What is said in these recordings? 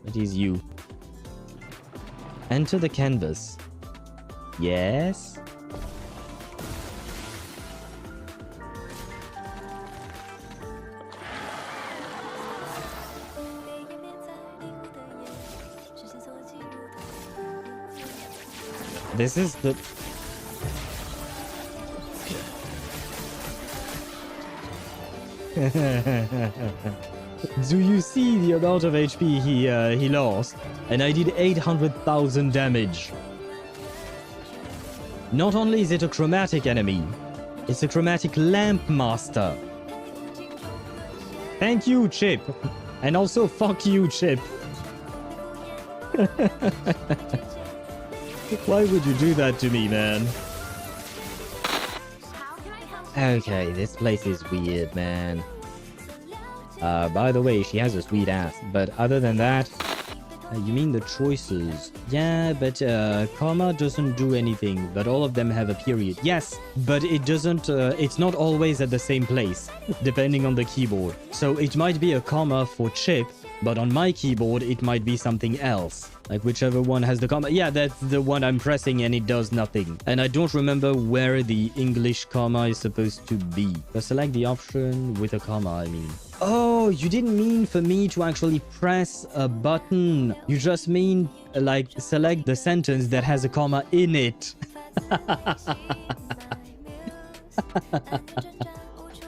It is you. Enter the canvas. Yes? This is the... Do you see the amount of HP he lost? And I did 800,000 damage. Not only is it a chromatic enemy, it's a chromatic lamp master. Thank you, Chip. And also fuck you, Chip. Why would you do that to me, man? Okay, this place is weird, man. By the way, she has a sweet ass. But other than that... you mean the choices? Yeah, but comma doesn't do anything. But all of them have a period. Yes, but it doesn't... it's not always at the same place, depending on the keyboard. So it might be a comma for Chip, but on my keyboard, it might be something else. Like whichever one has the comma. Yeah, that's the one I'm pressing and it does nothing. And I don't remember where the English comma is supposed to be. So select the option with a comma, I mean. Oh, you didn't mean for me to actually press a button. You just mean, like, select the sentence that has a comma in it. I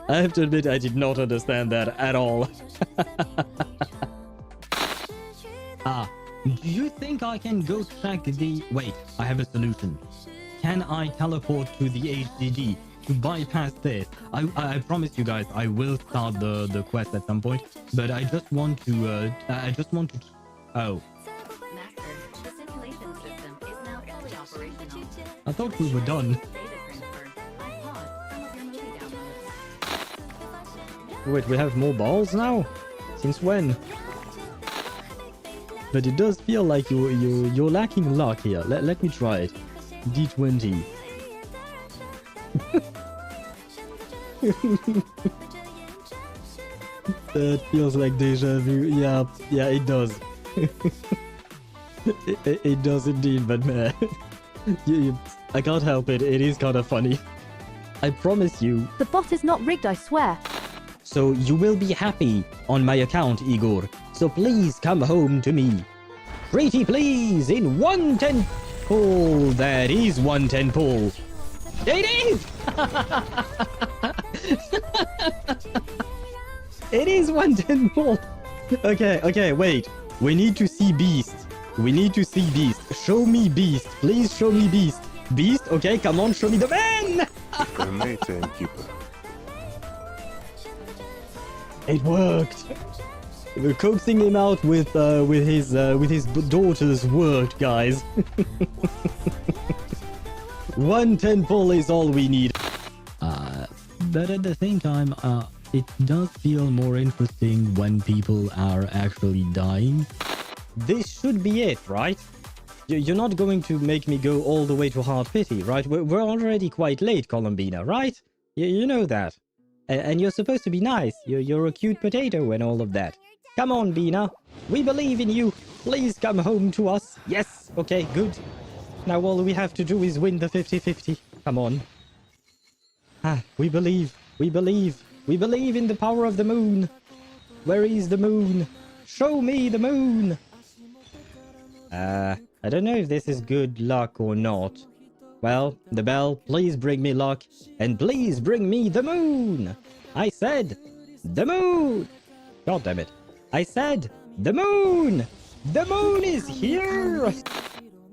have to admit, I did not understand that at all. Do you think I can go check the... Wait, I have a solution. Can I teleport to the HDD to bypass this? I promise you guys, I will start the quest at some point. But I just want to... Oh. I thought we were done. Wait, we have more balls now? Since when? But it does feel like you're lacking luck here. Let me try it. D20. That feels like deja vu. Yeah, it does. it does indeed, but man. I can't help it. It is kind of funny. I promise you. The bot is not rigged, I swear. So you will be happy on my account, Igor. So please come home to me. Pretty please, in 110 pull. That is 110 pull. It is! It is 110 pull. Okay, wait. We need to see Beast. We need to see Beast. Show me Beast. Please show me Beast. Beast, okay, come on, show me the man! It worked. Coaxing him out with his daughters worked, guys. 110 pull is all we need. But at the same time, it does feel more interesting when people are actually dying. This should be it, right? You're not going to make me go all the way to hard pity, right? We're already quite late, Columbina, right? You know that. And you're supposed to be nice. You're a cute potato and all of that. Come on, Bina. We believe in you. Please come home to us. Yes. Okay, good. Now all we have to do is win the 50-50. Come on. We believe. We believe. We believe in the power of the moon. Where is the moon? Show me the moon. I don't know if this is good luck or not. Well, the bell, please bring me luck. And please bring me the moon. I said the moon. God damn it. I said the moon. The moon is here.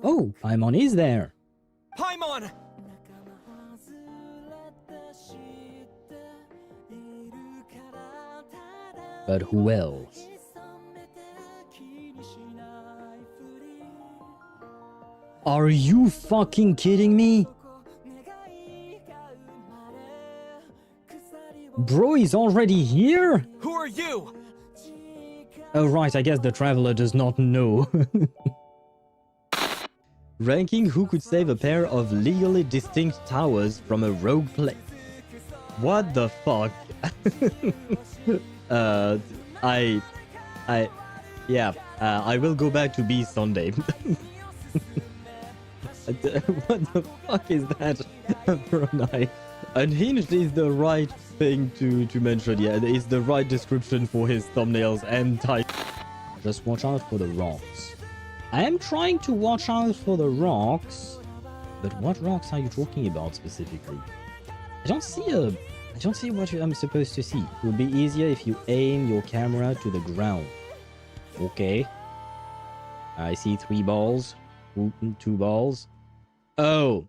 Oh, Paimon is there. Paimon! But who else? Are you fucking kidding me? Bro is already here? Who are you? Oh right, I guess the traveler does not know. Ranking who could save a pair of legally distinct towers from a rogue play. What the fuck? Yeah, I will go back to be Sunday. What the fuck is that for an eye? Unhinged is the right thing to mention. Yeah, it's the right description for his thumbnails and type. Just watch out for the rocks. I am trying to watch out for the rocks, but what rocks are you talking about specifically? I don't see what I'm supposed to see. It would be easier if you aim your camera to the ground. Okay. I see 3 balls. 2 balls. Oh.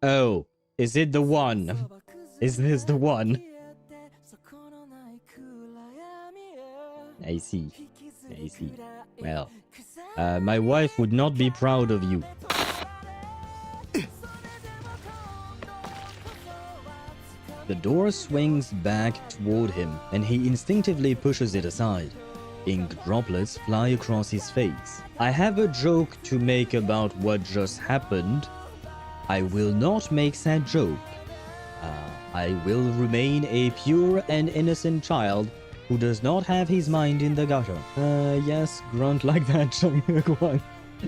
Oh. Is it the one? Is this the one? I see. I see. Well, my wife would not be proud of you. The door swings back toward him, and he instinctively pushes it aside. Ink droplets fly across his face. I have a joke to make about what just happened. I will not make said joke. I will remain a pure and innocent child who does not have his mind in the gutter. Yes, grunt like that, Chang.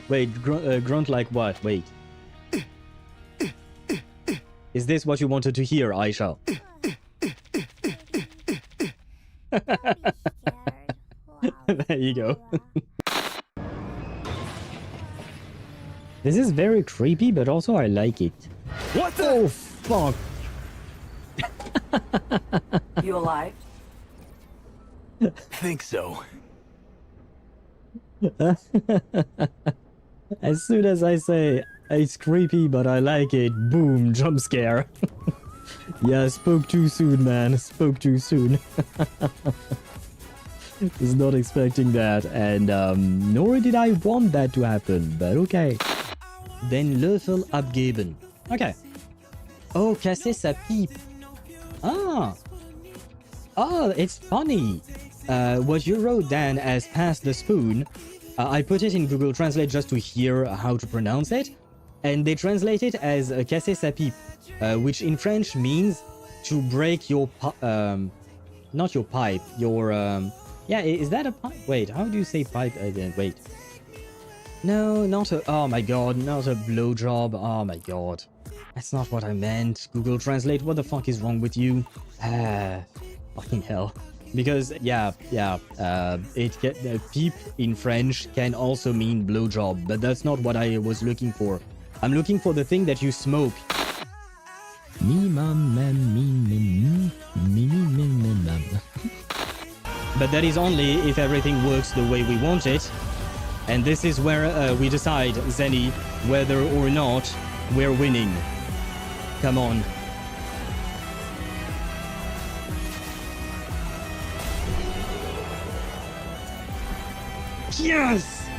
Wait, grunt like what? Wait. Is this what you wanted to hear, Aisha? There you go. This is very creepy, but also I like it. What the? Oh, fuck. You alive? Think so. As soon as I say it's creepy, but I like it, boom, jump scare. Yeah, spoke too soon, man. Spoke too soon. Was not expecting that, and nor did I want that to happen, but okay. Den Löffel abgeben. Okay. Oh, casser sa pipe. Ah. Oh, it's funny. What you wrote down as pass the spoon, I put it in Google Translate just to hear how to pronounce it, and they translate it as casser sa pipe, which in French means to break your not your pipe, your yeah, is that a pipe? Wait, how do you say pipe again? Wait. No, not a... Oh my god, not a blowjob. Oh my god. That's not what I meant. Google Translate, what the fuck is wrong with you? Fucking hell. Because, yeah, peep in French can also mean blowjob, but that's not what I was looking for. I'm looking for the thing that you smoke. But that is only if everything works the way we want it. And this is where we decide, Zenny, whether or not we're winning. Come on. Yes!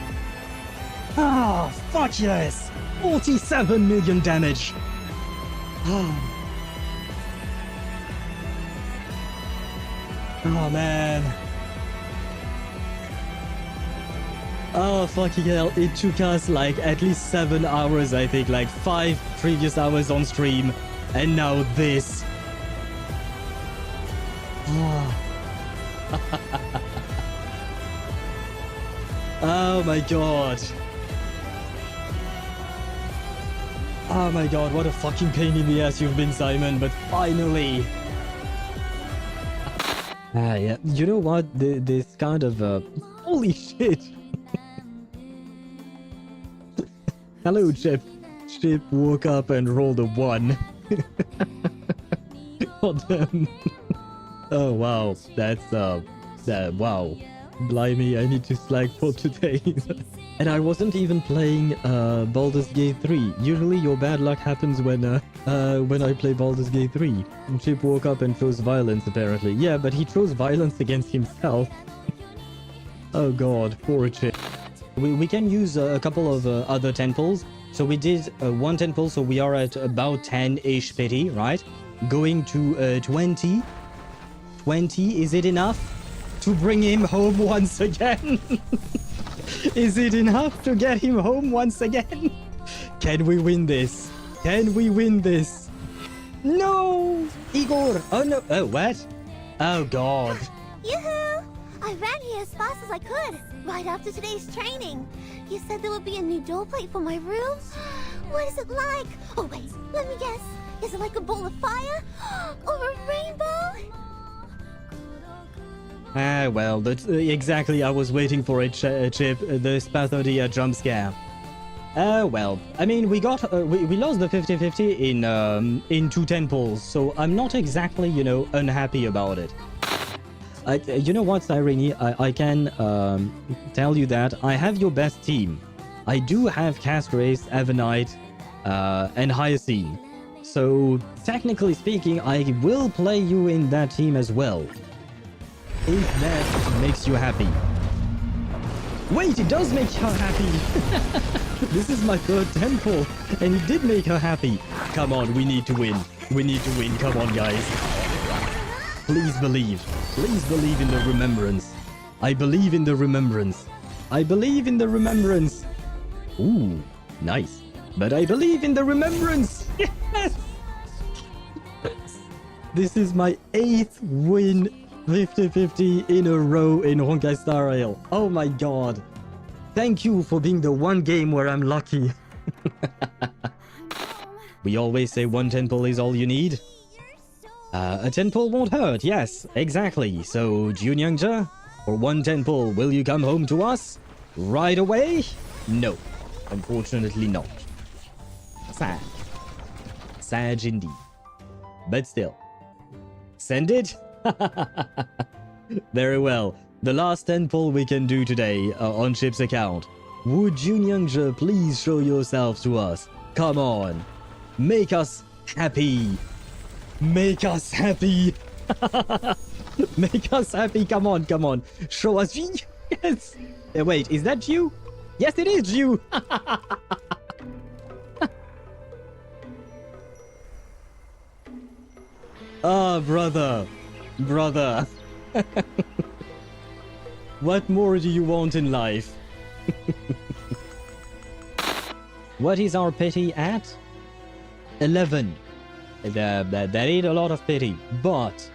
Ah, fuck yes! 47 million damage. Oh man. Oh fucking hell, it took us like at least 7 hours, I think, like 5 previous hours on stream, and now this. Oh, oh my god. Oh my god, what a fucking pain in the ass you've been, Simon, but finally. Yeah, you know what, this kind of, holy shit. Hello, Chip. Chip woke up and rolled a 1. God damn. Oh, wow. That's, wow. Blimey, I need to slack for today. And I wasn't even playing, Baldur's Gate 3. Usually your bad luck happens when I play Baldur's Gate 3. And Chip woke up and chose violence, apparently. Yeah, but he chose violence against himself. Oh god, poor Chip. We can use a couple of other temples. So we did 1 temple, so we are at about 10-ish pity, right? Going to 20. 20, is it enough to bring him home once again? Is it enough to get him home once again? Can we win this? Can we win this? No! Igor! Oh no! Oh, what? Oh god. Yoo-hoo! I I ran here as fast as I could, right after today's training. You said there would be a new door plate for my room? What is it like? Oh wait, let me guess. Is it like a ball of fire? Or a rainbow? Ah, well, that's exactly I was waiting for it, Chip, the Spathodia jump scare. Well, I mean, we lost the 50-50 in 2 temples, so I'm not exactly, you know, unhappy about it. You know what, Cyrene, I can tell you that I have your best team. I do have Castrace, Avenite, and Hyacine. So, technically speaking, I will play you in that team as well. If that makes you happy. Wait, it does make her happy! This is my 3rd temple, and it did make her happy. Come on, we need to win. We need to win, come on guys. Please believe. Please believe in the remembrance. I believe in the remembrance. I believe in the remembrance. Ooh, nice. But I believe in the remembrance! Yes! This is my 8th win 50-50 in a row in Honkai Star Rail. Oh my god. Thank you for being the one game where I'm lucky. We always say 1 temple is all you need. A temple won't hurt, yes, exactly. So, Junyangja, for 1 temple, will you come home to us? Right away? No, unfortunately not. Sad. Sad indeed. But still. Send it? Very well. The last temple we can do today on Chip's account. Would Junyangja please show yourself to us? Come on. Make us happy. Make us happy. Make us happy. Come on, come on. Show us. Yes. Wait, is that you? Yes, it is you. Ah, brother. Brother. What more do you want in life? What is our pity at? 11. That ain't a lot of pity. But.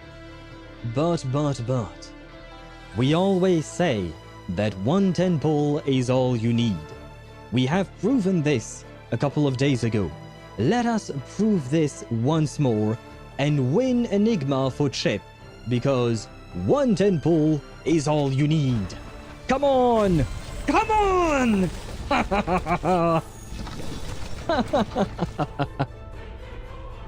We always say that 1 temple is all you need. We have proven this a couple of days ago. Let us prove this once more and win Enigma for Chip, because 1 temple is all you need. Come on! Come on!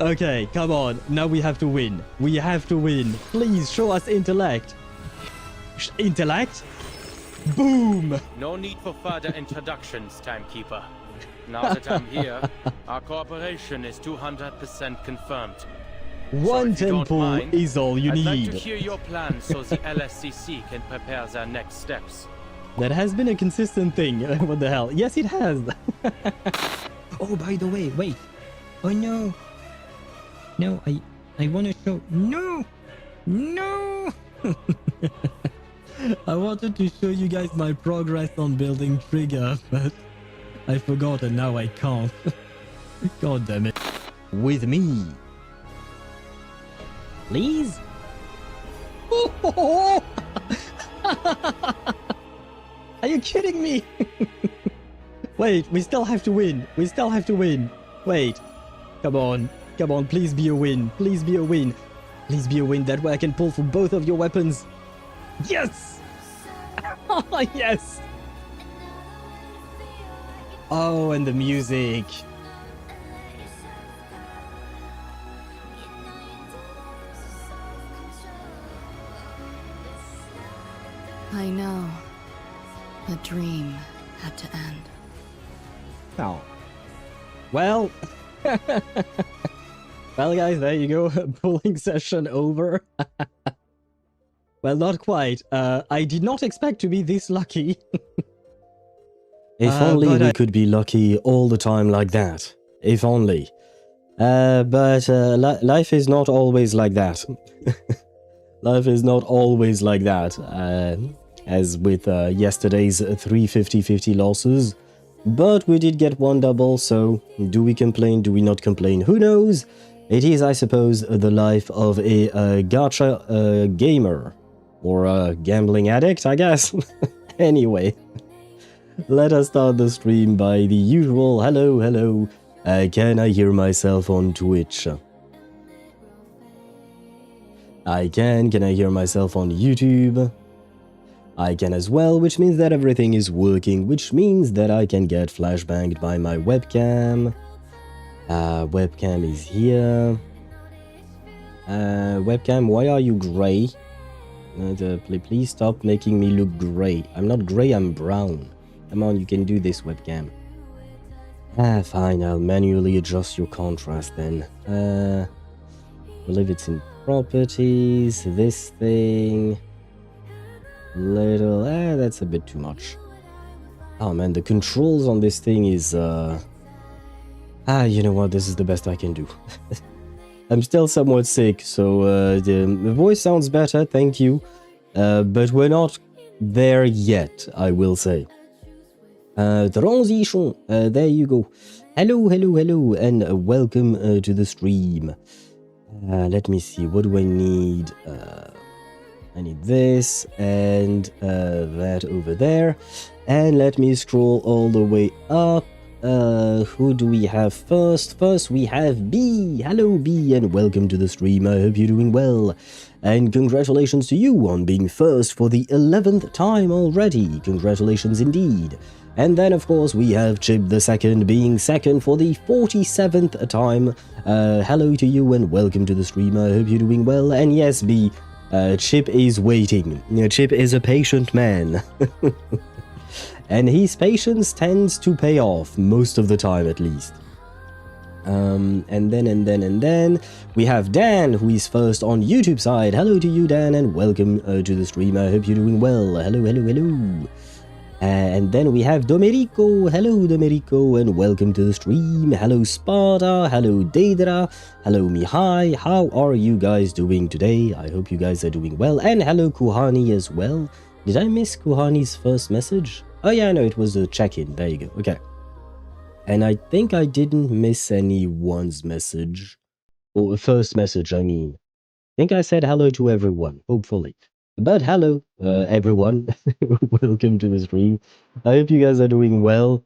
Okay, come on. Now we have to win. We have to win. Please show us intellect. Intellect? Boom! No need for further introductions, Timekeeper. Now that I'm here, our cooperation is 200% confirmed. 1 temple is all you I'd need. like to hear your plan so the LSCC can prepare their next steps. That has been a consistent thing. What the hell? Yes, it has. Oh, by the way, wait. Oh no. No, I want to show. No. No. I wanted to show you guys my progress on building Trigger, but I forgot and now I can't. God damn it. With me. Please? Are you kidding me? Wait, we still have to win. We still have to win. Wait. Come on. Come on, please be a win. Please be a win. Please be a win. That way I can pull for both of your weapons. Yes! Yes! Oh, and the music. I know. The dream had to end. Oh. Well. Well, guys, there you go. Pulling session over. Well, not quite. I did not expect to be this lucky. If only we could be lucky all the time like that. If only. But life is not always like that. Life is not always like that. As with yesterday's 3 50-50 losses. But we did get 1 double, so do we complain? Do we not complain? Who knows? It is, I suppose, the life of a gacha gamer. Or a gambling addict, I guess. Anyway, let us start the stream by the usual hello, hello. Can I hear myself on Twitch? I can. Can I hear myself on YouTube? I can as well, which means that everything is working, which means that I can get flashbanged by my webcam. Webcam is here. Webcam, why are you grey? Please stop making me look grey. I'm not grey, I'm brown. Come on, you can do this, webcam. Fine, I'll manually adjust your contrast then. I believe it's in properties, this thing. Little, that's a bit too much. Oh man, the controls on this thing is, you know what, this is the best I can do. I'm still somewhat sick, so the voice sounds better, thank you. But we're not there yet, I will say. Transition, there you go. Hello, hello, hello, and welcome to the stream. Let me see, what do I need? I need this, and that over there. And let me scroll all the way up. Who do we have first? First we have B. Hello B, and welcome to the stream. I hope you're doing well. And congratulations to you on being first for the 11th time already. Congratulations indeed. And then of course we have Chip the second being second for the 47th time. Hello to you and welcome to the stream. I hope you're doing well. And yes B, Chip is waiting. Chip is a patient man. And his patience tends to pay off, most of the time at least. And then we have Dan, who is first on YouTube side. Hello to you, Dan, and welcome to the stream. I hope you're doing well. Hello, hello, hello. And then we have Domerico. Hello, Domerico, and welcome to the stream. Hello, Sparta. Hello, Deidra. Hello, Mihai. How are you guys doing today? I hope you guys are doing well. And hello, Kuhani as well. Did I miss Kuhani's first message? Oh yeah, no, it was a check-in. There you go. Okay. And I think I didn't miss anyone's message. Or first message, I mean. I think I said hello to everyone, hopefully. But hello, everyone. Welcome to the stream. I hope you guys are doing well.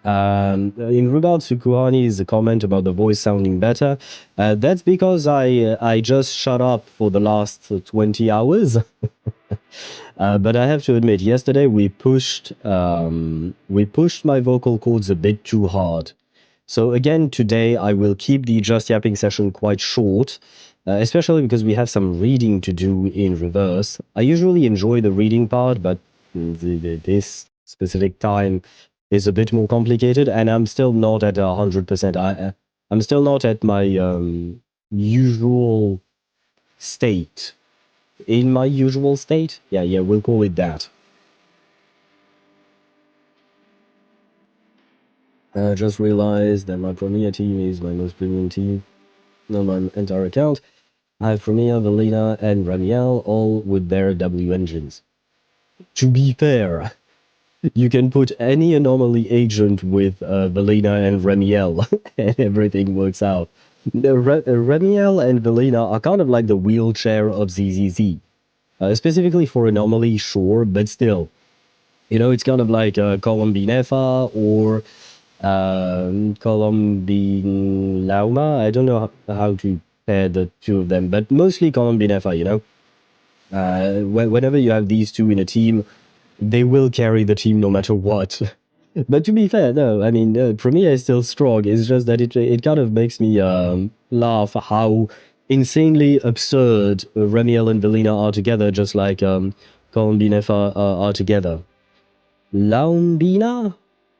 In regards to Kuhani's comment about the voice sounding better, that's because I just shut up for the last 20 hours. But I have to admit, yesterday we pushed my vocal cords a bit too hard. So again, today I will keep the Just Yapping session quite short, especially because we have some reading to do in reverse. I usually enjoy the reading part, but this specific time is a bit more complicated, and I'm still not at 100%. I'm still not at my usual state. In my usual state? Yeah, we'll call it that. I just realized that my Premier team is my most premium team on my entire account. I have Premier, Velina, and Ramiel, all with their W engines. To be fair, you can put any anomaly agent with Velina and Ramiel, and everything works out. Ramiel and Velina are kind of like the wheelchair of ZZZ. Specifically for anomaly, sure, but still. You know, it's kind of like Columbinefa or Columbine Lauma. I don't know how to pair the two of them, but mostly Columbinefa, you know. Whenever you have these two in a team, they will carry the team no matter what. But to be fair, no, I mean, Premier is still strong. It's just that it kind of makes me laugh how insanely absurd Remiel and Velina are together, just like Columbinefa are together. Laumbina?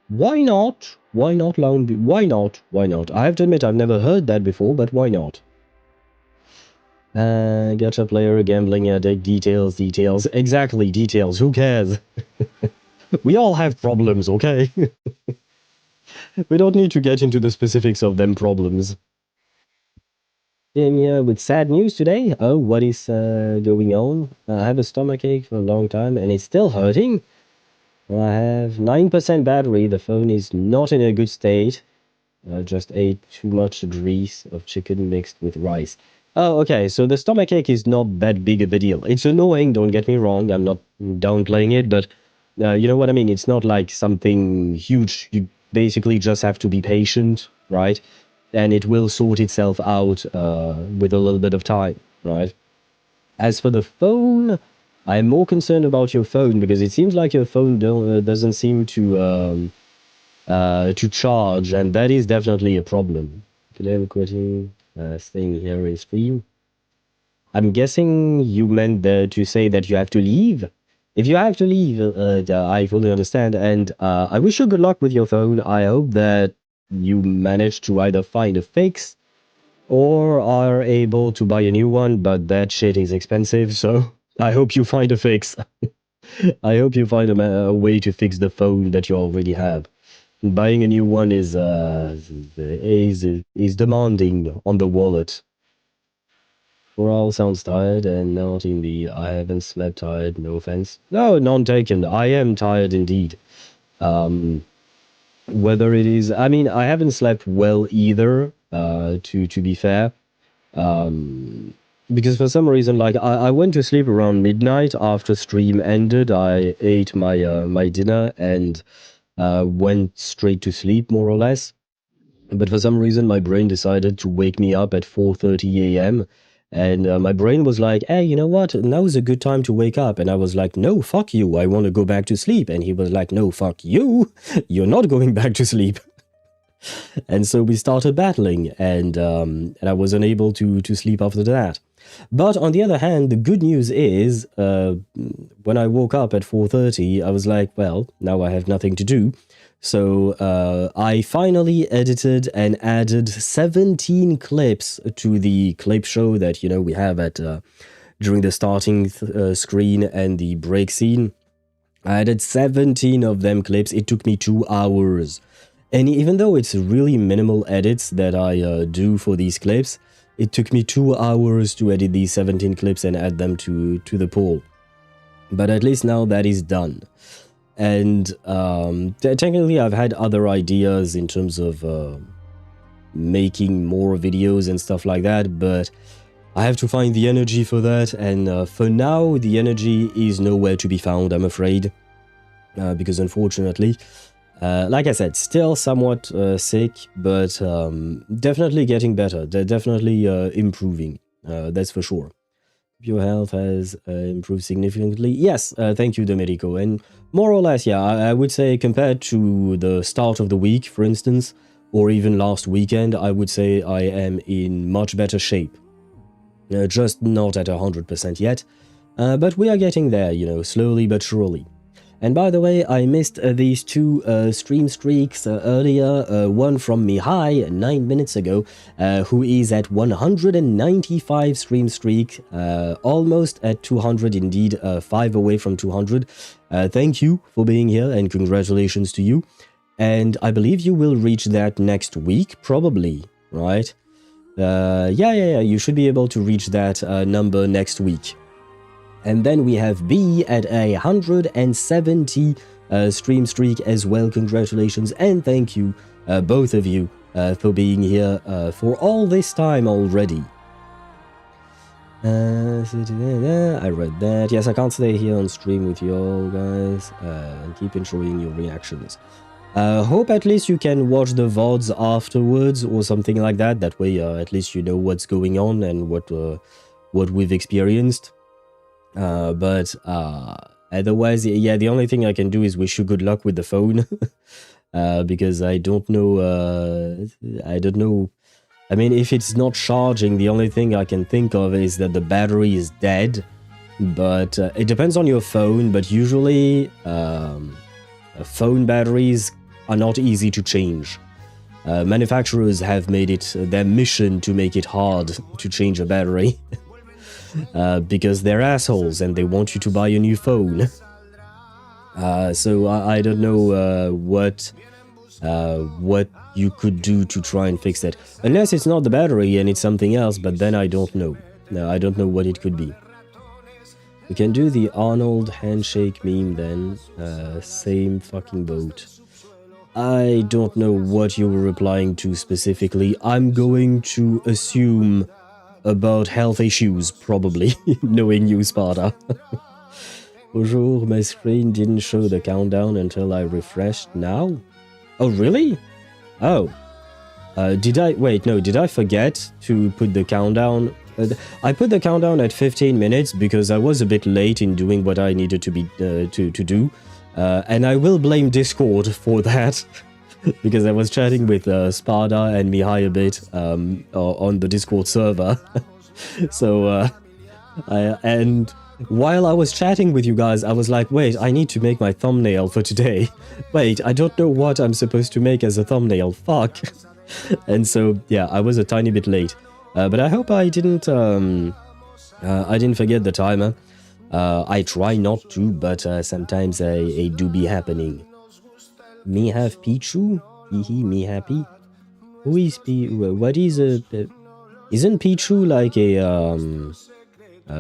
Why not? Why not Laumbi? Why not? Why not? I have to admit, I've never heard that before, but why not? Gacha player, gambling addict, details. Exactly, details. Who cares? We all have problems, okay? We don't need to get into the specifics of them problems. Yeah, with sad news today. Oh, what is going on? I have a stomachache for a long time and it's still hurting. I have 9% battery. The phone is not in a good state. I just ate too much grease of chicken mixed with rice. Oh, okay, so the stomachache is not that big of a deal. It's annoying, don't get me wrong, I'm not downplaying it, but you know what I mean? It's not like something huge. You basically just have to be patient, right? And it will sort itself out with a little bit of time, right? As for the phone, I'm more concerned about your phone because it seems like your phone doesn't seem to charge, and that is definitely a problem. Today quitting thing here in stream. I'm guessing you meant to say that you have to leave. If you have to leave, I fully understand, and I wish you good luck with your phone. I hope that you manage to either find a fix or are able to buy a new one, but that shit is expensive, so I hope you find a fix. I hope you find a way to fix the phone that you already have. Buying a new one is demanding on the wallet. Morale sounds tired and not in the I haven't slept tired, no offense. No, none taken. I am tired indeed. Whether it is, I mean, I haven't slept well either, to be fair. Because for some reason, like, I went to sleep around midnight after stream ended. I ate my dinner and went straight to sleep, more or less. But for some reason, my brain decided to wake me up at 4:30 a.m. And my brain was like, hey, you know what? Now is a good time to wake up. And I was like, no, fuck you. I want to go back to sleep. And he was like, no, fuck you. You're not going back to sleep. And so we started battling. And I was unable to sleep after that. But on the other hand, the good news is, when I woke up at 4:30, I was like, well, now I have nothing to do. So I finally edited and added 17 clips to the clip show that, you know, we have at during the starting screen and the break scene. I added 17 of them clips. It took me 2 hours. And even though it's really minimal edits that I do for these clips, it took me 2 hours to edit these 17 clips and add them to the poll. But at least now that is done. And technically I've had other ideas in terms of making more videos and stuff like that, but I have to find the energy for that, and for now the energy is nowhere to be found, I'm afraid, because unfortunately, like I said, still somewhat sick, but definitely getting better. They're definitely improving, that's for sure. Your health has improved significantly. Yes, thank you, Domenico. And more or less, yeah, I would say compared to the start of the week, for instance, or even last weekend, I would say I am in much better shape. Just not at 100% yet, but we are getting there, you know, slowly but surely. And by the way, I missed these 2 stream streaks earlier, one from Mihai 9 minutes ago, who is at 195 stream streak, almost at 200 indeed, 5 away from 200. Thank you for being here and congratulations to you. And I believe you will reach that next week, probably, right? Yeah, you should be able to reach that number next week. And then we have B at 170 stream streak as well. Congratulations and thank you, both of you, for being here for all this time already. I read that. Yes, I can't stay here on stream with you all, guys, and keep enjoying your reactions. Hope at least you can watch the VODs afterwards or something like that. That way, at least you know what's going on and what we've experienced. But otherwise, yeah, the only thing I can do is wish you good luck with the phone. Because I don't know, I mean, if it's not charging, the only thing I can think of is that the battery is dead. But it depends on your phone, but usually phone batteries are not easy to change. Manufacturers have made it their mission to make it hard to change a battery. Because they're assholes and they want you to buy a new phone. So I don't know what you could do to try and fix that. Unless it's not the battery and it's something else, but then I don't know. No, I don't know what it could be. We can do the Arnold handshake meme then. Same fucking boat. I don't know what you were replying to specifically. I'm going to assume about health issues, probably, knowing you, Sparta. Bonjour, my screen didn't show the countdown until I refreshed now. Oh, really? Oh. Did I forget to put the countdown? I put the countdown at 15 minutes because I was a bit late in doing what I needed to be to do. And I will blame Discord for that. Because I was chatting with Sparta and Mihai a bit on the Discord server. So, and while I was chatting with you guys, I was like, wait, I need to make my thumbnail for today. Wait, I don't know what I'm supposed to make as a thumbnail. Fuck. And so, yeah, I was a tiny bit late. But I hope I didn't forget the timer. I try not to, but sometimes I do be happening. Me have Pichu? Hehe, me happy? Who is Pichu? What is a... Isn't Pichu like a,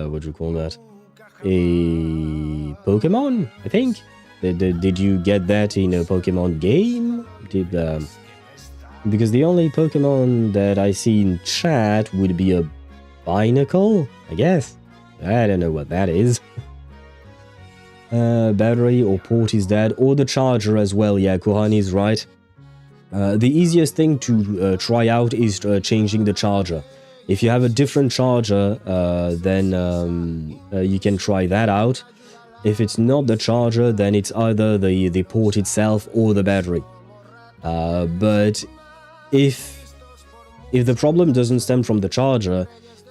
what do you call that? A Pokemon, I think? Did you get that in a Pokemon game? Because the only Pokemon that I see in chat would be a Binacle, I guess. I don't know what that is. Battery or port is dead, or the charger as well. Yeah, Kohani is right. The easiest thing to try out is changing the charger. If you have a different charger, then you can try that out. If it's not the charger, then it's either the port itself or the battery. But if the problem doesn't stem from the charger,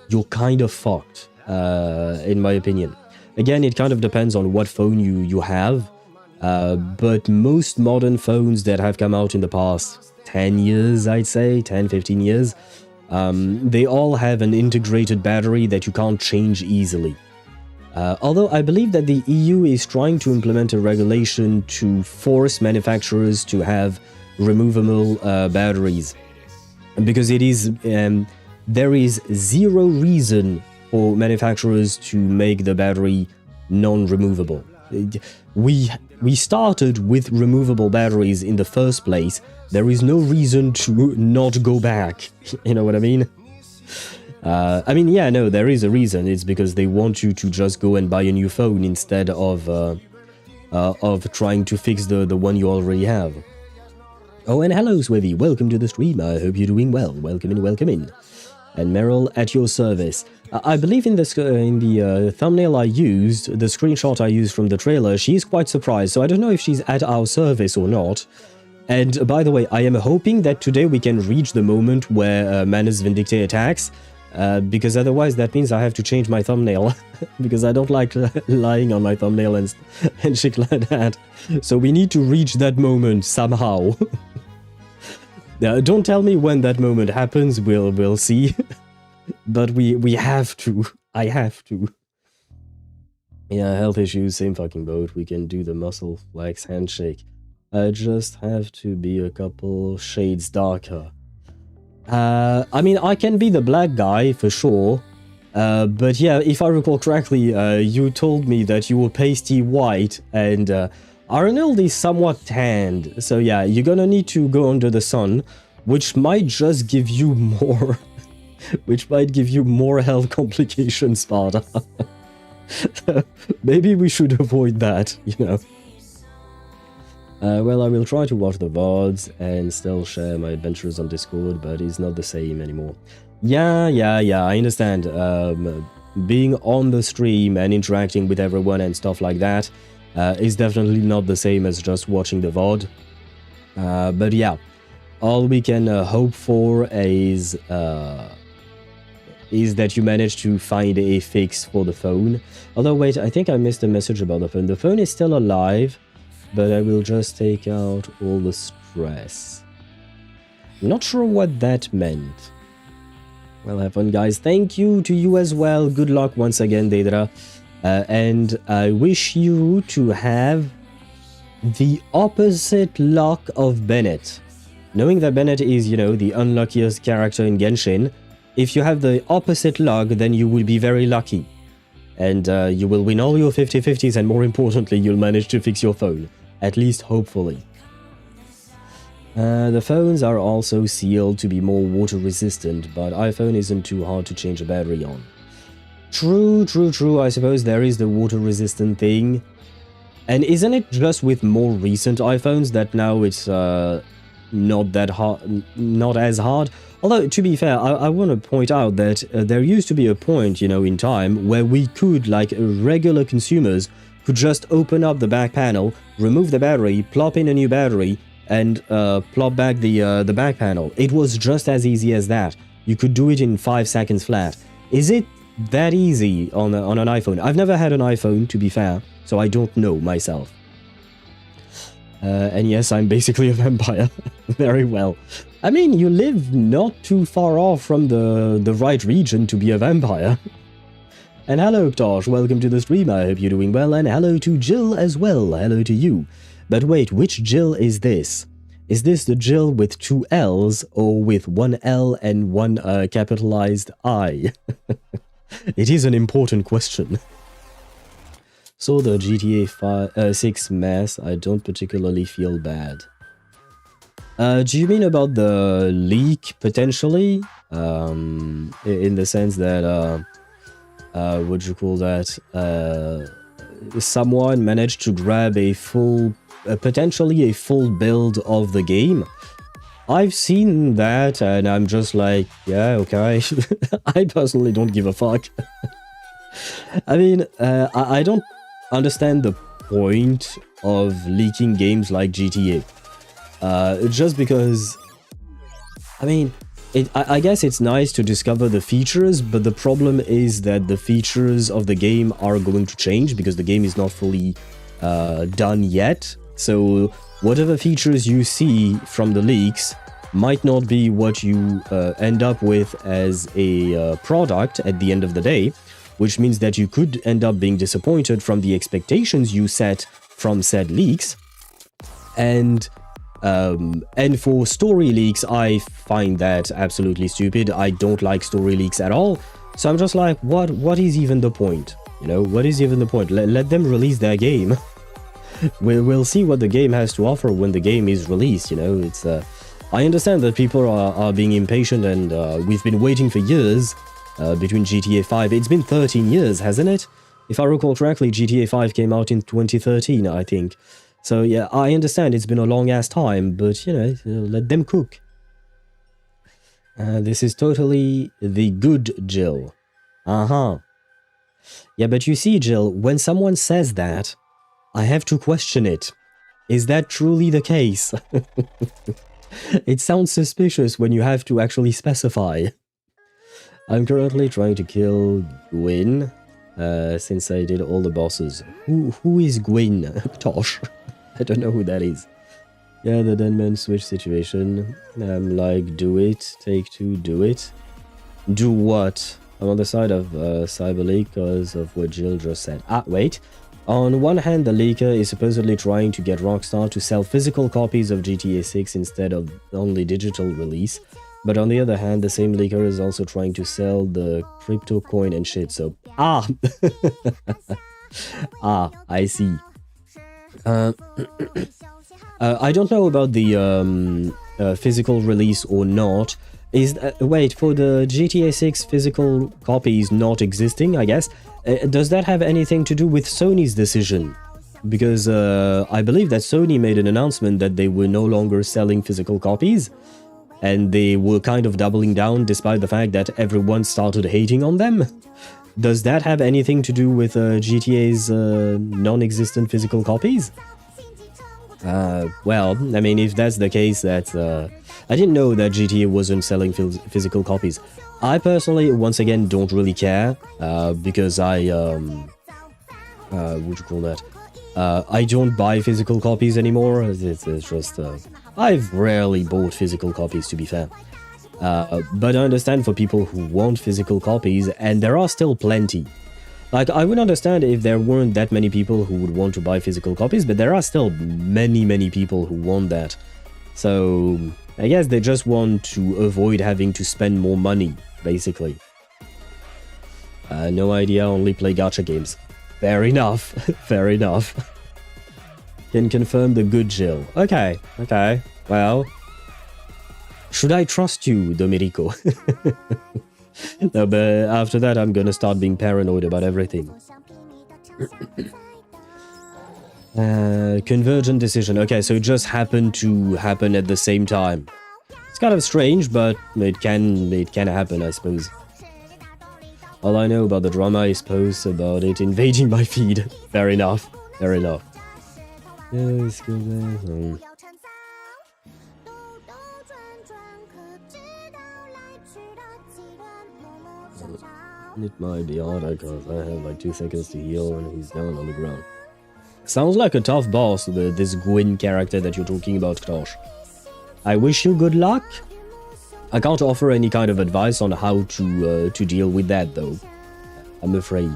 you're kind of fucked, in my opinion. Again, it kind of depends on what phone you have, but most modern phones that have come out in the past 10 years, I'd say, 10, 15 years, they all have an integrated battery that you can't change easily. Although I believe that the EU is trying to implement a regulation to force manufacturers to have removable batteries, because it is there is zero reason for manufacturers to make the battery non-removable. We started with removable batteries in the first place. There is no reason to not go back. You know what I mean? I mean, yeah, no, there is a reason. It's because they want you to just go and buy a new phone instead of trying to fix the one you already have. Oh, and hello, Swivy. Welcome to the stream. I hope you're doing well. Welcome in, welcome in. And Meryl, at your service. I believe in the thumbnail I used, the screenshot I used from the trailer, she's quite surprised, so I don't know if she's at our service or not. And by the way, I am hoping that today we can reach the moment where Manus Vindictae attacks, because otherwise that means I have to change my thumbnail, because I don't like lying on my thumbnail and shit like that. So we need to reach that moment somehow. Don't tell me when that moment happens, we'll see. But we have to. I have to. Yeah, health issues, same fucking boat. We can do the muscle flex handshake. I just have to be a couple shades darker. I mean, I can be the black guy for sure. But yeah, if I recall correctly, you told me that you were pasty white, and Arnold is somewhat tanned. So yeah, you're gonna need to go under the sun, which might just give you more... which might give you more health complications, Sparta. Maybe we should avoid that, you know. Well, I will try to watch the VODs and still share my adventures on Discord, but it's not the same anymore. Yeah, I understand. Being on the stream and interacting with everyone and stuff like that is definitely not the same as just watching the VOD. But yeah, all we can hope for is that you manage to find a fix for the phone. Although, wait, I think I missed a message about the phone. The phone is still alive, but I will just take out all the stress. Not sure what that meant. Well, have fun, guys. Thank you to you as well. Good luck once again, Daedra. And I wish you to have the opposite luck of Bennett. Knowing that Bennett is, you know, the unluckiest character in Genshin, if you have the opposite luck, then you will be very lucky. And you will win all your 50-50s, and more importantly, you'll manage to fix your phone. At least, hopefully. The phones are also sealed to be more water resistant, but iPhone isn't too hard to change a battery on. True, true, true. I suppose there is the water resistant thing. And isn't it just with more recent iPhones that now it's not that hard, not as hard? Although, to be fair, I want to point out that there used to be a point, you know, in time where we could, like regular consumers, could just open up the back panel, remove the battery, plop in a new battery, and plop back the back panel. It was just as easy as that. You could do it in 5 seconds flat. Is it that easy on an iPhone? I've never had an iPhone, to be fair, so I don't know myself. And yes, I'm basically a vampire. Very well. I mean, you live not too far off from the right region to be a vampire. And hello, Tosh, welcome to the stream, I hope you're doing well, and hello to Jill as well, hello to you. But wait, which Jill is this? Is this the Jill with 2 L's, or with 1 L and 1 capitalized I? It is an important question. So the GTA 6 mess, I don't particularly feel bad. Do you mean about the leak, potentially? In the sense that, what you call that? Someone managed to grab a full, potentially a full build of the game. I've seen that, and I'm just like, yeah, okay. I personally don't give a fuck. I mean, I don't understand the point of leaking games like GTA. Just because, I mean, I guess it's nice to discover the features, but the problem is that the features of the game are going to change because the game is not fully done yet. So whatever features you see from the leaks might not be what you end up with as a product at the end of the day, which means that you could end up being disappointed from the expectations you set from said leaks. And for story leaks, I find that absolutely stupid. I don't like story leaks at all. So I'm just like, what is even the point? You know, what is even the point? Let them release their game. We'll see what the game has to offer when the game is released, you know. It's I understand that people are being impatient, and we've been waiting for years between GTA 5. It's been 13 years, hasn't it? If I recall correctly, GTA 5 came out in 2013, I think. So yeah, I understand it's been a long-ass time, but, you know, let them cook. This is totally the good Jill. Uh-huh. Yeah, but you see, Jill, when someone says that, I have to question it. Is that truly the case? It sounds suspicious when you have to actually specify. I'm currently trying to kill Gwyn, since I did all the bosses. Who is Gwyn? Tosh. I don't know who that is. Yeah, the Denman switch situation. I'm like, do it. Take 2, do it. Do what? I'm on the side of Cyberleak because of what Jill just said. Ah, wait. On one hand, the leaker is supposedly trying to get Rockstar to sell physical copies of GTA 6 instead of only digital release. But on the other hand, the same leaker is also trying to sell the crypto coin and shit, so... Ah! Ah, I see. I don't know about the physical release or not. Wait, for the GTA 6 physical copies not existing, I guess, does that have anything to do with Sony's decision? Because I believe that Sony made an announcement that they were no longer selling physical copies, and they were kind of doubling down despite the fact that everyone started hating on them. Does that have anything to do with GTA's non-existent physical copies? Well, I mean, if that's the case, that's... I didn't know that GTA wasn't selling physical copies. I personally, once again, don't really care, because I, what do you call that? I don't buy physical copies anymore. It's just, I've rarely bought physical copies, to be fair. But I understand for people who want physical copies, and there are still plenty. Like, I would understand if there weren't that many people who would want to buy physical copies, but there are still many people who want that. So, I guess they just want to avoid having to spend more money, basically. No idea, only play gacha games. Fair enough, fair enough. Can confirm the good Jill. Okay, well, Should I trust you, Domenico? No, but after that, I'm gonna start being paranoid about everything. Convergent decision. Okay, so it just happened to happen at the same time. It's kind of strange, but it can happen, I suppose. All I know about the drama is posts about it invading my feed. Fair enough. Fair enough. It might be odd because I have like 2 seconds to heal and he's down on the ground. Sounds like a tough boss, this Gwyn character that you're talking about, Ktosh. I wish you good luck. I can't offer any kind of advice on how to deal with that, though. I'm afraid.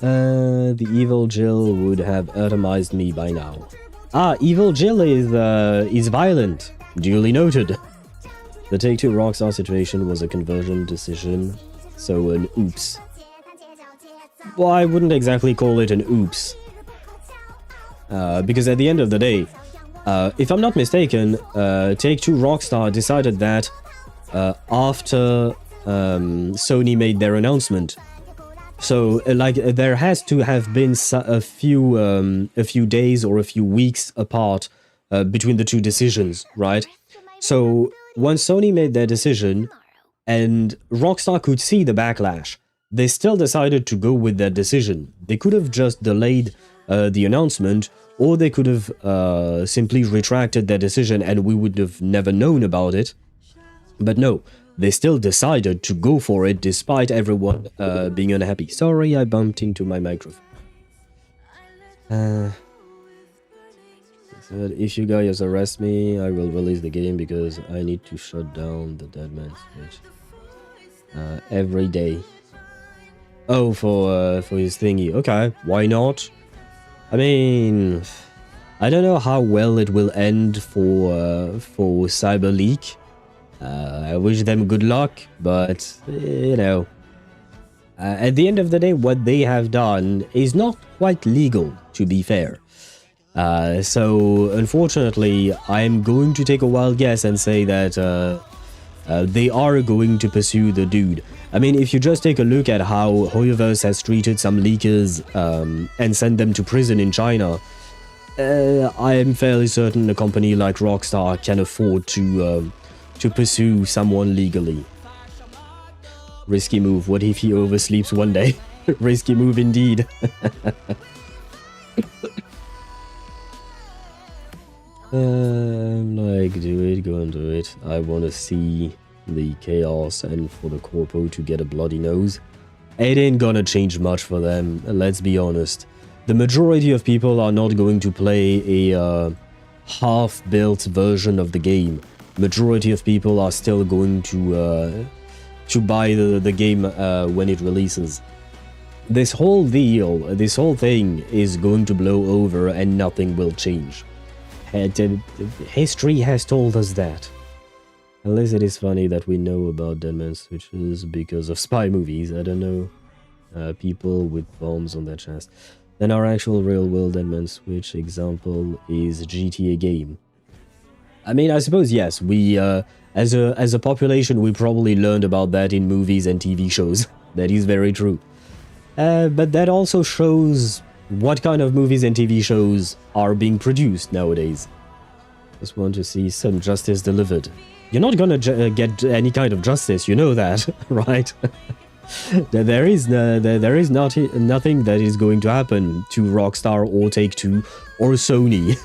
The evil Jill would have atomized me by now. Ah, evil Jill is violent. Duly noted. The Take-Two Rockstar situation was a conversion decision, so an oops. Well, I wouldn't exactly call it an oops. Because at the end of the day, if I'm not mistaken, Take-Two Rockstar decided that after Sony made their announcement. So, like, there has to have been a few days or a few weeks apart between the two decisions, right? So, once Sony made their decision and Rockstar could see the backlash, they still decided to go with their decision. They could have just delayed the announcement, or they could have simply retracted their decision and we would have never known about it. But no, they still decided to go for it despite everyone being unhappy. Sorry, I bumped into my microphone. If you guys arrest me, I will release the game because I need to shut down the Dead Man's Switch every day. Oh, for his thingy. Okay, why not? I mean, I don't know how well it will end for CyberLeak. I wish them good luck, but you know, at the end of the day, what they have done is not quite legal, to be fair. So unfortunately, I'm going to take a wild guess and say that they are going to pursue the dude. I mean, if you just take a look at how Hoyoverse has treated some leakers and sent them to prison in China, I am fairly certain a company like Rockstar can afford to pursue someone legally. Risky move. What if he oversleeps one day? Risky move indeed. Like, do it, go and do it. I want to see the chaos and for the corpo to get a bloody nose. It ain't gonna change much for them, let's be honest. The majority of people are not going to play a half-built version of the game. Majority of people are still going to buy the game when it releases. This whole deal, this whole thing is going to blow over and nothing will change. History has told us that. Unless it is funny that we know about Dead Man's Switches because of spy movies. I don't know. People with bombs on their chest. Then our actual real-world Dead Man's Switch example is GTA game. I mean, I suppose yes. We, as a population, we probably learned about that in movies and TV shows. That is very true. But that also shows what kind of movies and TV shows are being produced nowadays. Just want to see some justice delivered. You're not gonna get any kind of justice, you know that, right? There is nothing that is going to happen to Rockstar or Take-Two or Sony.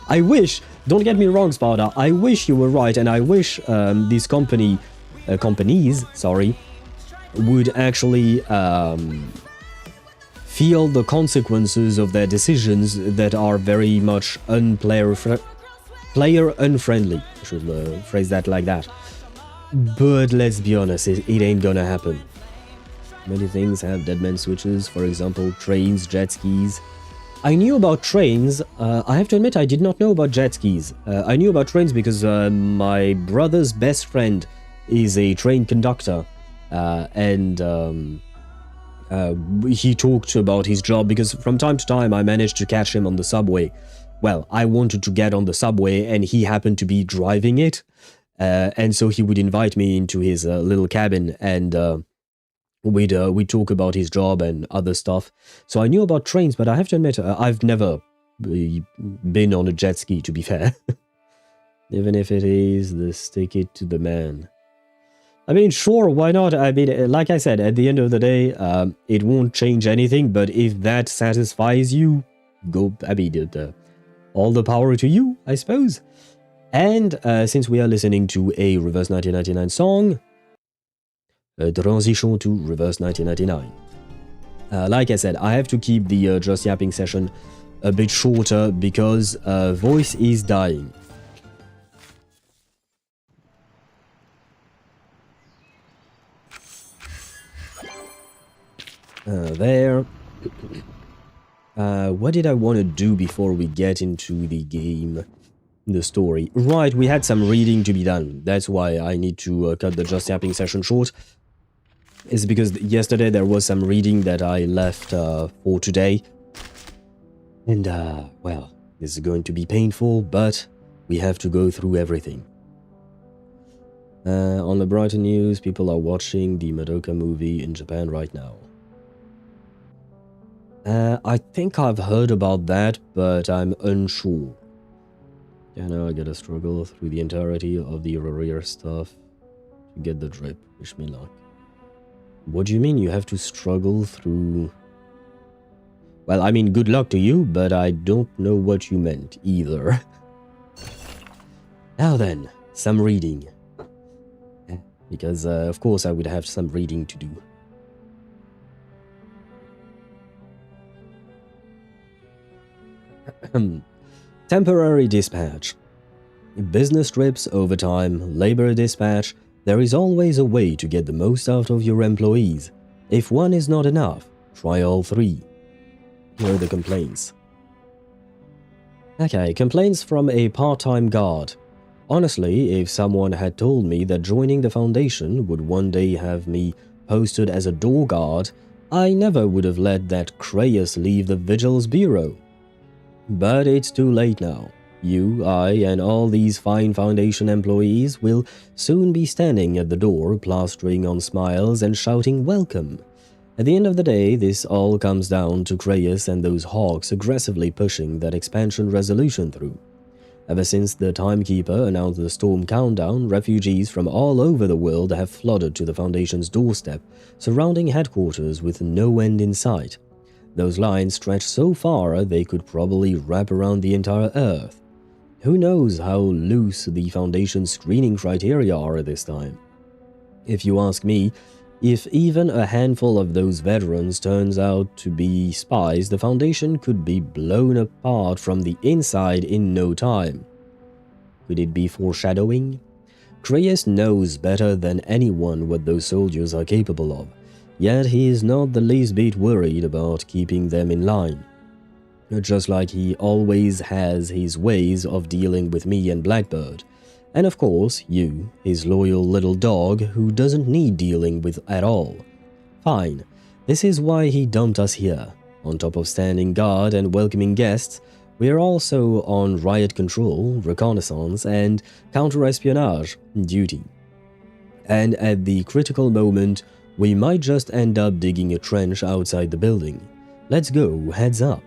I wish, don't get me wrong, Sparta, I wish you were right, and I wish these companies, would actually feel the consequences of their decisions that are very much player unfriendly. I should phrase that like that. But let's be honest, it ain't gonna happen. Many things have Dead Man switches, for example, trains, jet skis. I knew about trains. I have to admit I did not know about jet skis. I knew about trains because my brother's best friend is a train conductor. And he talked about his job because from time to time I managed to catch him on the subway well, I wanted to get on the subway and he happened to be driving it. And so he would invite me into his little cabin and we'd talk about his job and other stuff. So I knew about trains, but I have to admit, I've never been on a jet ski, to be fair. Even if it is the stick it to the man. I mean, sure, why not? I mean, like I said, at the end of the day, it won't change anything, but if that satisfies you, go, I mean, all the power to you, I suppose. And since we are listening to a Reverse 1999 song, transition to Reverse 1999. Like I said, I have to keep the Just Yapping session a bit shorter because voice is dying. There. What did I want to do before we get into the game, the story? Right, we had some reading to be done. That's why I need to cut the Just Yapping session short. It's because yesterday there was some reading that I left for today. And, well, this is going to be painful, but we have to go through everything. On the brighter news, people are watching the Madoka movie in Japan right now. I think I've heard about that, but I'm unsure. Yeah, now I gotta struggle through the entirety of the rare stuff to get the drip. Wish me luck. What do you mean you have to struggle through? Well, I mean, good luck to you, but I don't know what you meant either. Now then, some reading. Because, of course, I would have some reading to do. Temporary dispatch. Business trips, overtime, labor dispatch. There is always a way to get the most out of your employees. If one is not enough, try all three. Here are the complaints. Okay, complaints from a part-time guard. Honestly, if someone had told me that joining the Foundation would one day have me posted as a door guard, I never would have let that Crayus leave the Vigil's bureau. But it's too late now. You, I, and all these fine Foundation employees will soon be standing at the door, plastering on smiles and shouting welcome. At the end of the day, this all comes down to Crayus and those hawks aggressively pushing that expansion resolution through. Ever since the Timekeeper announced the Storm Countdown, refugees from all over the world have flooded to the Foundation's doorstep, surrounding headquarters with no end in sight. Those lines stretch so far they could probably wrap around the entire Earth. Who knows how loose the Foundation's screening criteria are at this time? If you ask me, if even a handful of those veterans turns out to be spies, the Foundation could be blown apart from the inside in no time. Could it be foreshadowing? Crayus knows better than anyone what those soldiers are capable of. Yet he is not the least bit worried about keeping them in line. Just like he always has his ways of dealing with me and Blackbird. And of course, you, his loyal little dog who doesn't need dealing with at all. Fine, this is why he dumped us here. On top of standing guard and welcoming guests, we're also on riot control, reconnaissance, and counter-espionage duty. And at the critical moment, we might just end up digging a trench outside the building. Let's go, heads up.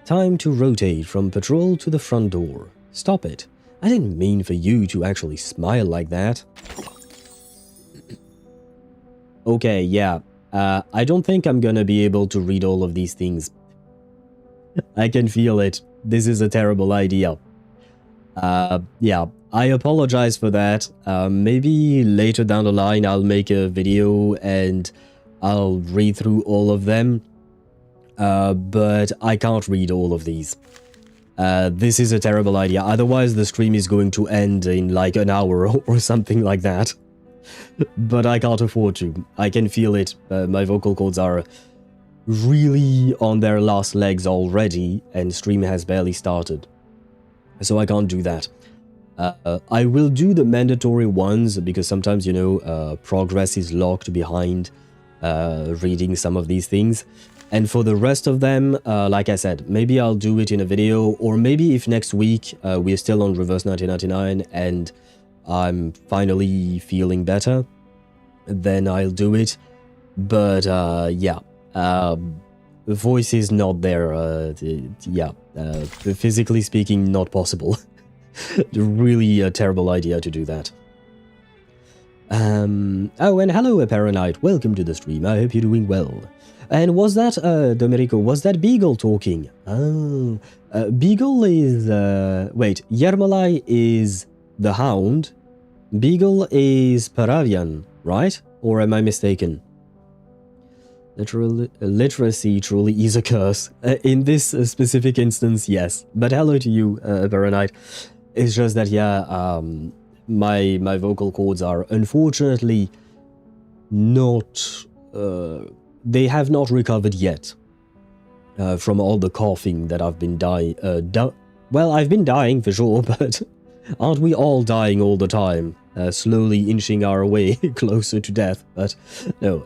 Time to rotate from patrol to the front door. Stop it. I didn't mean for you to actually smile like that. Okay, yeah. I don't think I'm gonna be able to read all of these things. I can feel it. This is a terrible idea. Yeah, I apologize for that. Maybe later down the line I'll make a video and I'll read through all of them. But I can't read all of these. This is a terrible idea. Otherwise the stream is going to end in like an hour or something like that. But I can't afford to. I can feel it. My vocal cords are really on their last legs already and stream has barely started. So I can't do that. I will do the mandatory ones because sometimes, you know, progress is locked behind reading some of these things. And for the rest of them, like I said, maybe I'll do it in a video, or maybe if next week we're still on Reverse 1999 and I'm finally feeling better, then I'll do it. But yeah, the voice is not there. Physically speaking, not possible. Really a terrible idea to do that. Oh, and hello, Paranite. Welcome to the stream. I hope you're doing well. And was that, Domenico, was that Beagle talking? Oh, Beagle is, wait, Yermalai is the Hound. Beagle is Paravian, right? Or am I mistaken? Literacy truly is a curse. In this specific instance, yes. But hello to you, Paranite. It's just that, yeah, my vocal cords are unfortunately not... they have not recovered yet from all the coughing that I've been dying. Well, I've been dying for sure, but aren't we all dying all the time? Slowly inching our way closer to death. But no,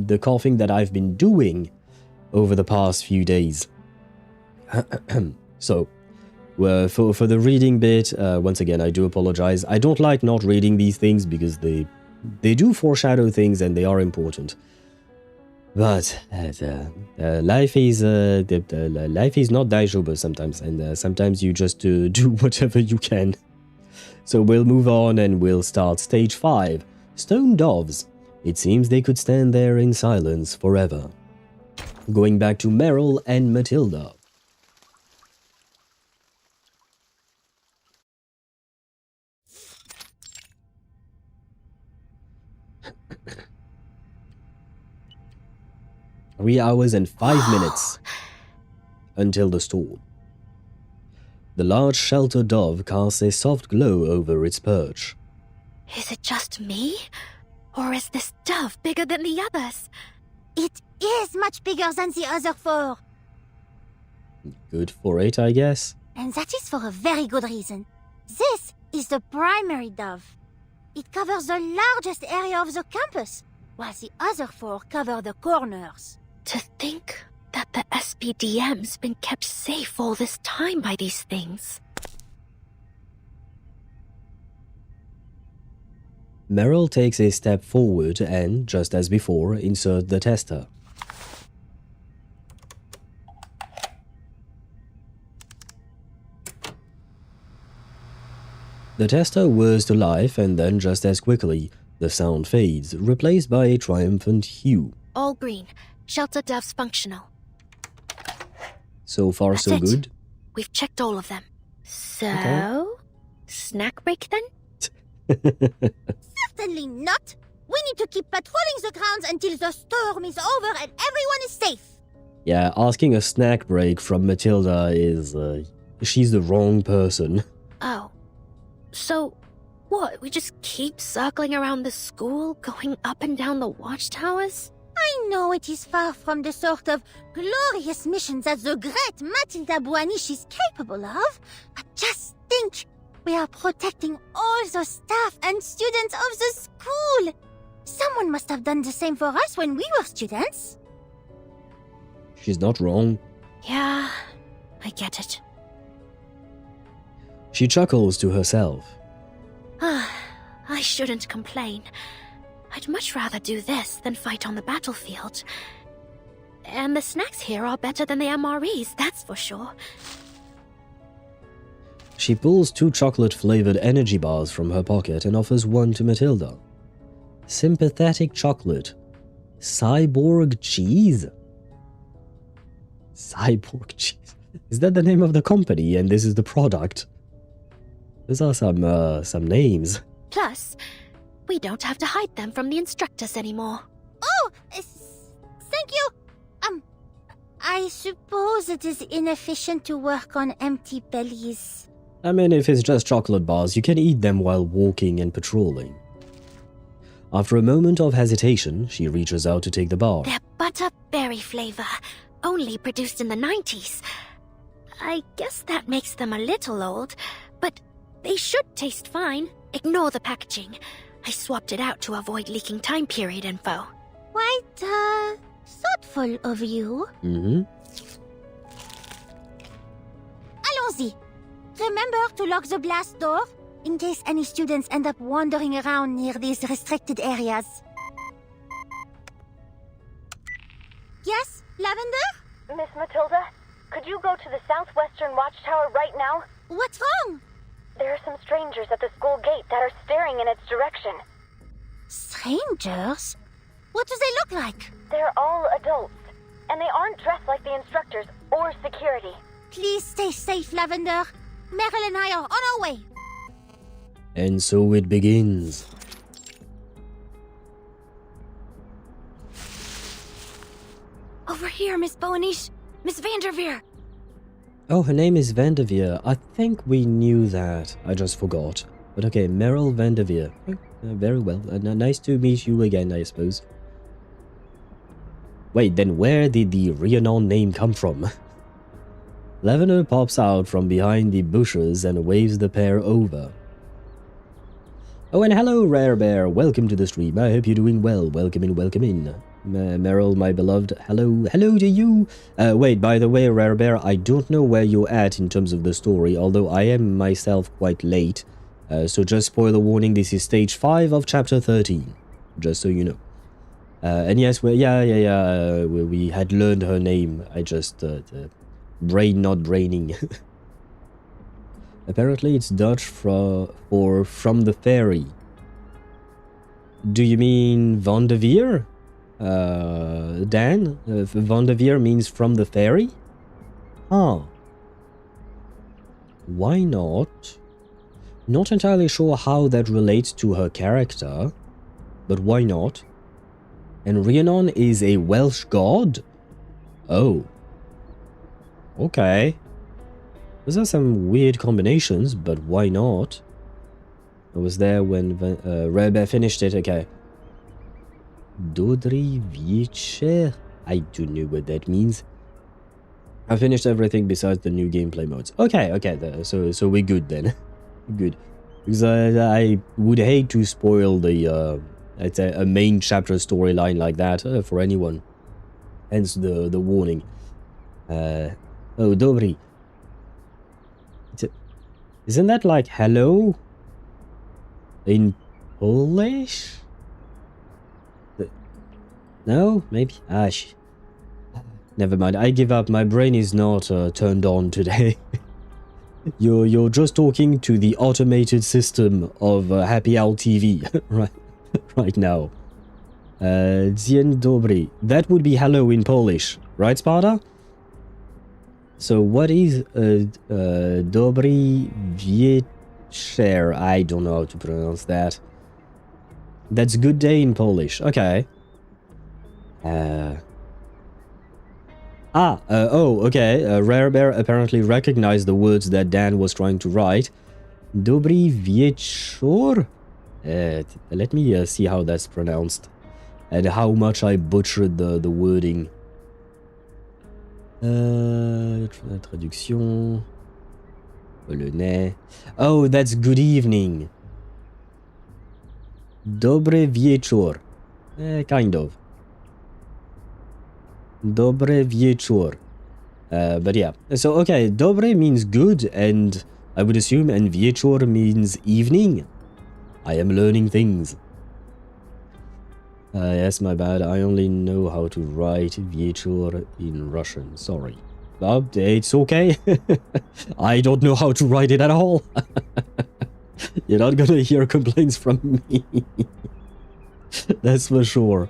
the coughing that I've been doing over the past few days. So, for the reading bit, once again, I do apologize. I don't like not reading these things because they do foreshadow things and they are important. But life is not daijoubu sometimes, and sometimes you just do whatever you can. So we'll move on and we'll start stage 5, Stone Doves. It seems they could stand there in silence forever. Going back to Meryl and Matilda. Three hours and 5 minutes until the storm. The large shelter dove casts a soft glow over its perch. Is it just me? Or is this dove bigger than the others? It is much bigger than the other 4. Good for it, I guess. And that is for a very good reason. This is the primary dove. It covers the largest area of the campus, while the other 4 cover the corners. To think that the SPDM's been kept safe all this time by these things. Meryl takes a step forward and, just as before, inserts the tester. The tester whirs to life and then, just as quickly, the sound fades, replaced by a triumphant hue. All green. Shelter doves functional. So far, so good. We've checked all of them. So, okay. Snack break then? Certainly not. We need to keep patrolling the grounds until the storm is over and everyone is safe. Yeah, asking a snack break from Matilda is, she's the wrong person. Oh. So, what, we just keep circling around the school, going up and down the watchtowers? I know it is far from the sort of glorious mission that the great Matilda Buanish is capable of, but just think, we are protecting all the staff and students of the school. Someone must have done the same for us when we were students. She's not wrong. Yeah, I get it. She chuckles to herself. I shouldn't complain. I'd much rather do this than fight on the battlefield. And the snacks here are better than the MREs, that's for sure. She pulls 2 chocolate-flavored energy bars from her pocket and offers one to Matilda. Sympathetic chocolate. Cyborg cheese? Cyborg cheese? Is that the name of the company and this is the product? Those are some names. Plus, we don't have to hide them from the instructors anymore. Oh, thank you. I suppose it is inefficient to work on empty bellies. I mean, if it's just chocolate bars, you can eat them while walking and patrolling. After a moment of hesitation, she reaches out to take the bar. They're butterberry flavor, only produced in the 90s. I guess that makes them a little old, but they should taste fine. Ignore the packaging. I swapped it out to avoid leaking time period info. Quite, thoughtful of you. Mm-hmm. Allons-y. Remember to lock the blast door, in case any students end up wandering around near these restricted areas. Yes, Lavender? Miss Matilda, could you go to the southwestern watchtower right now? What's wrong? There are some strangers at the school gate that are staring in its direction. Strangers? What do they look like? They're all adults, and they aren't dressed like the instructors or security. Please stay safe, Lavender. Meryl and I are on our way. And so it begins. Over here, Miss Boanish. Miss Vanderveer. Oh, her name is Vanderveer. I think we knew that. I just forgot. But okay, Meryl Vanderveer. Very well. Nice to meet you again, I suppose. Wait, then where did the Rhiannon name come from? Lavender pops out from behind the bushes and waves the pair over. Oh, and hello, Rare Bear. Welcome to the stream. I hope you're doing well. Welcome in, welcome in. Meryl, my beloved, hello to you. Wait, by the way, Rare Bear, I don't know where you're at in terms of the story, although I am myself quite late. So just spoiler warning, this is stage 5 of chapter 13, just so you know. And yes, we had learned her name. I just, brain not braining. Apparently it's Dutch for from the ferry. Do you mean Van de Veer? Dan? Van de Veer means from the ferry? Huh. Why not? Not entirely sure how that relates to her character, but why not? And Rhiannon is a Welsh god? Oh. Okay. Those are some weird combinations, but why not? I was there when Rare Bear finished it, okay. Dodri Vice? I don't know what that means. I finished everything besides the new gameplay modes. Okay, so we're good then. Good. Because I would hate to spoil the it's a main chapter storyline like that for anyone. Hence the warning. Oh, Dobry. Isn't that like hello in Polish? No, maybe. Never mind. I give up. My brain is not turned on today. You're just talking to the automated system of Happy Owl TV right now. Dzień dobry. That would be hello in Polish, right, Sparta? So what is dobry wieczór? I don't know how to pronounce that. That's good day in Polish. Okay. Okay. Rare Bear apparently recognized the words that Dan was trying to write. Dobry wieczór? Let me see how that's pronounced. And how much I butchered the wording. Traduction. Polonais. Oh, that's good evening. Dobry wieczór. Kind of. Dobry wieczór. But yeah. So, okay. Dobre means good, and I would assume, and wieczór means evening. I am learning things. Yes, my bad. I only know how to write wieczór in Russian. Sorry. But it's okay. I don't know how to write it at all. You're not gonna hear complaints from me. That's for sure.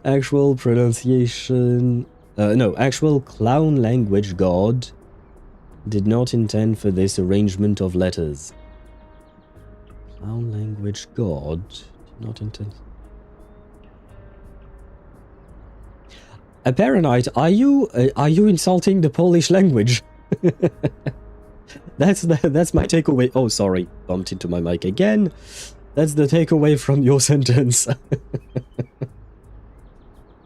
Actual pronunciation... no, actual clown language god did not intend for this arrangement of letters. Clown language god did not intend... Apparonite, are you insulting the Polish language? That's my takeaway. Oh, sorry, bumped into my mic again. That's the takeaway from your sentence.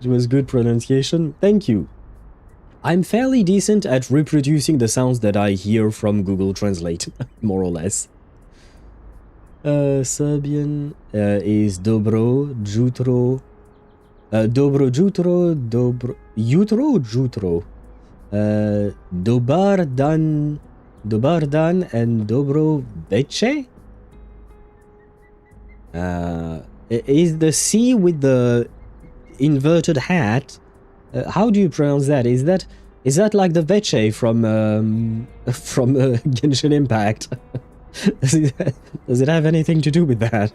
It was good pronunciation. Thank you. I'm fairly decent at reproducing the sounds that I hear from Google Translate, more or less. Serbian is dobro, jutro, dobro jutro, dobro jutro, jutro, dobar dan, and dobro veče. Is the C with the inverted hat? How do you pronounce that? Is that like the veche from Genshin Impact? Does it have anything to do with that?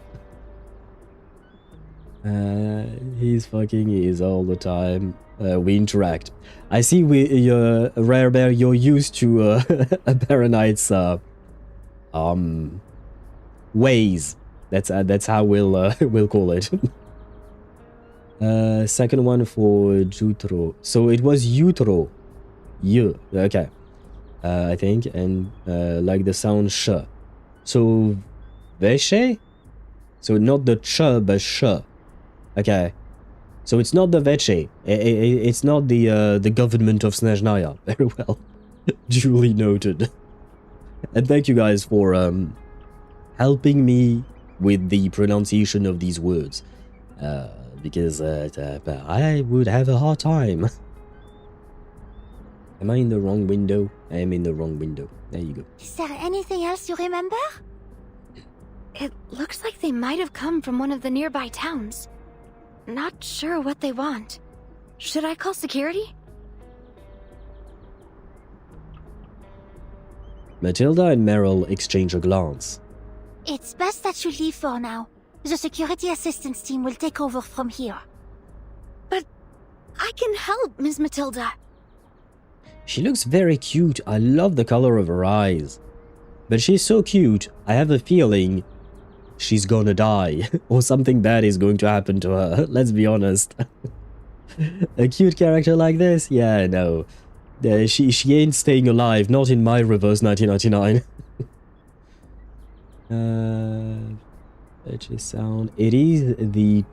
He's fucking is all the time. We interact. I see you're Rare Bear, you're used to a Baronite's ways. That's how we'll call it. Second one for jutro. So it was utro. You okay. I think, and like the sound sh. So veche? So not the ch but sh. Okay. So it's not the veche. It's not the government of Snezhnaya. Very well. Duly noted. And thank you guys for helping me with the pronunciation of these words. Because I would have a hard time. Am I in the wrong window? I am in the wrong window. There you go. Is there anything else you remember? It looks like they might have come from one of the nearby towns. Not sure what they want. Should I call security? Matilda and Meryl exchange a glance. It's best that you leave for now. The security assistance team will take over from here. But I can help, Ms. Matilda. She looks very cute. I love the color of her eyes. But she's so cute, I have a feeling she's gonna die. Or something bad is going to happen to her. Let's be honest. A cute character like this? Yeah, no. She ain't staying alive. Not in my reverse 1999. Let's just sound. It is the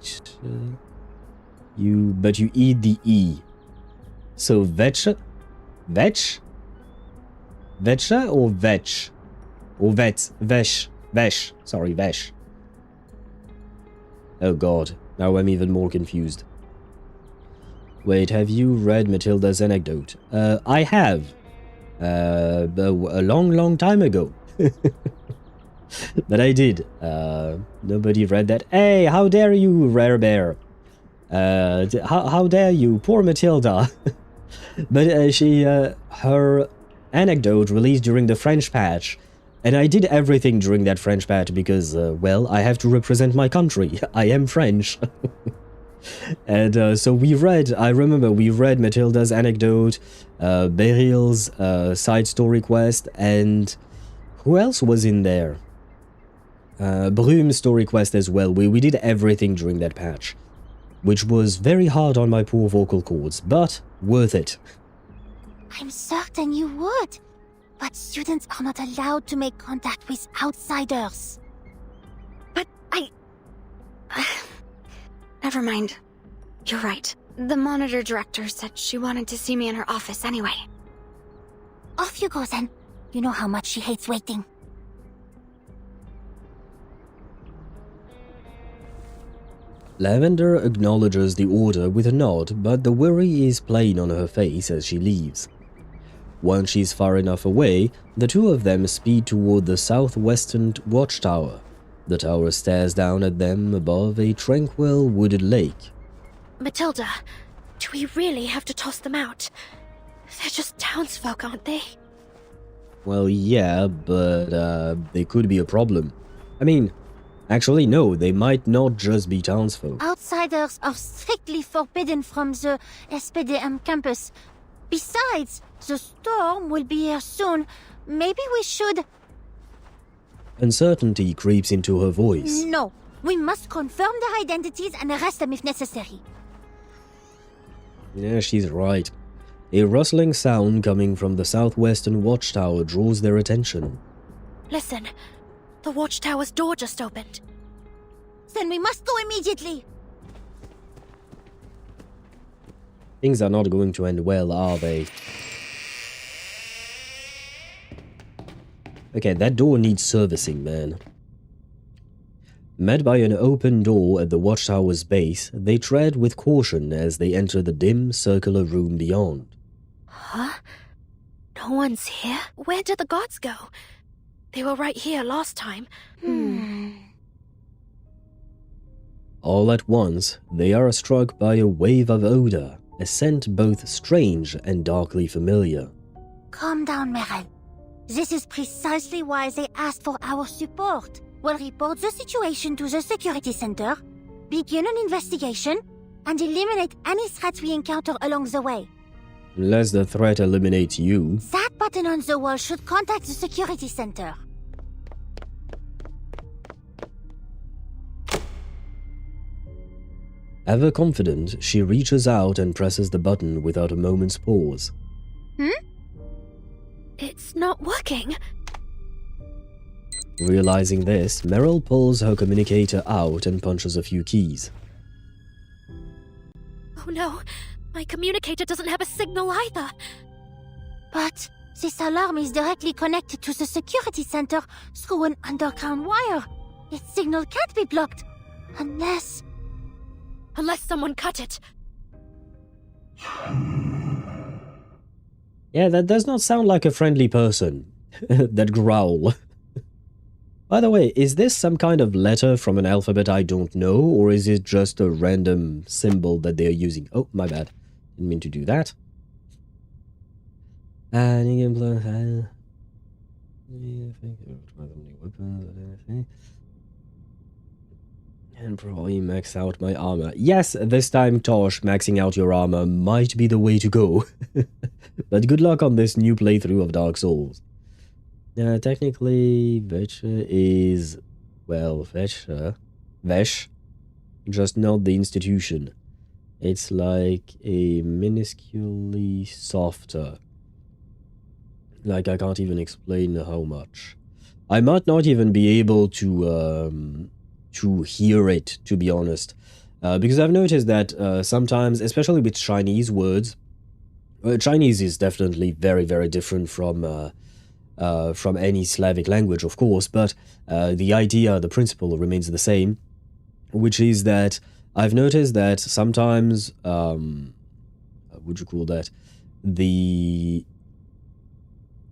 but you eat the E. So vetch? Vetch? Vetcha or vetch? Or vesh. Sorry, vesh. Oh god, now I'm even more confused. Wait, have you read Matilda's anecdote? I have. A long time ago. But I did. Nobody read that. Hey, how dare you, Rare Bear? How dare you, poor Matilda. But her anecdote released during the French patch, and I did everything during that French patch because, well, I have to represent my country. I am French. And so I remember we read Matilda's anecdote, Beryl's side story quest, and who else was in there? Brum's story quest as well. We did everything during that patch, which was very hard on my poor vocal cords, but worth it. I'm certain you would. But students are not allowed to make contact with outsiders. But Never mind. You're right. The monitor director said she wanted to see me in her office anyway. Off you go then. You know how much she hates waiting. Lavender acknowledges the order with a nod, but the worry is plain on her face as she leaves. Once she's far enough away, the two of them speed toward the southwestern watchtower. The tower stares down at them above a tranquil wooded lake. Matilda, do we really have to toss them out? They're just townsfolk, aren't they? Well, yeah, but they could be a problem. I mean, actually no, they might not just be townsfolk. Outsiders are strictly forbidden from the SPDM campus. Besides, the storm will be here soon. Maybe we should... Uncertainty creeps into her voice. No, we must confirm their identities and arrest them if necessary. Yeah, she's right. A rustling sound coming from the southwestern watchtower draws their attention. Listen, the watchtower's door just opened. Then we must go immediately. Things are not going to end well, are they? Okay, that door needs servicing, man. Met by an open door at the watchtower's base, they tread with caution as they enter the dim, circular room beyond. Huh? No one's here? Where did the gods go? They were right here last time. All at once, they are struck by a wave of odor, a scent both strange and darkly familiar. Calm down, Merel. This is precisely why they asked for our support. We'll report the situation to the security center, begin an investigation, and eliminate any threats we encounter along the way. Unless the threat eliminates you. That button on the wall should contact the security center. Ever confident, she reaches out and presses the button without a moment's pause. It's not working. Realizing this, Merrill pulls her communicator out and punches a few keys. Oh no, my communicator doesn't have a signal either. But this alarm is directly connected to the security center through an underground wire. Its signal can't be blocked, unless someone cut it. Yeah, that does not sound like a friendly person. That growl. By the way, is this some kind of letter from an alphabet I don't know, or is it just a random symbol that they're using? Oh, my bad. Didn't mean to do that. And probably max out my armor. Yes, this time, Tosh, maxing out your armor might be the way to go. But good luck on this new playthrough of Dark Souls. Technically, Vesha is, well, Vesh, just not the institution. It's like a minusculely softer. Like, I can't even explain how much. I might not even be able to hear it, to be honest. Because I've noticed that sometimes, especially with Chinese words, Chinese is definitely very, very different from any Slavic language, of course, but the idea, the principle remains the same, which is that I've noticed that sometimes, what would you call that?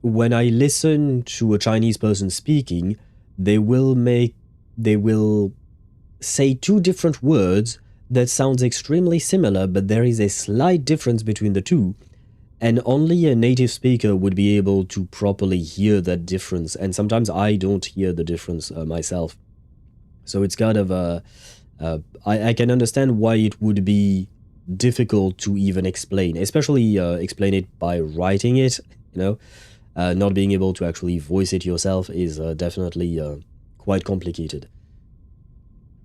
When I listen to a Chinese person speaking, they will say two different words that sounds extremely similar, but there is a slight difference between the two. And only a native speaker would be able to properly hear that difference. And sometimes I don't hear the difference myself. So it's kind of I can understand why it would be difficult to even explain. Especially explain it by writing it, you know. Not being able to actually voice it yourself is definitely quite complicated.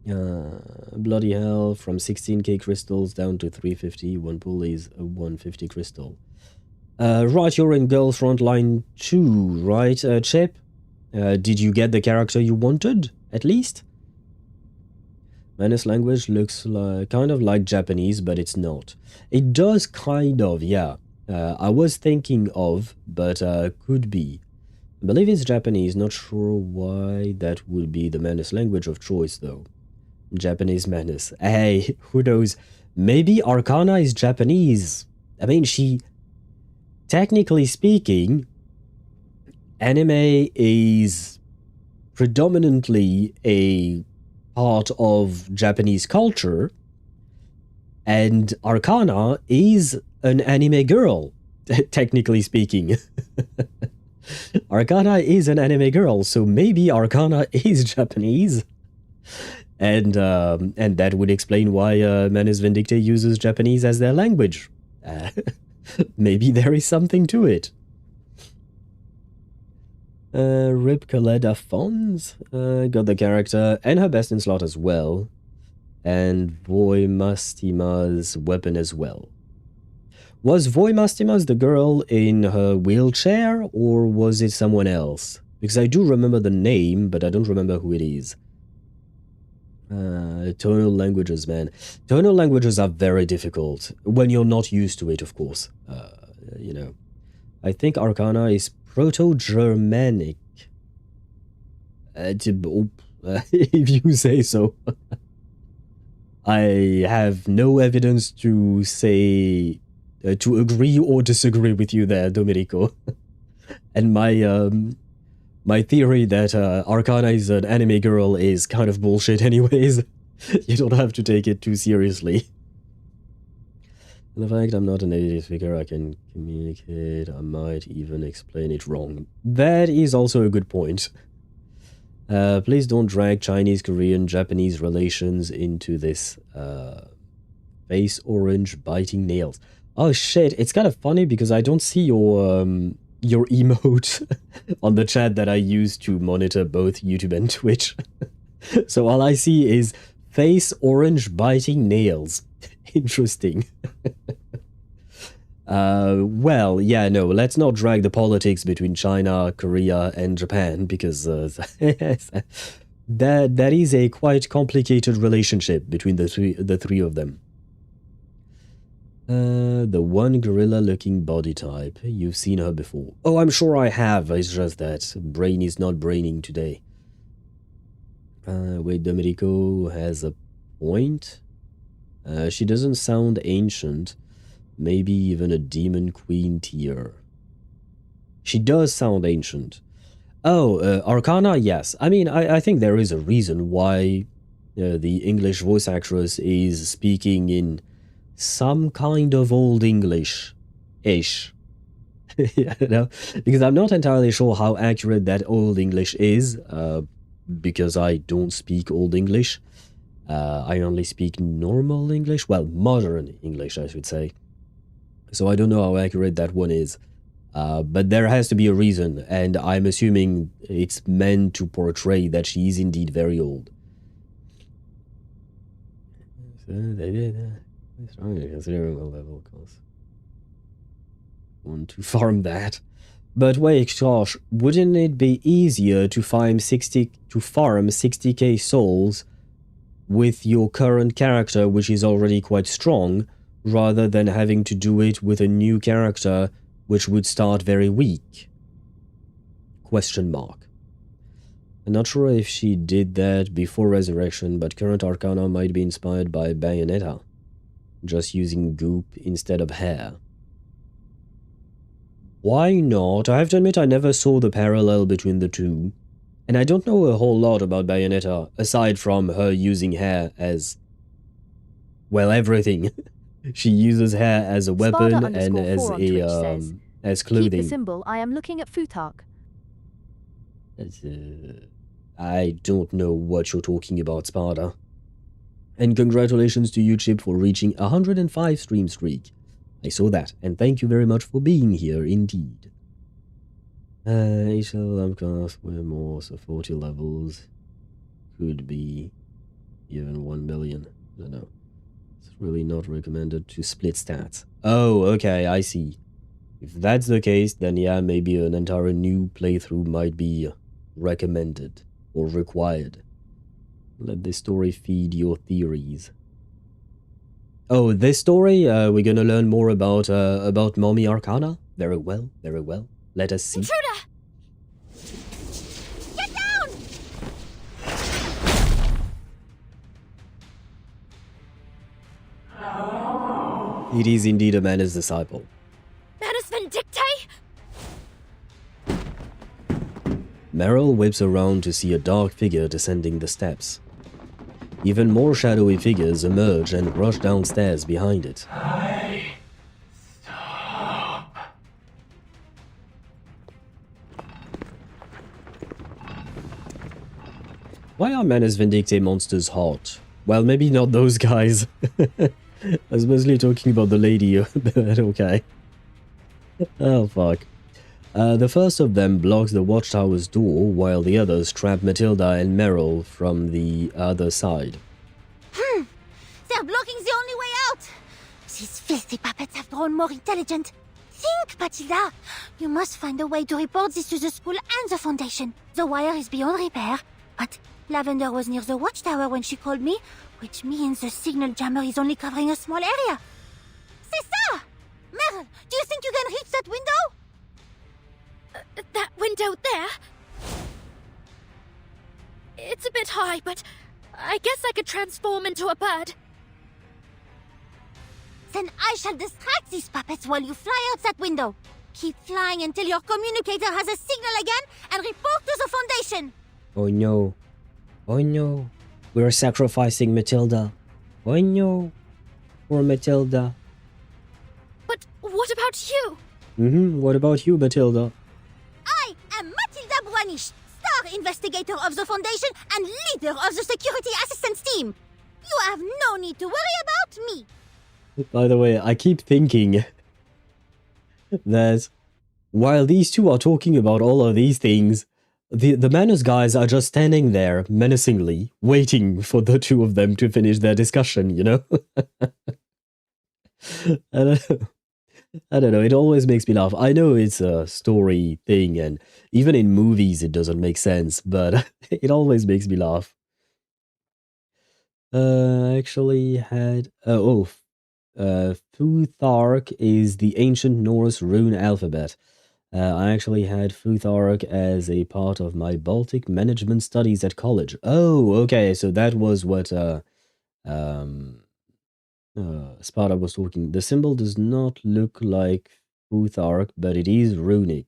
Bloody hell, from 16k crystals down to 350. One pull is a 150 crystal. Right, you're in Girls Frontline 2, right, Chip? Did you get the character you wanted, at least? Manus language looks like, kind of like Japanese, but it's not. It does kind of, yeah. I was thinking of, but could be. I believe it's Japanese, not sure why that would be the Manus language of choice, though. Japanese Manus. Hey, who knows? Maybe Arcana is Japanese. I mean, technically speaking, anime is predominantly a part of Japanese culture, and Arcana is an anime girl, technically speaking. Arcana is an anime girl, so maybe Arcana is Japanese. And that would explain why Manus Vindictae uses Japanese as their language. Maybe there is something to it. Rip Coletta Fons got the character and her best in slot as well. And Voimastima's weapon as well. Was Voimastima's the girl in her wheelchair, or was it someone else? Because I do remember the name, but I don't remember who it is. Tonal languages, man. Tonal languages are very difficult when you're not used to it, of course. You know, I think Arcana is Proto-Germanic. if you say so. I have no evidence to say, to agree or disagree with you there, Domenico. And my theory that Arcana is an anime girl is kind of bullshit anyways. You don't have to take it too seriously. And the fact I'm not a native speaker, I can communicate, I might even explain it wrong. That is also a good point. Please don't drag Chinese, Korean, Japanese relations into this. Face orange, biting nails. Oh shit, it's kind of funny because I don't see your emote on the chat that I use to monitor both YouTube and Twitch. So all I see is face orange, biting nails. Interesting. Well, yeah, no, let's not drag the politics between China, Korea, and Japan, because that is a quite complicated relationship between the three of them. The one gorilla-looking body type. You've seen her before. Oh, I'm sure I have. It's just that brain is not braining today. Wait, Domenico has a point. She doesn't sound ancient. Maybe even a demon queen tier. She does sound ancient. Oh, Arcana, yes. I mean, I think there is a reason why the English voice actress is speaking in some kind of Old English-ish. You know? Because I'm not entirely sure how accurate that Old English is, because I don't speak Old English. I only speak normal English. Well, modern English, I should say. So I don't know how accurate that one is. But there has to be a reason, and I'm assuming it's meant to portray that she is indeed very old. Want to farm that. But wait, Josh, wouldn't it be easier to farm 60k souls with your current character, which is already quite strong, rather than having to do it with a new character which would start very weak? Question mark. I'm not sure if she did that before Resurrection, but current Arcana might be inspired by Bayonetta, just using goop instead of hair. Why not? I have to admit I never saw the parallel between the two, and I don't know a whole lot about Bayonetta, aside from her using hair as, well, everything. She uses hair as a weapon and as clothing. Keep the symbol. I am looking at Futark. I don't know what you're talking about, Sparta. And congratulations to you, Chip, for reaching 105 stream streak. I saw that, and thank you very much for being here, indeed. Each level I'm class with more, so 40 levels could be even 1 million. I don't know. Really not recommended to split stats. Oh, okay, I see. If that's the case, then yeah, maybe an entire new playthrough might be recommended or required. Let this story feed your theories. Oh, this story, we're gonna learn more about Mommy Arcana? Very well, very well. Let us see. Intruder! Get down! It is indeed a Manus disciple. Manus Vindictae? Meryl whips around to see a dark figure descending the steps. Even more shadowy figures emerge and rush downstairs behind it. Stop. Why are Manus Vindictae monsters hot? Well, maybe not those guys. I was mostly talking about the lady, but okay. Oh, fuck. The first of them blocks the watchtower's door, while the others trap Matilda and Meryl from the other side. They're blocking the only way out! These filthy puppets have grown more intelligent. Think, Matilda! You must find a way to report this to the school and the Foundation. The wire is beyond repair, but Lavender was near the watchtower when she called me, which means the signal jammer is only covering a small area. C'est ça! Meryl, do you think you can reach that window? That window there? It's a bit bit high, but I guess I could transform into a bird. Then I shall distract these puppets while you fly out that window. Keep flying until your communicator has a signal again and report to the Foundation. Oh no. Oh no. We're sacrificing Matilda. Oh no. Poor Matilda. But what about you? What about you, Matilda? I am Matilda Buanish, star investigator of the Foundation and leader of the security assistance team. You have no need to worry about me. By the way, I keep thinking that while these two are talking about all of these things, the Manus guys are just standing there menacingly, waiting for the two of them to finish their discussion, you know? I don't know, it always makes me laugh. I know it's a story thing, and even in movies it doesn't make sense, but it always makes me laugh. I actually had... Futhark is the ancient Norse rune alphabet. I actually had Futhark as a part of my Baltic management studies at college. Oh, okay, so that was what Sparta was talking. The symbol does not look like Futhark, but it is runic.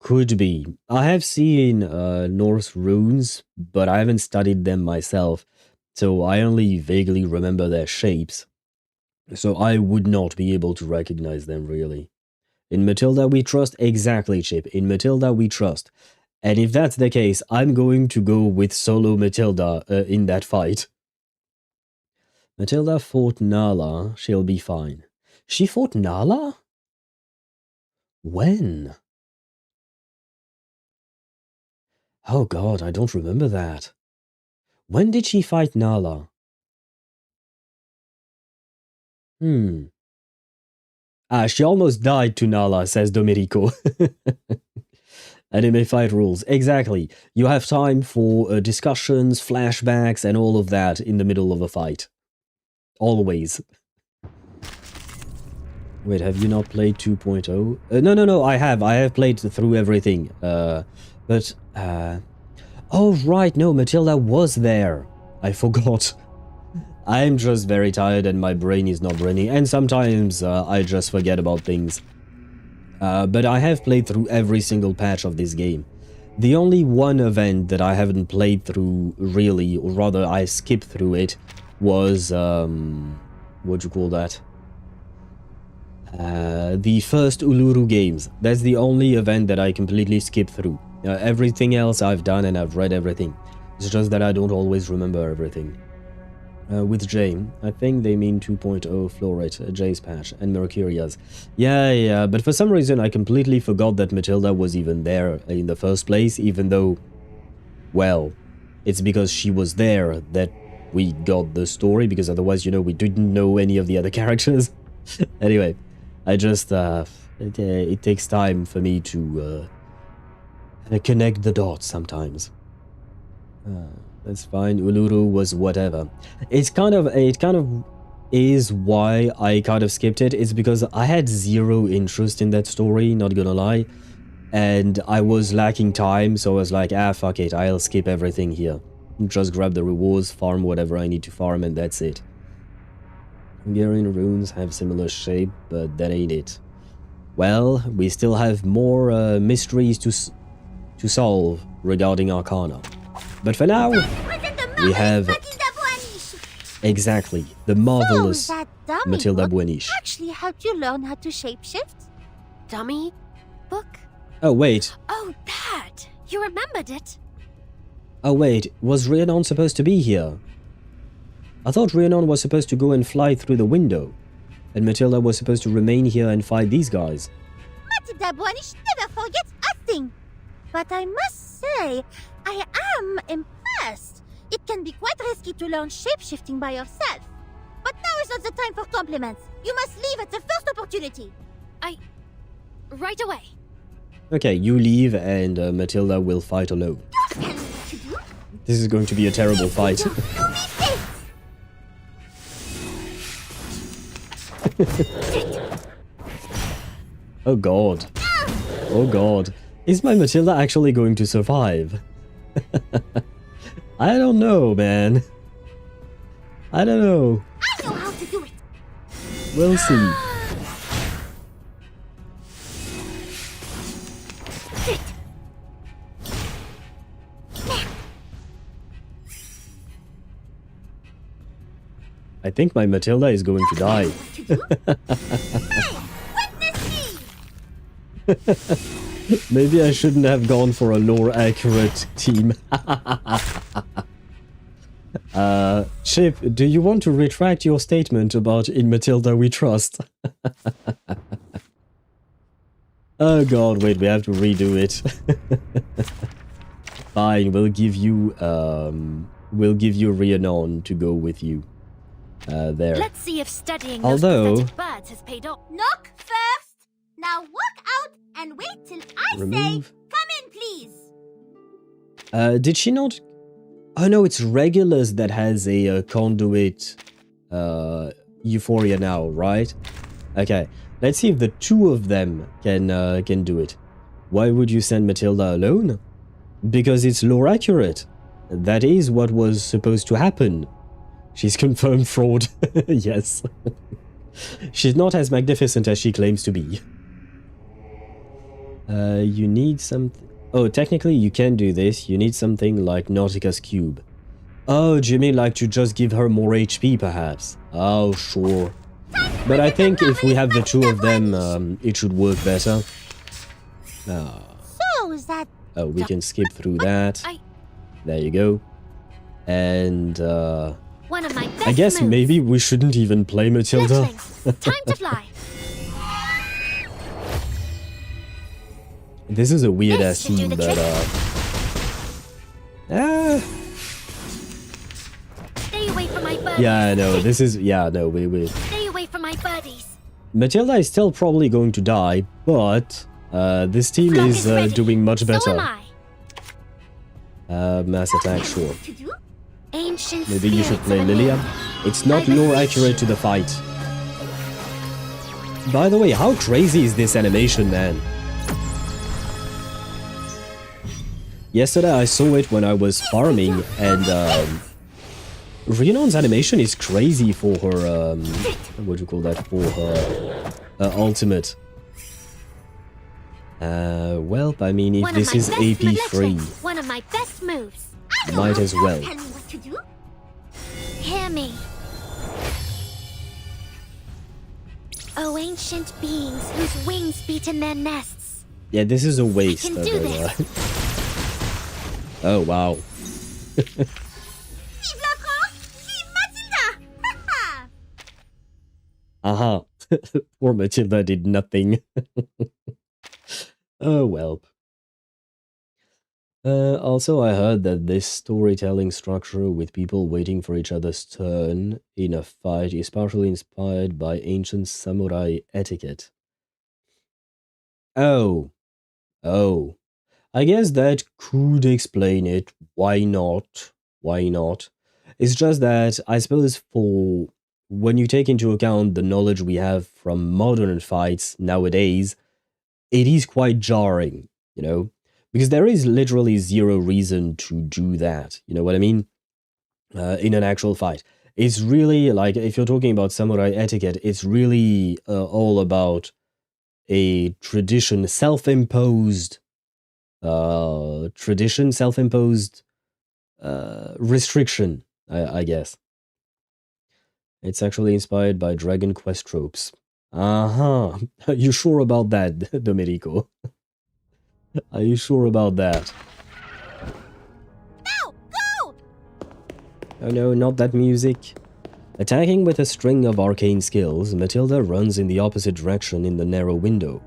Could be. I have seen Norse runes, but I haven't studied them myself, so I only vaguely remember their shapes. So I would not be able to recognize them, really. In Matilda we trust, exactly, Chip. In Matilda we trust. And if that's the case, I'm going to go with solo Matilda in that fight. Matilda fought Nala, she'll be fine. She fought Nala? When? Oh god, I don't remember that. When did she fight Nala? She almost died to Nala, says Domenico. Anime fight rules. Exactly. You have time for discussions, flashbacks, and all of that in the middle of a fight. Always. Wait, have you not played 2.0? No, I have. I have played through everything. Oh, right, no, Matilda was there. I forgot. I'm just very tired and my brain is not braining, and sometimes I just forget about things. But I have played through every single patch of this game. The only one event that I haven't played through really, or rather I skipped through it, was, what'd you call that? The first Uluru games. That's the only event that I completely skipped through. Everything else I've done and I've read everything. It's just that I don't always remember everything. With Jay, I think they mean 2.0 Floret, Jay's patch, and Mercuria's. Yeah, but for some reason I completely forgot that Matilda was even there in the first place, even though, well, it's because she was there that we got the story, because otherwise, you know, we didn't know any of the other characters. Anyway, I just, it takes time for me to connect the dots sometimes. That's fine. Uluru was whatever. It kind of is why I kind of skipped it. It's because I had zero interest in that story, not gonna lie. And I was lacking time, so I was like, fuck it, I'll skip everything here. Just grab the rewards, farm whatever I need to farm, and that's it. Hungarian runes have similar shape, but that ain't it. Well, we still have more mysteries to solve regarding Arcana. But for now, we have exactly the marvelous that dummy Matilda book Buanish. actually helped you learn how to shapeshift? Dummy book? Oh wait, Oh, that! You remembered it? Was Rhiannon supposed to be here? I thought Rhiannon was supposed to go and fly through the window, and Matilda was supposed to remain here and fight these guys. Matilda Buanish never forgets a thing. But I must say, I am impressed. It can be quite risky to learn shapeshifting by yourself. But now is not the time for compliments. You must leave at the first opportunity. Right away. Okay, you leave and Matilda will fight alone. Don't tell me what to do. This is going to be a terrible fight. Do me this. Oh god. Oh god. Is my Matilda actually going to survive? I don't know, man. I don't know. I know how to do it. We'll see. Sit. I think my Matilda is going to die. What to do? Hey, witness me. Maybe I shouldn't have gone for a lore accurate team. Chip, do you want to retract your statement about "In Matilda we trust"? Oh god, wait, we have to redo it. Fine, we'll give you Rhiannon to go with you. There. Let's see if studying Although- those pathetic birds has paid off. Knock first. Now walk out and wait till I say, Remove. come in, please. Did she not? Oh no, it's Regulus that has a conduit euphoria now, right? Okay, let's see if the two of them can do it. Why would you send Matilda alone? Because it's lore accurate. That is what was supposed to happen. She's confirmed fraud. Yes. She's not as magnificent as she claims to be. You need something... Oh, technically you can do this. You need something like Nautica's Cube. Oh, do you mean like to just give her more HP, perhaps? Oh, sure. But I think if we have the two of them, it should work better. So, is that... Oh, we can skip through that. I- There you go. And, One of my best I guess moves. maybe we shouldn't even play Matilda. Fledglings, time to fly. This is a weird ass This should do scene, the but trick. Stay away from my birdies. yeah, I know. This is we Stay away from my birdies. Matilda is still probably going to die, but this team Flock is ready. doing much So better. am I. Mass attack, sure. What to do? Ancient Maybe you should spirits play of Lilia. America. It's not I lore beseech accurate you. to the fight. By the way, how crazy is this animation, man? Yesterday I saw it when I was farming, and Rhiannon's animation is crazy for her, what do you call that, for her ultimate. Well, I mean, if One this of my is best AP3, fledglings. One of my best moves. I know might how as to well. Tell me what to do. Hear me. Oh, ancient beings whose wings beat in their nests. Yeah, this is a waste. can of do a- this. Oh, wow. Vive la France! Vive Matilda! Ha Aha. Poor Matilda did nothing. Oh, well. Also, I heard that this storytelling structure with people waiting for each other's turn in a fight is partially inspired by ancient samurai etiquette. Oh. Oh. I guess that could explain it. Why not? Why not? It's just that, I suppose, for when you take into account the knowledge we have from modern fights nowadays, it is quite jarring, you know? Because there is literally zero reason to do that, you know what I mean? In an actual fight. It's really, like, if you're talking about samurai etiquette, it's really all about a tradition, self-imposed restriction, I guess. It's actually inspired by Dragon Quest tropes. Uh-huh. Are you sure about that, Domenico? Are you sure about that? Go! Go! Oh no, not that music. Attacking with a string of arcane skills, Matilda runs in the opposite direction in the narrow window.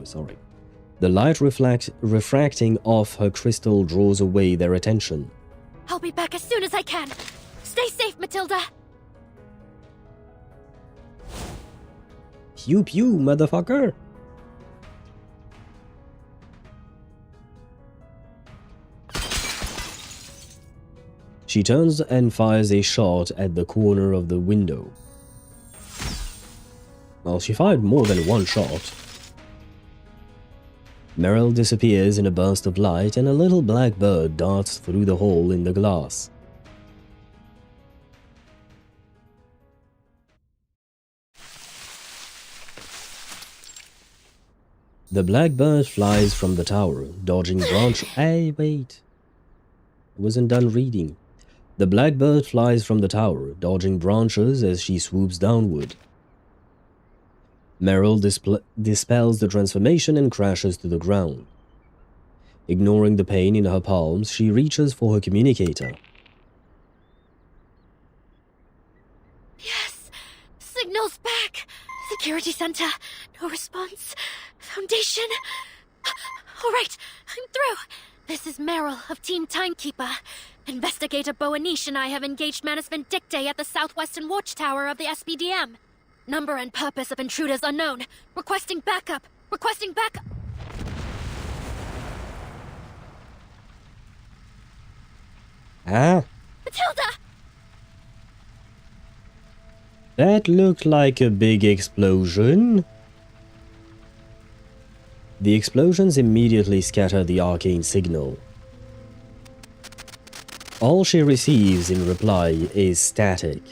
Sorry. The light refracting off her crystal draws away their attention. I'll be back as soon as I can. Stay safe, Matilda. Pew pew, motherfucker! She turns and fires a shot at the corner of the window. Well, she fired more than one shot. Meryl disappears in a burst of light and a little black bird darts through the hole in the glass. The black bird flies from the tower, dodging branch... Hey, wait. I wasn't done reading. The black bird flies from the tower, dodging branches as she swoops downward. Meryl dispels the transformation and crashes to the ground. Ignoring the pain in her palms, she reaches for her communicator. Yes! Signal's back! Security center. No response. Foundation. Alright, I'm through. This is Meryl of Team Timekeeper. Investigator Boanish and I have engaged Manus Vindictae at the southwestern watchtower of the SPDM. Number and purpose of intruders unknown. Requesting backup. Requesting backup. Ah? Matilda! That looked like a big explosion. The explosions immediately scatter the arcane signal. All she receives in reply is static.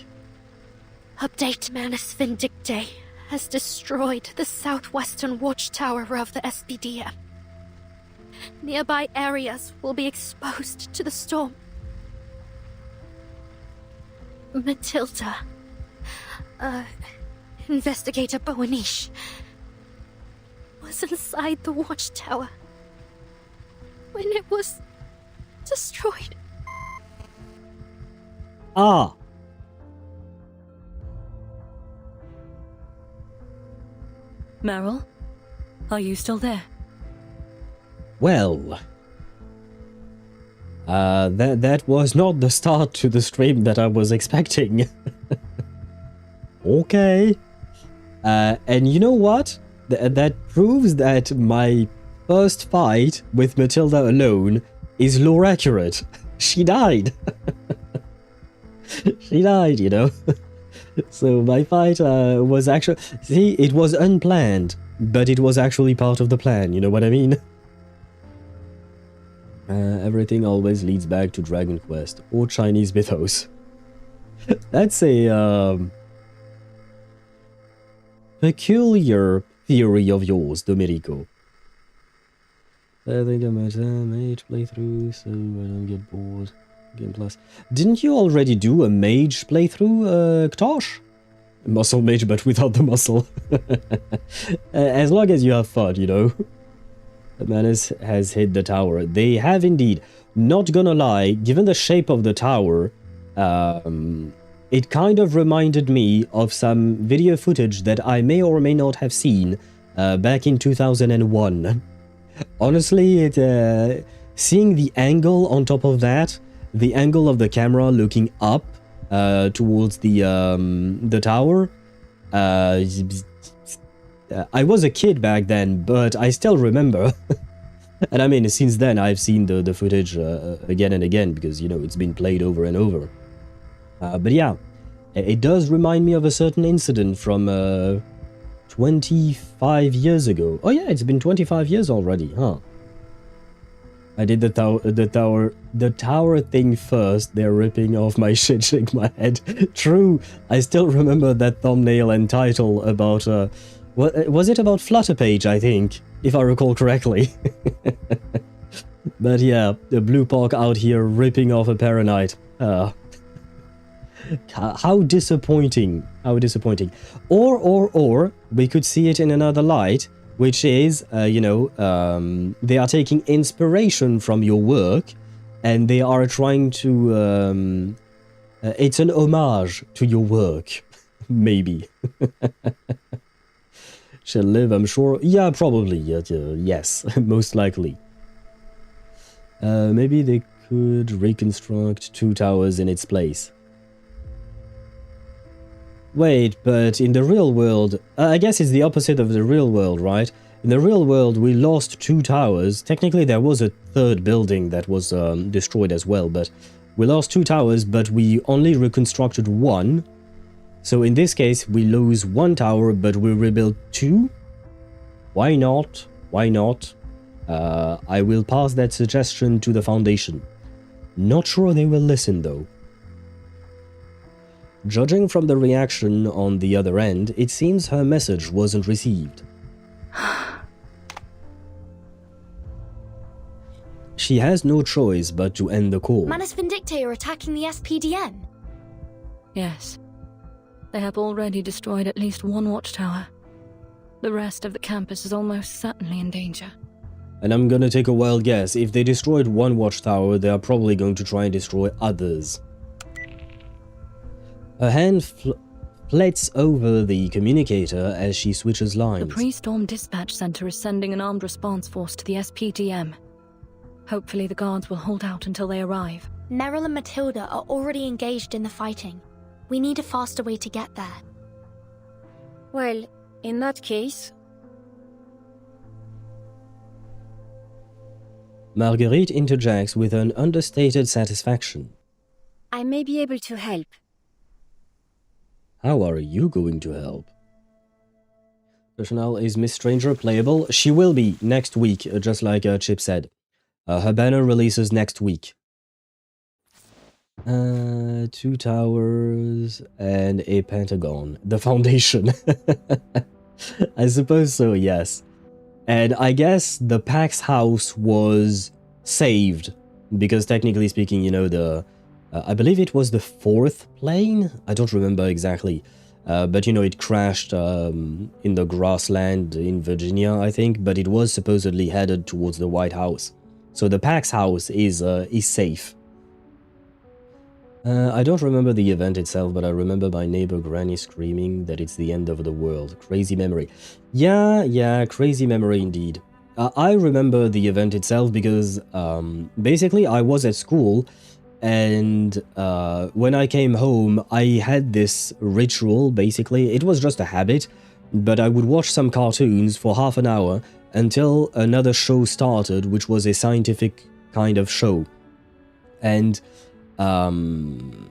Update: Manus Vindictae has destroyed the southwestern watchtower of the SPDM. Nearby areas will be exposed to the storm. Matilda. Investigator Boanish was inside the watchtower when it was destroyed. Ah! Meryl, are you still there? Well... that was not the start to the stream that I was expecting. Okay. And you know what? That proves that my first fight with Matilda alone is lore accurate. She died. She died, you know. So my fight was actually... See, it was unplanned, but it was actually part of the plan, you know what I mean? Everything always leads back to Dragon Quest or Chinese mythos. That's a peculiar theory of yours, Domenico. I think I might mage playthrough so I don't get bored. Game Plus. Didn't you already do a mage playthrough, Ktosh? Muscle mage, but without the muscle. As long as you have fun, you know. Manus has hit the tower. They have indeed. Not gonna lie, given the shape of the tower, it kind of reminded me of some video footage that I may or may not have seen back in 2001. Honestly, seeing the angle on top of that, the angle of the camera looking up towards the tower, I was a kid back then, but I still remember. And I mean, since then, I've seen the footage again and again, because, you know, it's been played over and over. But yeah, it does remind me of a certain incident from 25 years ago. Oh yeah, it's been 25 years already, huh? I did the tower thing first. They're ripping off my shit, shake my head. True, I still remember that thumbnail and title about, what was it, about Flutterpage, I think, if I recall correctly. But yeah, the Bluepoch out here ripping off a Paranite. How disappointing. How disappointing. Or, we could see it in another light, which is, you know, they are taking inspiration from your work, and they are trying to, it's an homage to your work, maybe. Shall live, I'm sure. Yeah, probably, yes, most likely. Maybe they could reconstruct 2 towers in its place. Wait, but in the real world, I guess it's the opposite of the real world, right? In the real world, we lost 2 towers. Technically, there was a 3rd building that was destroyed as well, but we lost 2 towers, but we only reconstructed 1. So in this case, we lose 1 tower, but we rebuild 2? Why not? Why not? I will pass that suggestion to the Foundation. Not sure they will listen though. Judging from the reaction on the other end, it seems her message wasn't received. She has no choice but to end the call. Manus Vindictae are attacking the SPDM. Yes. They have already destroyed at least one watchtower. The rest of the campus is almost certainly in danger. And I'm gonna take a wild guess. If they destroyed one watchtower, they are probably going to try and destroy others. Her hand flits over the communicator as she switches lines. The pre-storm dispatch center is sending an armed response force to the SPDM. Hopefully the guards will hold out until they arrive. Meryl and Matilda are already engaged in the fighting. We need a faster way to get there. Well, in that case... Marguerite interjects with an understated satisfaction. I may be able to help. How are you going to help? Personnel, is Miss Stranger playable? She will be next week, just like Chip said. Her banner releases next week. 2 towers and a pentagon. The Foundation. I suppose so, yes. And I guess the Pax house was saved. Because technically speaking, you know, the... I believe it was the 4th plane? I don't remember exactly. But, you know, it crashed in the grassland in Virginia, I think. But it was supposedly headed towards the White House. So the Pax house is safe. I don't remember the event itself, but I remember my neighbor Granny screaming that it's the end of the world. Crazy memory. Yeah, crazy memory indeed. I remember the event itself because basically I was at school and when I came home I had this ritual basically. It was just a habit, but I would watch some cartoons for half an hour until another show started, which was a scientific kind of show. And when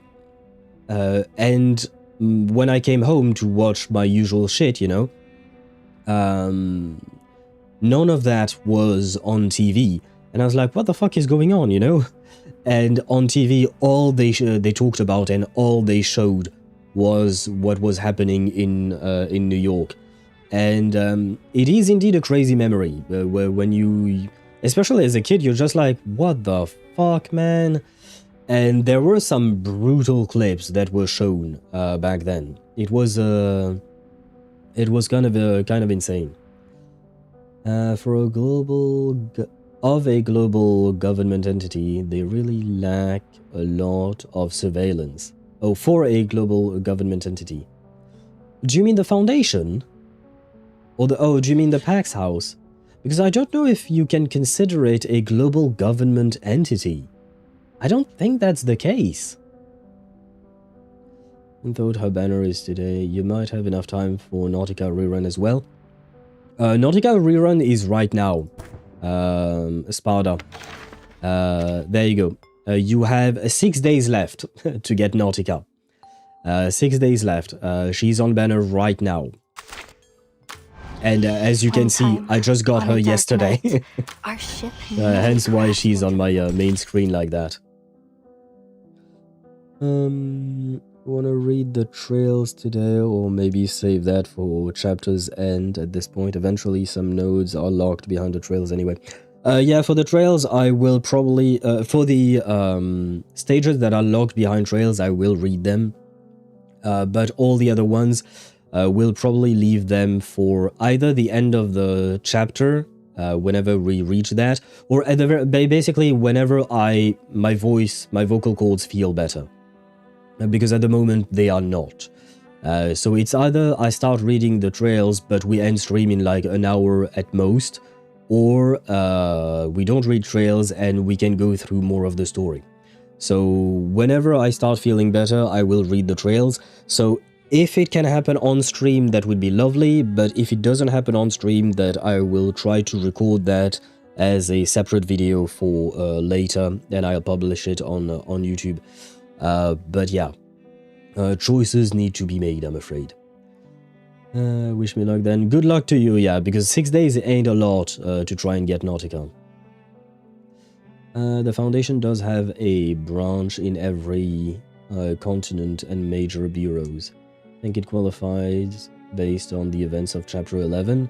I came home to watch my usual shit, you know, none of that was on TV. And I was like, what the fuck is going on, you know? And on TV, all they talked about and all they showed was what was happening in New York. And it is indeed a crazy memory, where when you, especially as a kid, you're just like, what the fuck, man? And there were some brutal clips that were shown back then. It was kind of insane. For a global government entity, they really lack a lot of surveillance. Oh, for a global government entity. Do you mean the Foundation? Or do you mean the Pax House? Because I don't know if you can consider it a global government entity. I don't think that's the case. And though her banner is today, you might have enough time for Nautica rerun as well. Nautica rerun is right now. Sparta. There you go. You have 6 days left to get Nautica. 6 days left. She's on banner right now. And as you can see, I just got her yesterday. Our ship. Hence why she's on my main screen like that. Wanna read the trails today, or maybe save that for chapter's end at this point? Eventually some nodes are locked behind the trails anyway. Yeah, for the trails I will probably, for the stages that are locked behind trails, I will read them. But all the other ones, we'll probably leave them for either the end of the chapter, whenever we reach that, or at the basically whenever my vocal cords feel better. Because at the moment they are not. So it's either I start reading the trails but we end stream in like an hour at most, or we don't read trails and we can go through more of the story. So whenever I start feeling better, I will read the trails. So if it can happen on stream, that would be lovely, but if it doesn't happen on stream, that I will try to record that as a separate video for later, and I'll publish it on YouTube. But yeah, choices need to be made, I'm afraid. Wish me luck then. Good luck to you, yeah, because 6 days ain't a lot to try and get Nautica. The Foundation does have a branch in every continent and major bureaus. I think it qualifies based on the events of Chapter 11.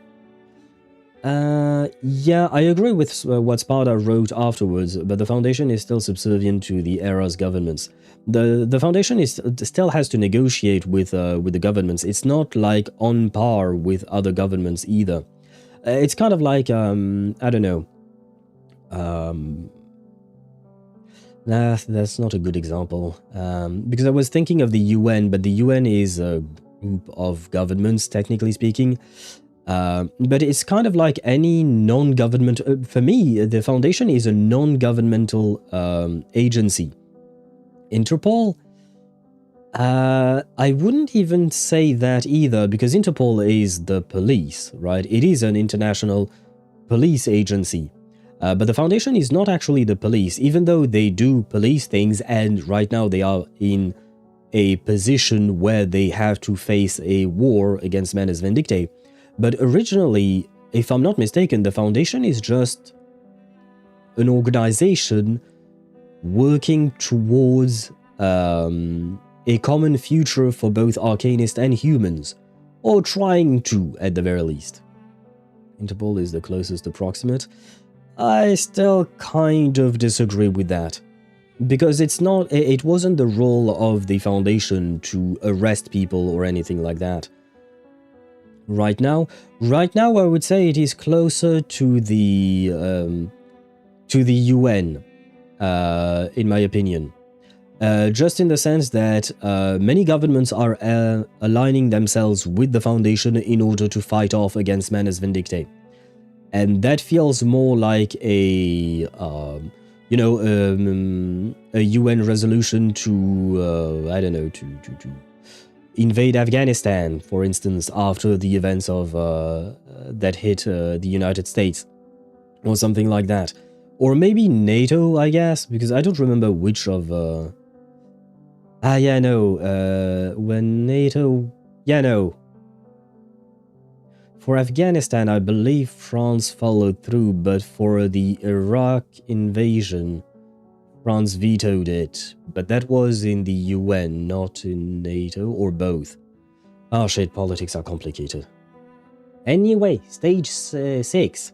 Yeah, I agree with what Sparta wrote afterwards, but the Foundation is still subservient to the era's governments. The Foundation still has to negotiate with the governments. It's not like on par with other governments either. It's kind of like, I don't know. Nah, that's not a good example. Because I was thinking of the UN, but the UN is a group of governments, technically speaking. But it's kind of like any non-government... for me, the Foundation is a non-governmental agency. Interpol? I wouldn't even say that either, because Interpol is the police, right? It is an international police agency. But the Foundation is not actually the police, even though they do police things, and right now they are in a position where they have to face a war against Manus Vindictae. But originally, if I'm not mistaken, the Foundation is just an organization working towards a common future for both arcanists and humans, or trying to, at the very least. Interpol is the closest approximate. I still kind of disagree with that, because it wasn't the role of the Foundation to arrest people or anything like that. Right now, I would say it is closer to the UN, in my opinion. Just in the sense that many governments are aligning themselves with the Foundation in order to fight off against Manus Vindictae. And that feels more like a UN resolution to, I don't know, to invade Afghanistan, for instance, after the events of that hit the United States, or something like that. Or maybe NATO, I guess, because I don't remember which of... when NATO... Yeah, no. For Afghanistan, I believe France followed through, but for the Iraq invasion, France vetoed it. But that was in the UN, not in NATO, or both. Oh shit, politics are complicated. Anyway, stage 6.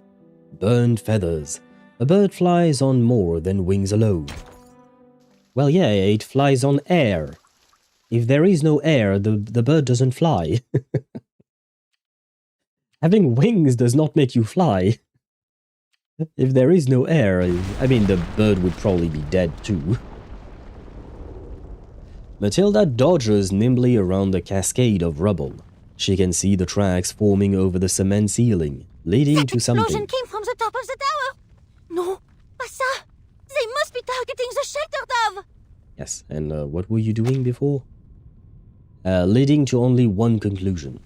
Burned feathers. A bird flies on more than wings alone. Well, yeah, it flies on air. If there is no air, the bird doesn't fly. Having wings does not make you fly. If there is no air, I mean, the bird would probably be dead too. Matilda dodges nimbly around the cascade of rubble. She can see the tracks forming over the cement ceiling, leading to something. That explosion came from the top of the tower! No, pas ça! They must be targeting the shelter dove! Yes, and what were you doing before? Leading to only one conclusion.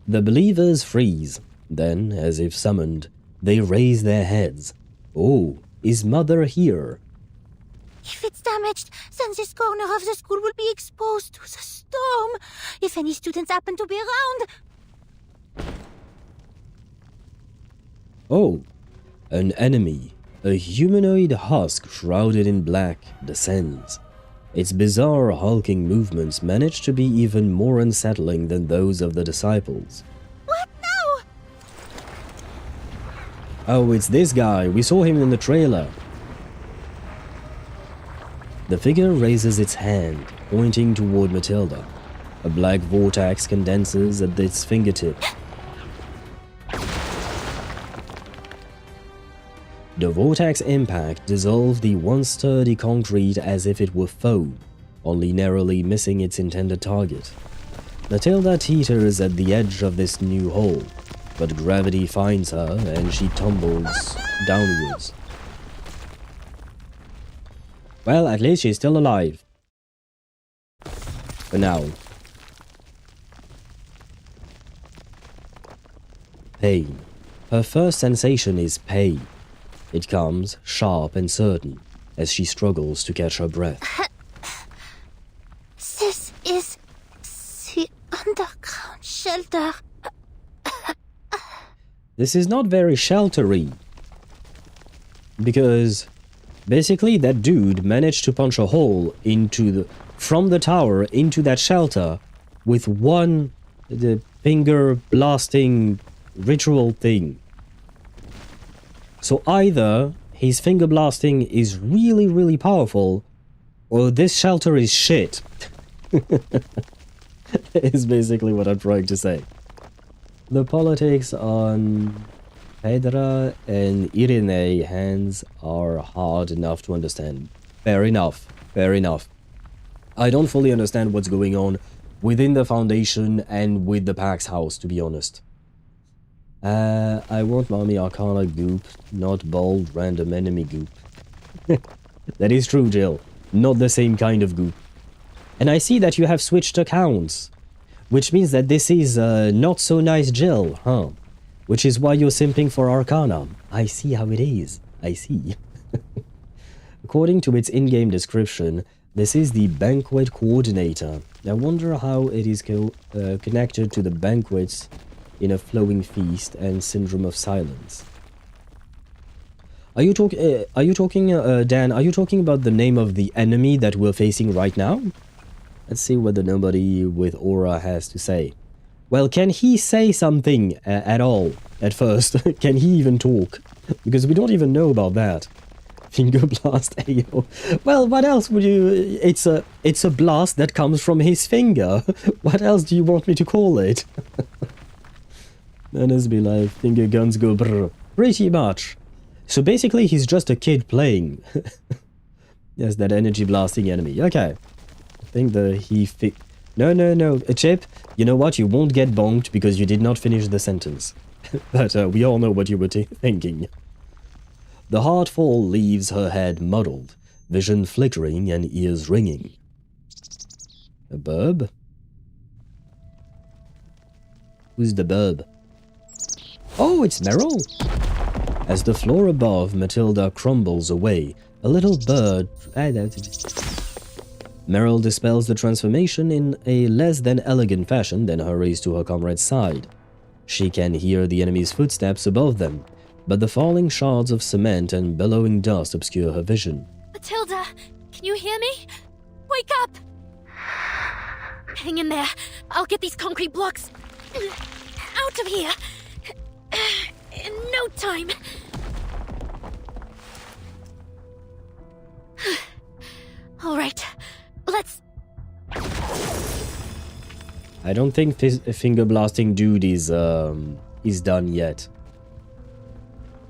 The believers freeze. Then, as if summoned, they raise their heads. Oh, is Mother here? If it's damaged, then this corner of the school will be exposed to the storm. If any students happen to be around... Oh, an enemy. A humanoid husk shrouded in black descends. Its bizarre hulking movements manage to be even more unsettling than those of the disciples. What now? Oh, it's this guy. We saw him in the trailer. The figure raises its hand, pointing toward Matilda. A black vortex condenses at its fingertip. The vortex impact dissolved the once sturdy concrete as if it were foam, only narrowly missing its intended target. Matilda teeters at the edge of this new hole, but gravity finds her and she tumbles downwards. Well, at least she's still alive. For now. Pain. Her first sensation is pain. It comes, sharp and certain. as she struggles to catch her breath. This is the underground shelter. This is not very sheltery. Because basically that dude managed to punch a hole from the tower into that shelter with the finger blasting ritual thing. So either his finger blasting is really, really powerful, or this shelter is shit. Is basically what I'm trying to say. The politics on Pedra and Irene hands are hard enough to understand. Fair enough, fair enough. I don't fully understand what's going on within the Foundation and with the Pax house, to be honest. I want Mommy Arcana goop, not bold random enemy goop. That is true, Jill. Not the same kind of goop. And I see that you have switched accounts, which means that this is not so nice Jill, huh? Which is why you're simping for Arcana. I see how it is. I see. According to its in-game description, this is the banquet coordinator. I wonder how it is connected to the banquets in a flowing feast and syndrome of silence. Are you talking, Dan, are you talking about the name of the enemy that we're facing right now? Let's see what the nobody with aura has to say. Well, can he say something at all at first? Can he even talk? Because we don't even know about that. Finger blast AO. Well, what else would you... It's a blast that comes from his finger. What else do you want me to call it? Manus be like, finger guns go brr. Pretty much. So basically he's just a kid playing. Yes, that energy blasting enemy. Okay. I think No, Chip, you know what? You won't get bonked because you did not finish the sentence. But we all know what you were thinking. The hard fall leaves her head muddled, vision flickering and ears ringing. A burb? Who's the burb? Oh, it's Meryl! As the floor above, Matilda crumbles away, a little bird... Meryl dispels the transformation in a less than elegant fashion, then hurries to her comrade's side. She can hear the enemy's footsteps above them, but the falling shards of cement and billowing dust obscure her vision. Matilda, can you hear me? Wake up! Hang in there. I'll get these concrete blocks out of here in no time. All right, let's... I don't think finger blasting dude is done yet.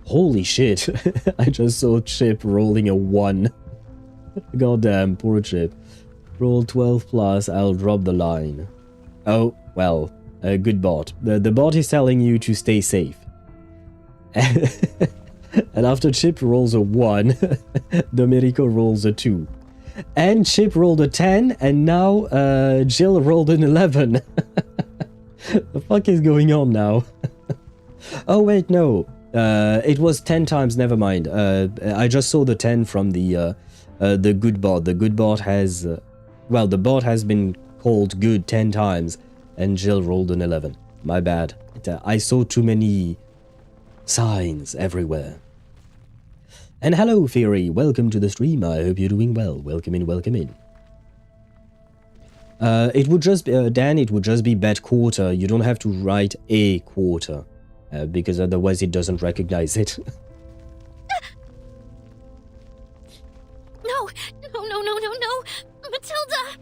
Holy shit, I just saw Chip rolling a 1. Goddamn, poor Chip. Roll 12 plus, I'll drop the line. Oh, well, a good bot. The bot is telling you to stay safe. And after Chip rolls a 1, Domenico rolls a 2. And Chip rolled a 10, and now Jill rolled an 11. The fuck is going on now? Oh wait, no. It was 10 times, never mind. I just saw the 10 from the good bot. The good bot has... well, the bot has been called good 10 times, and Jill rolled an 11. My bad. I saw too many signs everywhere. And hello, Fury. Welcome to the stream. I hope you're doing well. Welcome in, welcome in. It would just be, Dan, it would just be bet quarter. You don't have to write a quarter, because otherwise it doesn't recognize it. No! Matilda!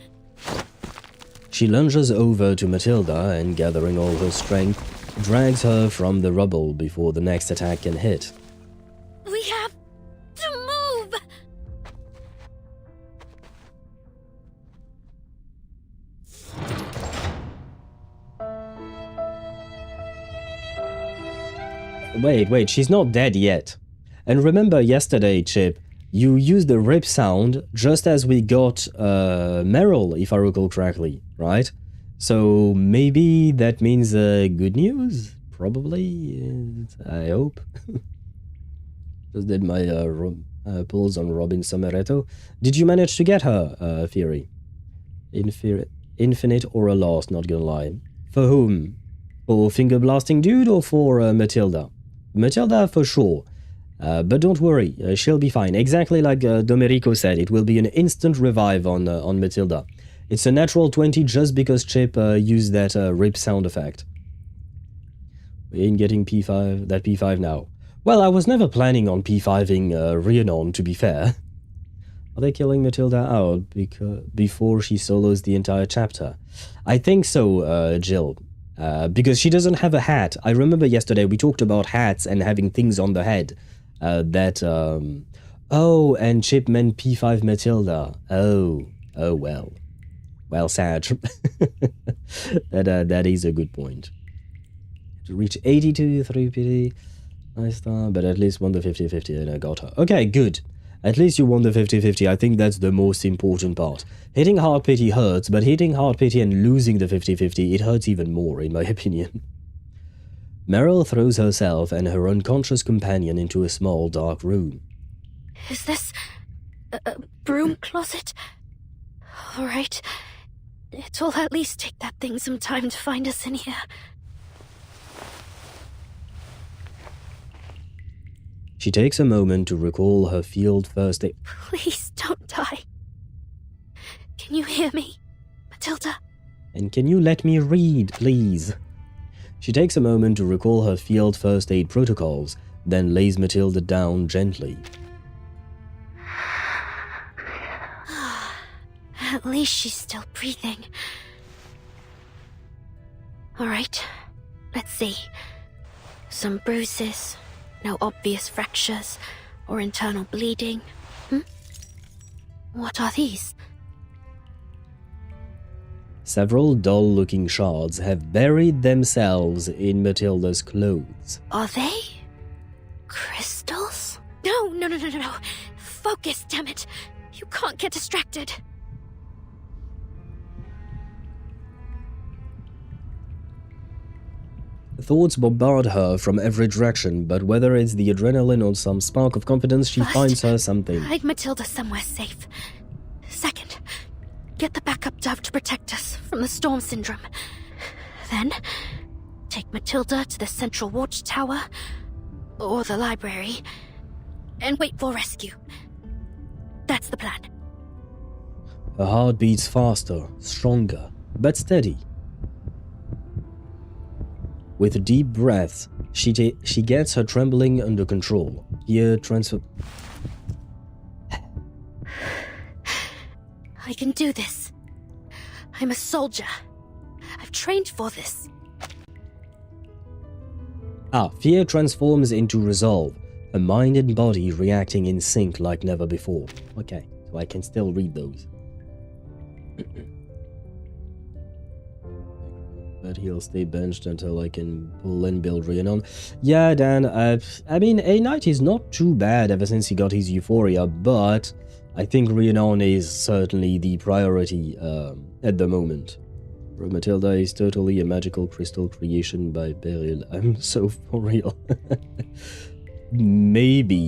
She lunges over to Matilda and, gathering all her strength, drags her from the rubble before the next attack can hit. We have to move! Wait, she's not dead yet. And remember yesterday, Chip, you used the rip sound just as we got Meryl, if I recall correctly, right? So maybe that means good news? Probably, I hope. Just did my pulls on Robin Someretto. Did you manage to get her, Fury? Infinite or a lost, not gonna lie. For whom? For Finger Blasting Dude or for Matilda? Matilda for sure. But don't worry, she'll be fine. Exactly like Domerico said, it will be an instant revive on Matilda. It's a natural 20 just because Chip used that rip sound effect. We ain't getting P5, that P5 now. Well, I was never planning on P5ing Rhiannon, to be fair. Are they killing Matilda out before she solos the entire chapter? I think so, Jill. Because she doesn't have a hat. I remember yesterday we talked about hats and having things on the head. Oh, and Chip meant P5 Matilda. Oh well. Well, sad. That is a good point. To reach 82, 3 PD. Nice star, but at least won the 50-50 and I got her. Okay, good. At least you won the 50-50. I think that's the most important part. Hitting hard pity hurts, but hitting hard pity and losing the 50-50, it hurts even more, in my opinion. Meryl throws herself and her unconscious companion into a small, dark room. Is this a broom closet? All right. It'll at least take that thing some time to find us in here. She takes a moment to recall her field first aid. Please don't die. Can you hear me, Matilda? And can you let me read, please? She takes a moment to recall her field first aid protocols, then lays Matilda down gently. At least she's still breathing. All right, let's see. Some bruises, no obvious fractures or internal bleeding. What are these? Several dull-looking shards have buried themselves in Matilda's clothes. Are they crystals? No. Focus, damn it. You can't get distracted. Thoughts bombard her from every direction, but whether it's the adrenaline or some spark of confidence, she finds her something. Hide Matilda somewhere safe. Second, get the backup dove to protect us from the storm syndrome. Then, take Matilda to the central watchtower, or the library, and wait for rescue. That's the plan. Her heart beats faster, stronger, but steady. With deep breaths, she gets her trembling under control. Fear transfer. I can do this. I'm a soldier. I've trained for this. Fear transforms into resolve, her mind and body reacting in sync like never before. Okay, so I can still read those. But he'll stay benched until I can pull and build Rhiannon. Yeah, Dan, I mean, A Knight is not too bad ever since he got his Euphoria, but I think Rhiannon is certainly the priority at the moment. Bro, Matilda is totally a magical crystal creation by Beryl. I'm so for real. Maybe...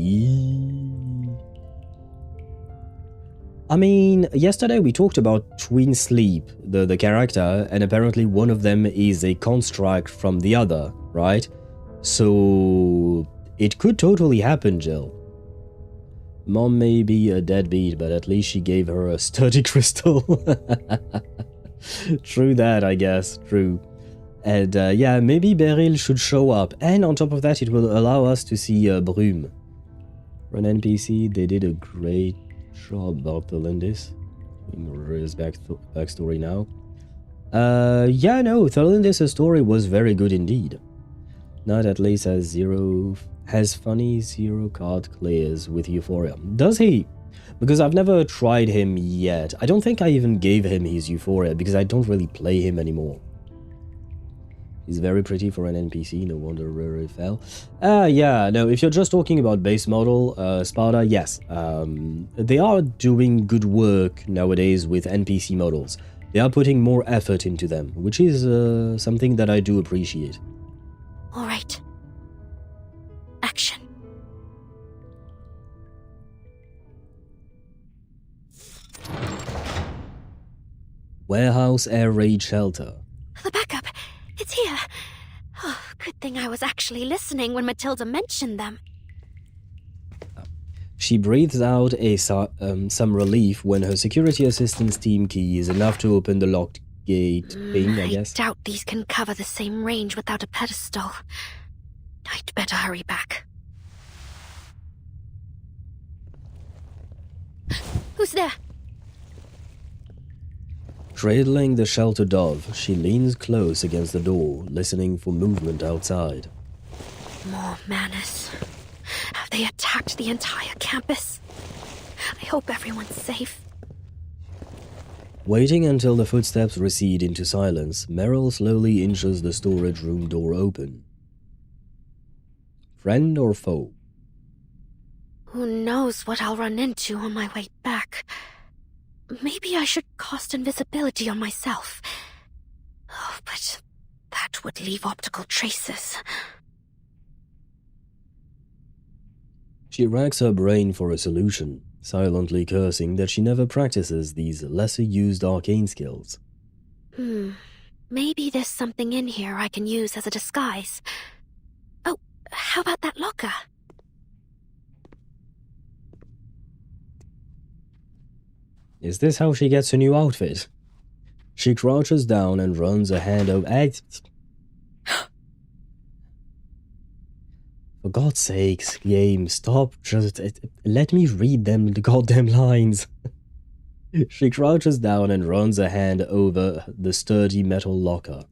I mean, yesterday we talked about Twin Sleep, the character, and apparently one of them is a construct from the other, right? So it could totally happen, Jill. Mom may be a deadbeat, but at least she gave her a sturdy crystal. True that, I guess, true. And yeah, maybe Beryl should show up, and on top of that it will allow us to see Brume. For an NPC, they did a great job about the Lindis. His backstory now. Yeah, no, Thelindis' story was very good indeed. Not at least has funny 0 card clears with Euphoria. Does he? Because I've never tried him yet. I don't think I even gave him his Euphoria because I don't really play him anymore. He's very pretty for an NPC, no wonder Ruri fell. Yeah, no, if you're just talking about base model, Sparta, yes. They are doing good work nowadays with NPC models. They are putting more effort into them, which is something that I do appreciate. All right. Action. Warehouse air raid shelter. The backup. It's here. Oh, good thing I was actually listening when Matilda mentioned them. She breathes out some relief when her security assistance team key is enough to open the locked gate thing, I guess. I doubt these can cover the same range without a pedestal. I'd better hurry back. Who's there? Cradling the shelter dove, she leans close against the door, listening for movement outside. More Manus. Have they attacked the entire campus? I hope everyone's safe. Waiting until the footsteps recede into silence, Meryl slowly inches the storage room door open. Friend or foe? Who knows what I'll run into on my way back. Maybe I should cast invisibility on myself. Oh, but that would leave optical traces. She racks her brain for a solution, silently cursing that she never practices these lesser-used arcane skills. Maybe there's something in here I can use as a disguise. Oh, how about that locker? Is this how she gets a new outfit? She crouches down and runs a hand over... For God's sakes, game, stop, just let me read them the goddamn lines. She crouches down and runs a hand over the sturdy metal locker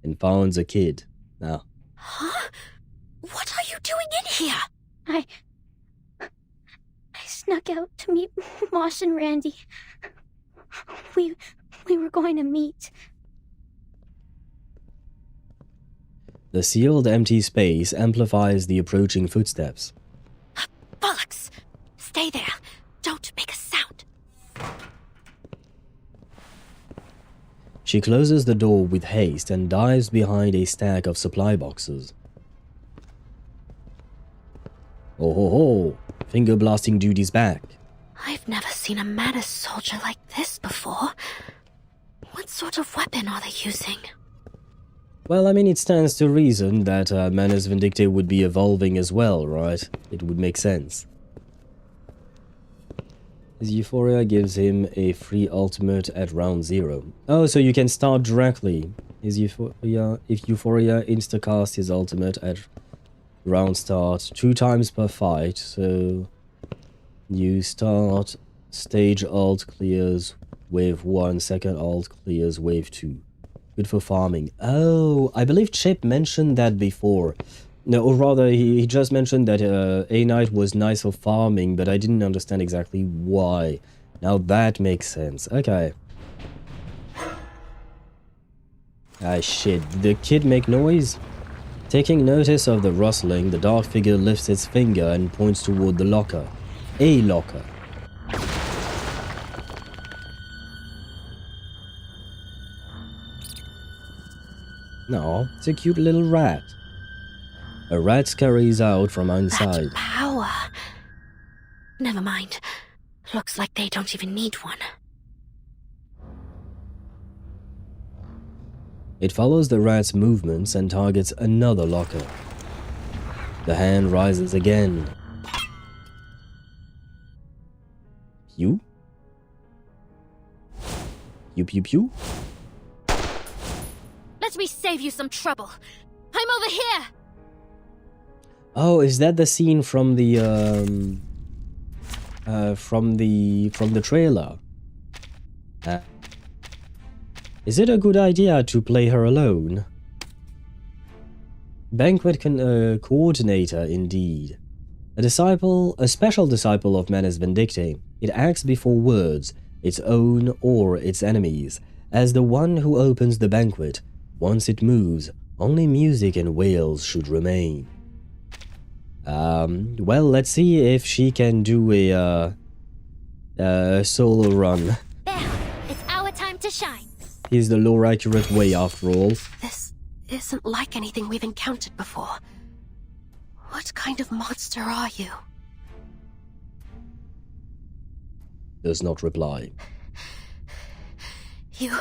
and finds a kid. Now. Huh? What are you doing in here? I snuck out to meet Moss and Randy. We were going to meet. The sealed empty space amplifies the approaching footsteps. Bollocks! Stay there. Don't make a sound. She closes the door with haste and dives behind a stack of supply boxes. Oh ho ho! Finger blasting duty's back. I've never seen a Manus soldier like this before. What sort of weapon are they using? Well, I mean, it stands to reason that Manus Vindictae would be evolving as well, right? It would make sense. His Euphoria gives him a free ultimate at round 0. Oh, so you can start directly. His Euphoria, if Euphoria instacast his ultimate at round start 2 times per fight, so you start stage ult clears wave 1, second ult clears wave 2. Good for farming. Oh, I believe Chip mentioned that before. No, or rather, he just mentioned that A-Knight was nice for farming, but I didn't understand exactly why. Now that makes sense. Okay. Ah, shit. Did the kid make noise? Taking notice of the rustling, the dark figure lifts its finger and points toward the locker. A locker. No, it's a cute little rat. A rat scurries out from inside. That power. Never mind. Looks like they don't even need one. It follows the rat's movements and targets another locker. The hand rises again. Pew? Pew pew pew? Let me save you some trouble. I'm over here! Oh, is that the scene from the trailer? Is it a good idea to play her alone? Banquet coordinator, indeed. A special disciple of Manus Vindictae. It acts before words, its own or its enemies, as the one who opens the banquet. Once it moves, only music and wails should remain. Well, let's see if she can do a solo run. There, it's our time to shine. Here's the lore accurate way, after all. This isn't like anything we've encountered before. What kind of monster are you? Does not reply. You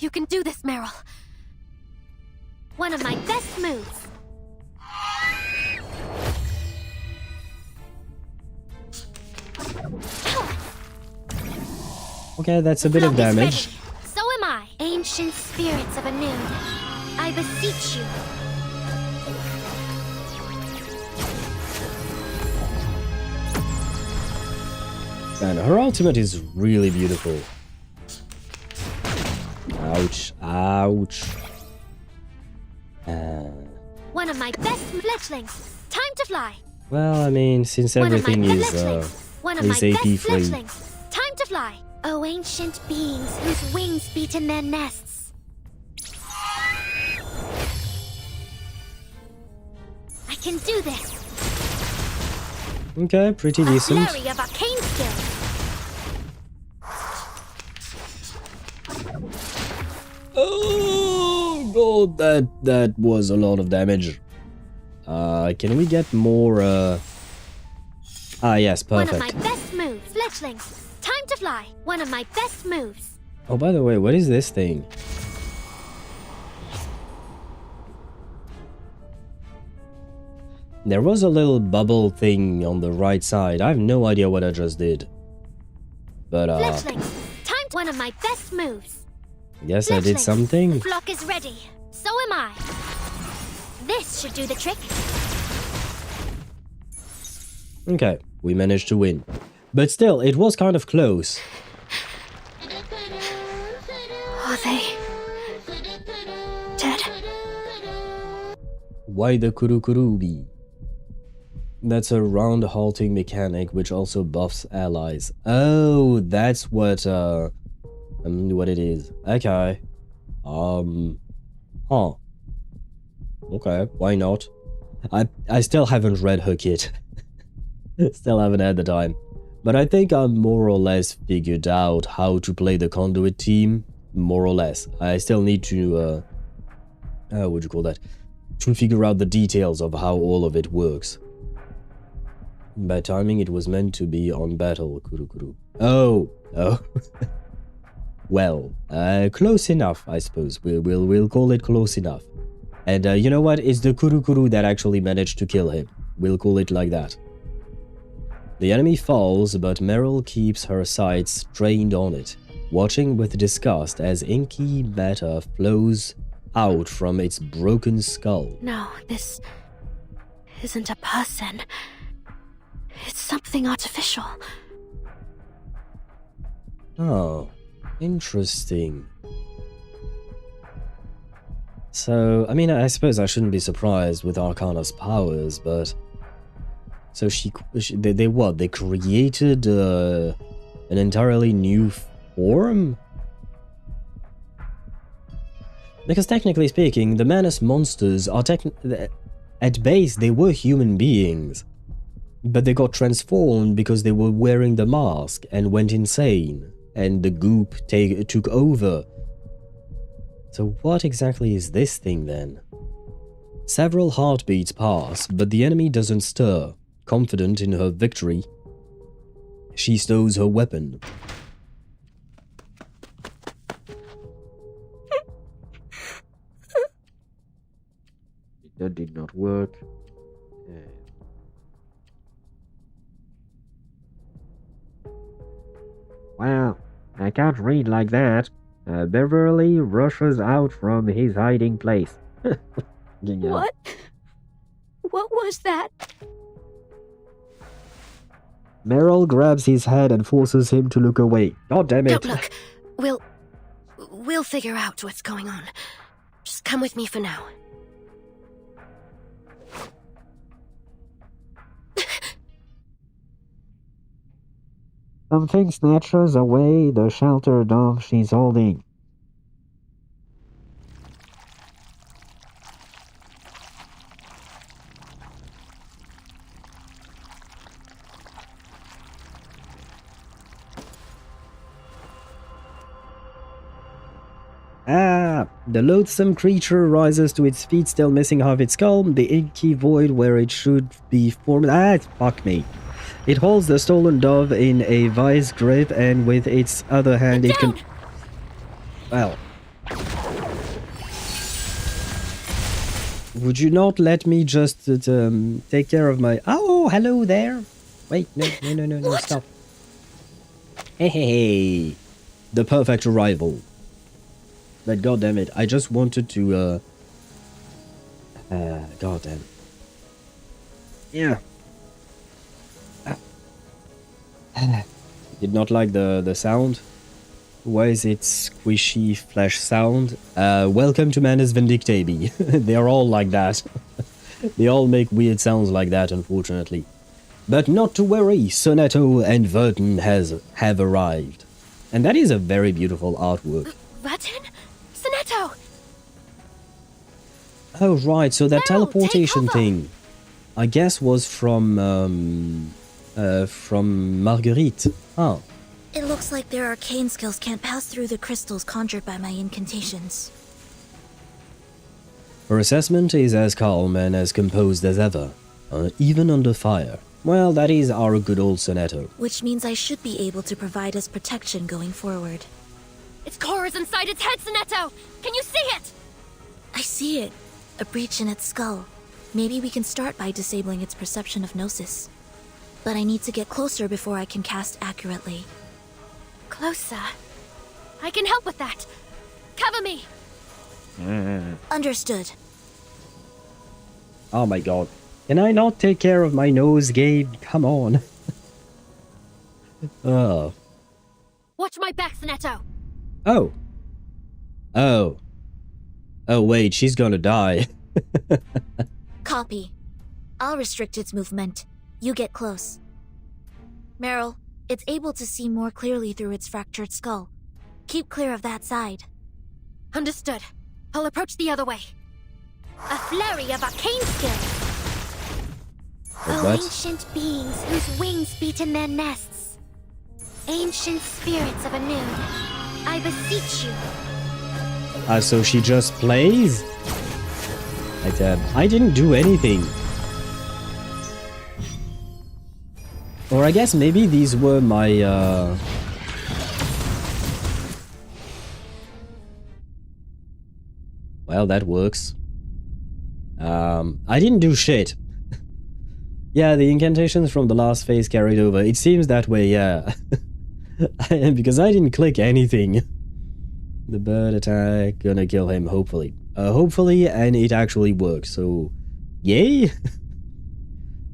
You can do this, Meryl. One of my best moves. Okay, that's a bit of damage. Ready. So am I. Ancient spirits of Anu, I beseech you. Man, her ultimate is really beautiful. Ouch, ouch. One of my best fledglings. Time to fly. Well, I mean, since everything is AP free. Time to fly. Oh, ancient beings whose wings beat in their nests. I can do this. Okay, pretty decent. Flurry of arcane skills. Oh god, that was a lot of damage. Can we get more? Ah, yes, perfect. One of my best moves, fledglings. Time to fly. One of my best moves. Oh, by the way, what is this thing? There was a little bubble thing on the right side. I have no idea what I just did. But, fledglings. Time to one of my best moves. Guess I did something. The flock is ready. So am I. This should do the trick. Okay, we managed to win. But still, it was kind of close. Are they dead? Why the Kurukurubi? That's a round halting mechanic which also buffs allies. Oh, that's what it is. Okay. Huh. Okay, why not? I still haven't read her kit. Still haven't had the time. But I think I'm more or less figured out how to play the conduit team. More or less. I still need to, what would you call that? To figure out the details of how all of it works. By timing, it was meant to be on battle, Kurukuru. Oh. Well, close enough, I suppose. We'll call it close enough. And you know what? It's the Kurukuru that actually managed to kill him. We'll call it like that. The enemy falls, but Meryl keeps her sights trained on it, watching with disgust as inky matter flows out from its broken skull. No, this isn't a person. It's something artificial. Oh, interesting. So, I mean, I suppose I shouldn't be surprised with Arcana's powers, but... So they created an entirely new form? Because technically speaking, the Manus monsters are at base they were human beings. But they got transformed because they were wearing the mask and went insane. And the goop took over. So what exactly is this thing then? Several heartbeats pass, but the enemy doesn't stir. Confident in her victory, she stows her weapon. That did not work. Wow, I can't read like that. Beverly rushes out from his hiding place. What? What was that? Meryl grabs his head and forces him to look away. God damn it. Don't look. We'll figure out what's going on. Just come with me for now. Something snatches away the shelter dome she's holding. Ah! The loathsome creature rises to its feet, still missing half its skull, the inky void where it should be formed. Ah, fuck me. It holds the stolen dove in a vice grip, and with its other hand it can... Well... Would you not let me just take care of my... Oh, hello there. Wait, no, stop. Hey. The perfect arrival. But goddamn it, I just wanted to, goddamn. Yeah. Did not like the sound. Why is it squishy flesh sound? Welcome to Manus Vindictae. They're all like that. They all make weird sounds like that, unfortunately. But not to worry, Sonetto and Vertin have arrived. And that is a very beautiful artwork. Vertin? Sonetto! Oh right, so that Meryl, teleportation take cover. thing, I guess was from Marguerite. Oh. It looks like their arcane skills can't pass through the crystals conjured by my incantations. Her assessment is as calm and as composed as ever, even under fire. Well, that is our good old Sonetto. Which means I should be able to provide us protection going forward. Its core is inside its head, Sonetto! Can you see it? I see it. A breach in its skull. Maybe we can start by disabling its perception of gnosis. But I need to get closer before I can cast accurately. Closer? I can help with that. Cover me! Understood. Oh my god. Can I not take care of my nose, Gabe? Come on. Oh. Watch my back, Sonetto! Oh. Oh. Oh wait, she's gonna die. Copy. I'll restrict its movement. You get close. Meryl, it's able to see more clearly through its fractured skull. Keep clear of that side. Understood. I'll approach the other way. A flurry of arcane skills. Oh, What? ancient beings whose wings beat in their nests. Ancient spirits of a noon, I beseech you. So she just plays? I didn't do anything. Or I guess maybe these were my, Well, that works. I didn't do shit. Yeah, the incantations from the last phase carried over. It seems that way, yeah. Because I didn't click anything. The bird attack, gonna kill him, hopefully. Hopefully, and it actually works, so... Yay!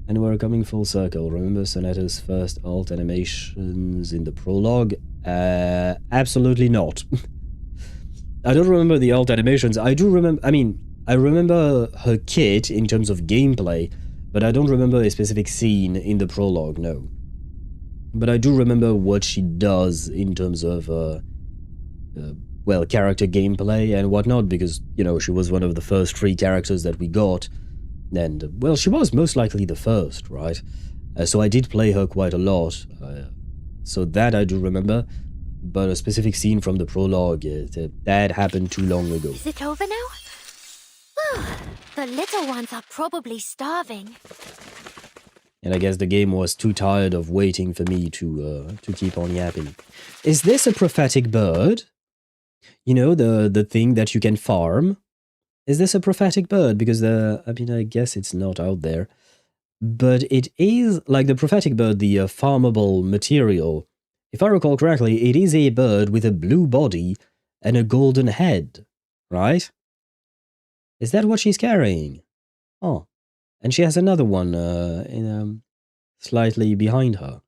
And we're coming full circle. Remember Sonetto's first alt animations in the prologue? Absolutely not. I don't remember the alt animations. I do remember... I remember her kit in terms of gameplay, but I don't remember a specific scene in the prologue, no. But I do remember what she does in terms of, well, character gameplay and whatnot, because, you know, she was one of the first 3 characters that we got. And, well, she was most likely the first, right? So I did play her quite a lot. So that I do remember. But a specific scene from the prologue, that happened too long ago. Is it over now? The little ones are probably starving. And I guess the game was too tired of waiting for me to keep on yapping. Is this a prophetic bird? You know, the thing that you can farm? Is this a prophetic bird? Because I guess it's not out there. But it is, like the prophetic bird, the farmable material. If I recall correctly, it is a bird with a blue body and a golden head, right? Is that what she's carrying? Oh. And she has another one slightly behind her.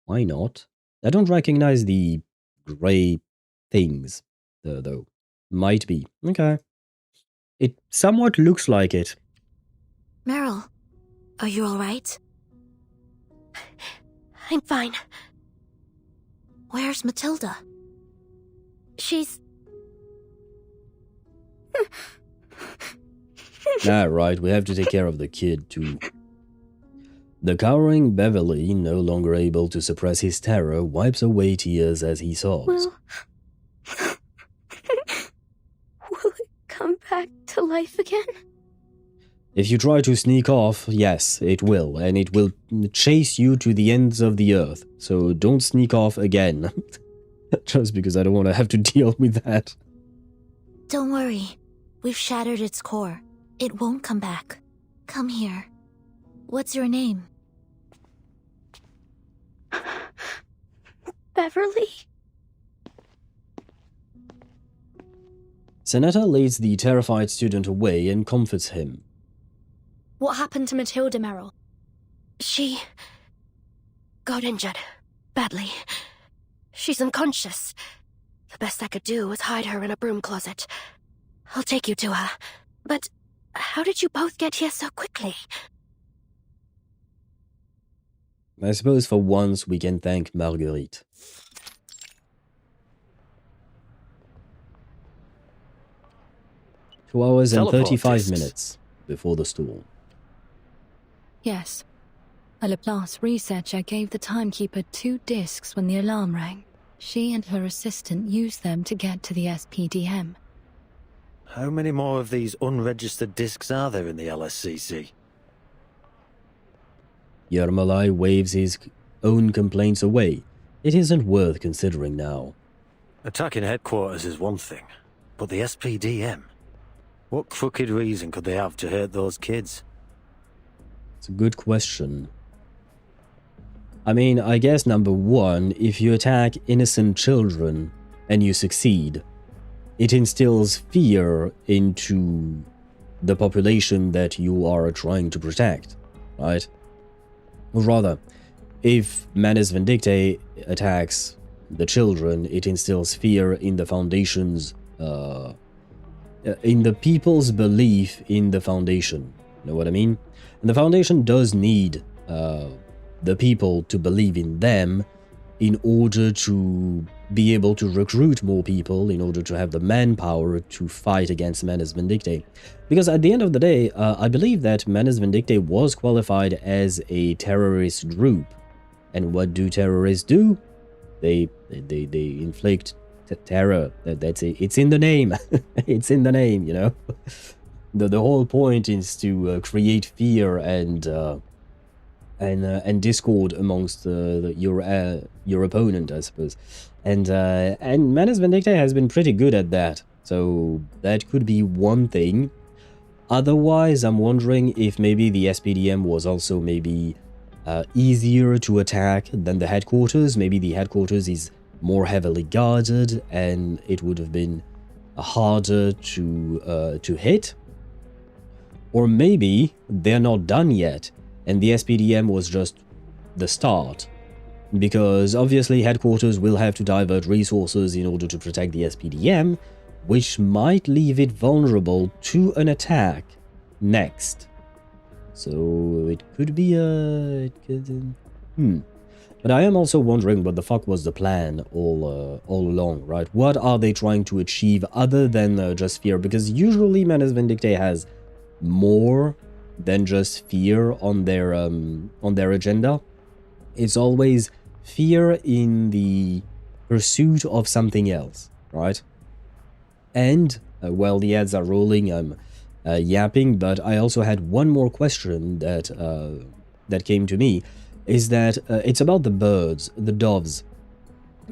Why not? I don't recognize the grey things, though. Might be. Okay. It somewhat looks like it. Meryl, are you alright? I'm fine. Where's Matilda? She's... Ah, right, we have to take care of the kid, too. The cowering Beverly, no longer able to suppress his terror, wipes away tears as he sobs. Will it come back to life again? If you try to sneak off, yes, it will, and it will chase you to the ends of the earth. So don't sneak off again. Just because I don't want to have to deal with that. Don't worry. We've shattered its core. It won't come back. Come here. What's your name? Beverly? Senator leads the terrified student away and comforts him. What happened to Matilda, Meryl? She got injured. Badly. She's unconscious. The best I could do was hide her in a broom closet. I'll take you to her. But how did you both get here so quickly? I suppose for once we can thank Marguerite. Two hours and 35 minutes before the storm. Yes. A Laplace researcher gave the timekeeper 2 discs when the alarm rang. She and her assistant used them to get to the SPDM. How many more of these unregistered discs are there in the LSCC? Yermolai waves his own complaints away. It isn't worth considering now. Attacking headquarters is one thing, but the SPDM? What crooked reason could they have to hurt those kids? It's a good question. I mean, I guess number one, if you attack innocent children and you succeed, it instills fear into the population that you are trying to protect, right? Or rather, if Manus Vindictae attacks the children, it instills fear in the Foundation's, in the people's belief in the Foundation. You know what I mean? And the Foundation does need the people to believe in them in order to be able to recruit more people, in order to have the manpower to fight against Manus Vindictae. Because at the end of the day, I believe that Manus Vindictae was qualified as a terrorist group. And what do terrorists do? They inflict terror. That's it. It's in the name. It's in the name, you know. The whole point is to create fear and discord amongst your opponent, I suppose. And Manus Vindictae has been pretty good at that. So that could be one thing. Otherwise, I'm wondering if maybe the SPDM was also maybe easier to attack than the headquarters. Maybe the headquarters is more heavily guarded and it would have been harder to hit. Or maybe they're not done yet and the SPDM was just the start. Because obviously headquarters will have to divert resources in order to protect the SPDM, which might leave it vulnerable to an attack next. So it could be But I am also wondering what the fuck was the plan all along, right? What are they trying to achieve other than just fear? Because usually Manus Vindictae has more than just fear on their agenda. It's always fear in the pursuit of something else, right? And while the ads are rolling, I'm yapping, but I also had one more question that came to me, is that it's about the birds, the doves.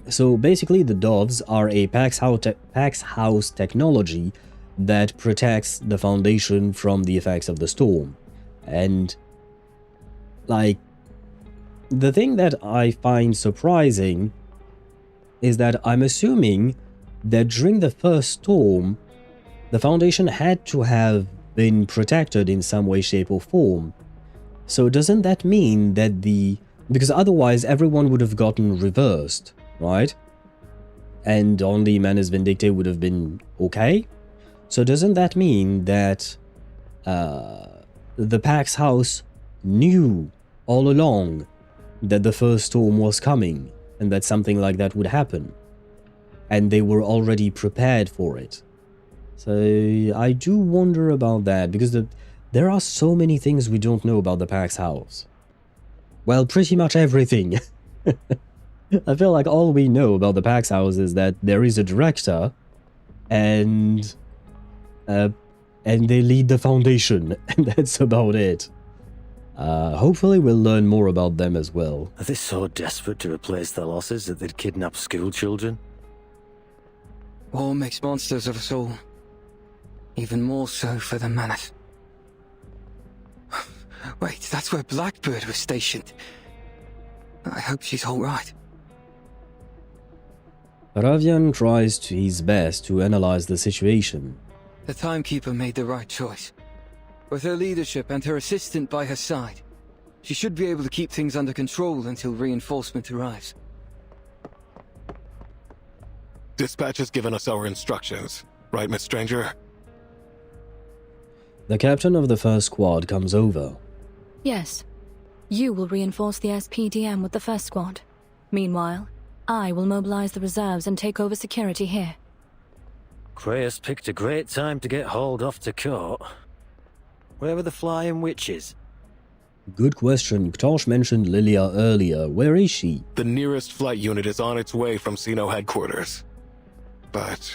So basically the doves are a Pax House technology that protects the Foundation from the effects of the storm. And like, the thing that I find surprising is that I'm assuming that during the first storm, the Foundation had to have been protected in some way, shape or form. So doesn't that mean that because otherwise everyone would have gotten reversed, right? And only Manus Vindictae would have been okay? So doesn't that mean that the Pax House knew all along that the first storm was coming and that something like that would happen? And they were already prepared for it. So I do wonder about that, because there are so many things we don't know about the Pax House. Well, pretty much everything. I feel like all we know about the Pax House is that there is a director, and they lead the Foundation, and that's about it. Hopefully we'll learn more about them as well. Are they so desperate to replace their losses that they'd kidnap school children? War makes monsters of us all. Even more so for the Manus. Wait, that's where Blackbird was stationed. I hope she's alright. Ravian tries his best to analyze the situation. The Timekeeper made the right choice. With her leadership and her assistant by her side, she should be able to keep things under control until reinforcement arrives. Dispatch has given us our instructions. Right, Miss Stranger? The captain of the first squad comes over. Yes. You will reinforce the SPDM with the first squad. Meanwhile, I will mobilize the reserves and take over security here. Kreus picked a great time to get hauled off to court. Where were the flying witches? Good question. Ktosh mentioned Lilia earlier. Where is she? The nearest flight unit is on its way from Xeno headquarters. But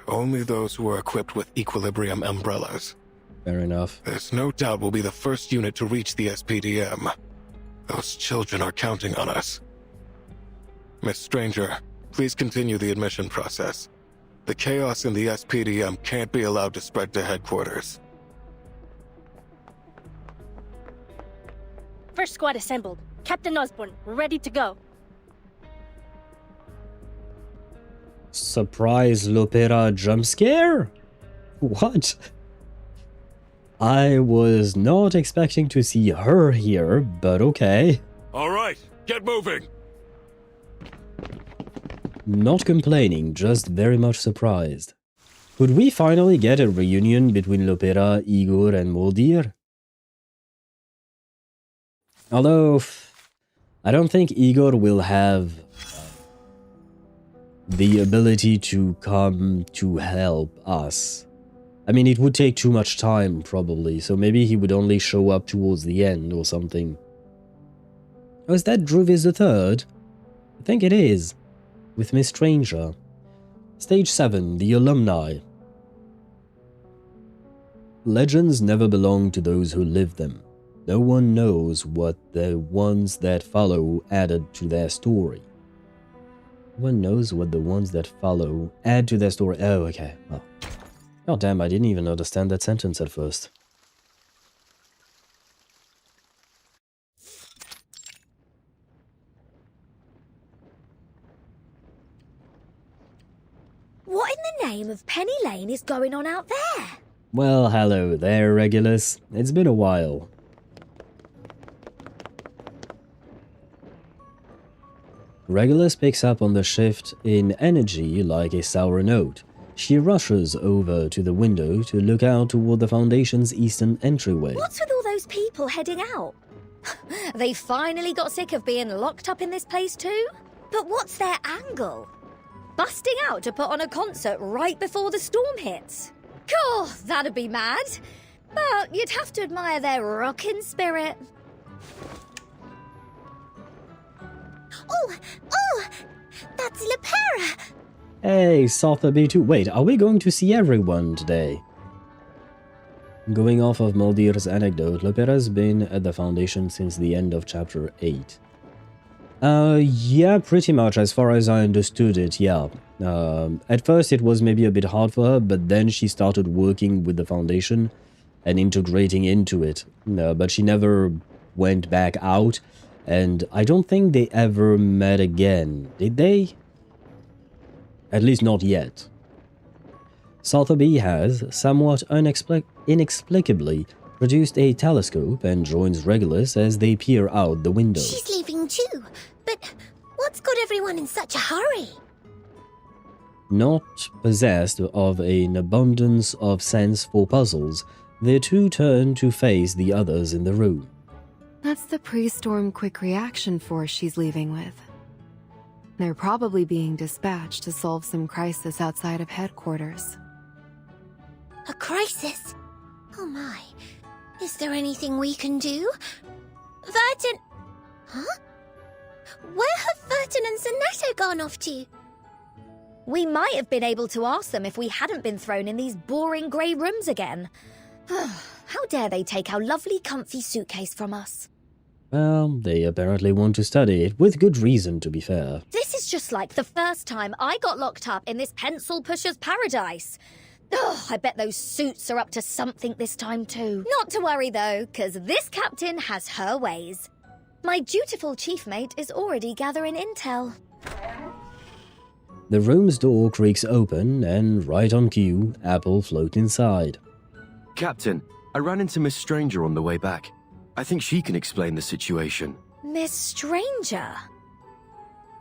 only those who are equipped with equilibrium umbrellas. Fair enough. There's no doubt we'll be the first unit to reach the SPDM. Those children are counting on us. Miss Stranger, please continue the admission process. The chaos in the SPDM can't be allowed to spread to headquarters. First squad assembled. Captain Osborne, ready to go. Surprise Lopera jump scare? What? I was not expecting to see her here, but okay. All right, get moving! Not complaining, just very much surprised. Could we finally get a reunion between Lopera, Igor, and Moldir? Although, I don't think Igor will have the ability to come to help us. I mean, it would take too much time, probably, so maybe he would only show up towards the end or something. Oh, is that Druvis III? I think it is. With Miss Stranger. Stage 7, the Alumni. Legends never belong to those who live them. No one knows what the ones that follow added to their story. No one knows what the ones that follow add to their story. Oh, okay. Well. God damn, I didn't even understand that sentence at first. What in the name of Penny Lane is going on out there? Well, hello there, Regulus. It's been a while. Regulus picks up on the shift in energy like a sour note. She rushes over to the window to look out toward the Foundation's eastern entryway. What's with all those people heading out? They finally got sick of being locked up in this place too? But what's their angle? Busting out to put on a concert right before the storm hits? Cool, that'd be mad. But you'd have to admire their rockin' spirit. Oh, that's Lepera! Hey, Sotheby too. Wait, are we going to see everyone today? Going off of Moldir's anecdote, Lepera's been at the Foundation since the end of Chapter 8. Yeah, pretty much, as far as I understood it, yeah. At first it was maybe a bit hard for her, but then she started working with the Foundation and integrating into it. But she never went back out, and I don't think they ever met again, did they? At least not yet. Sotheby has, somewhat inexplicably, produced a telescope and joins Regulus as they peer out the window. She's leaving too, but what's got everyone in such a hurry? Not possessed of an abundance of sense for puzzles, the two turn to face the others in the room. That's the pre-storm quick reaction force she's leaving with. They're probably being dispatched to solve some crisis outside of headquarters. A crisis? Oh my. Is there anything we can do? Vertin... Huh? Where have Vertin and Zanetto gone off to? We might have been able to ask them if we hadn't been thrown in these boring grey rooms again. How dare they take our lovely comfy suitcase from us? Well, they apparently want to study it, with good reason, to be fair. This is just like the first time I got locked up in this pencil pusher's paradise. Oh, I bet those suits are up to something this time too. Not to worry though, because this captain has her ways. My dutiful chief mate is already gathering intel. The room's door creaks open, and right on cue, Apple floats inside. Captain, I ran into Miss Stranger on the way back. I think she can explain the situation. Miss Stranger?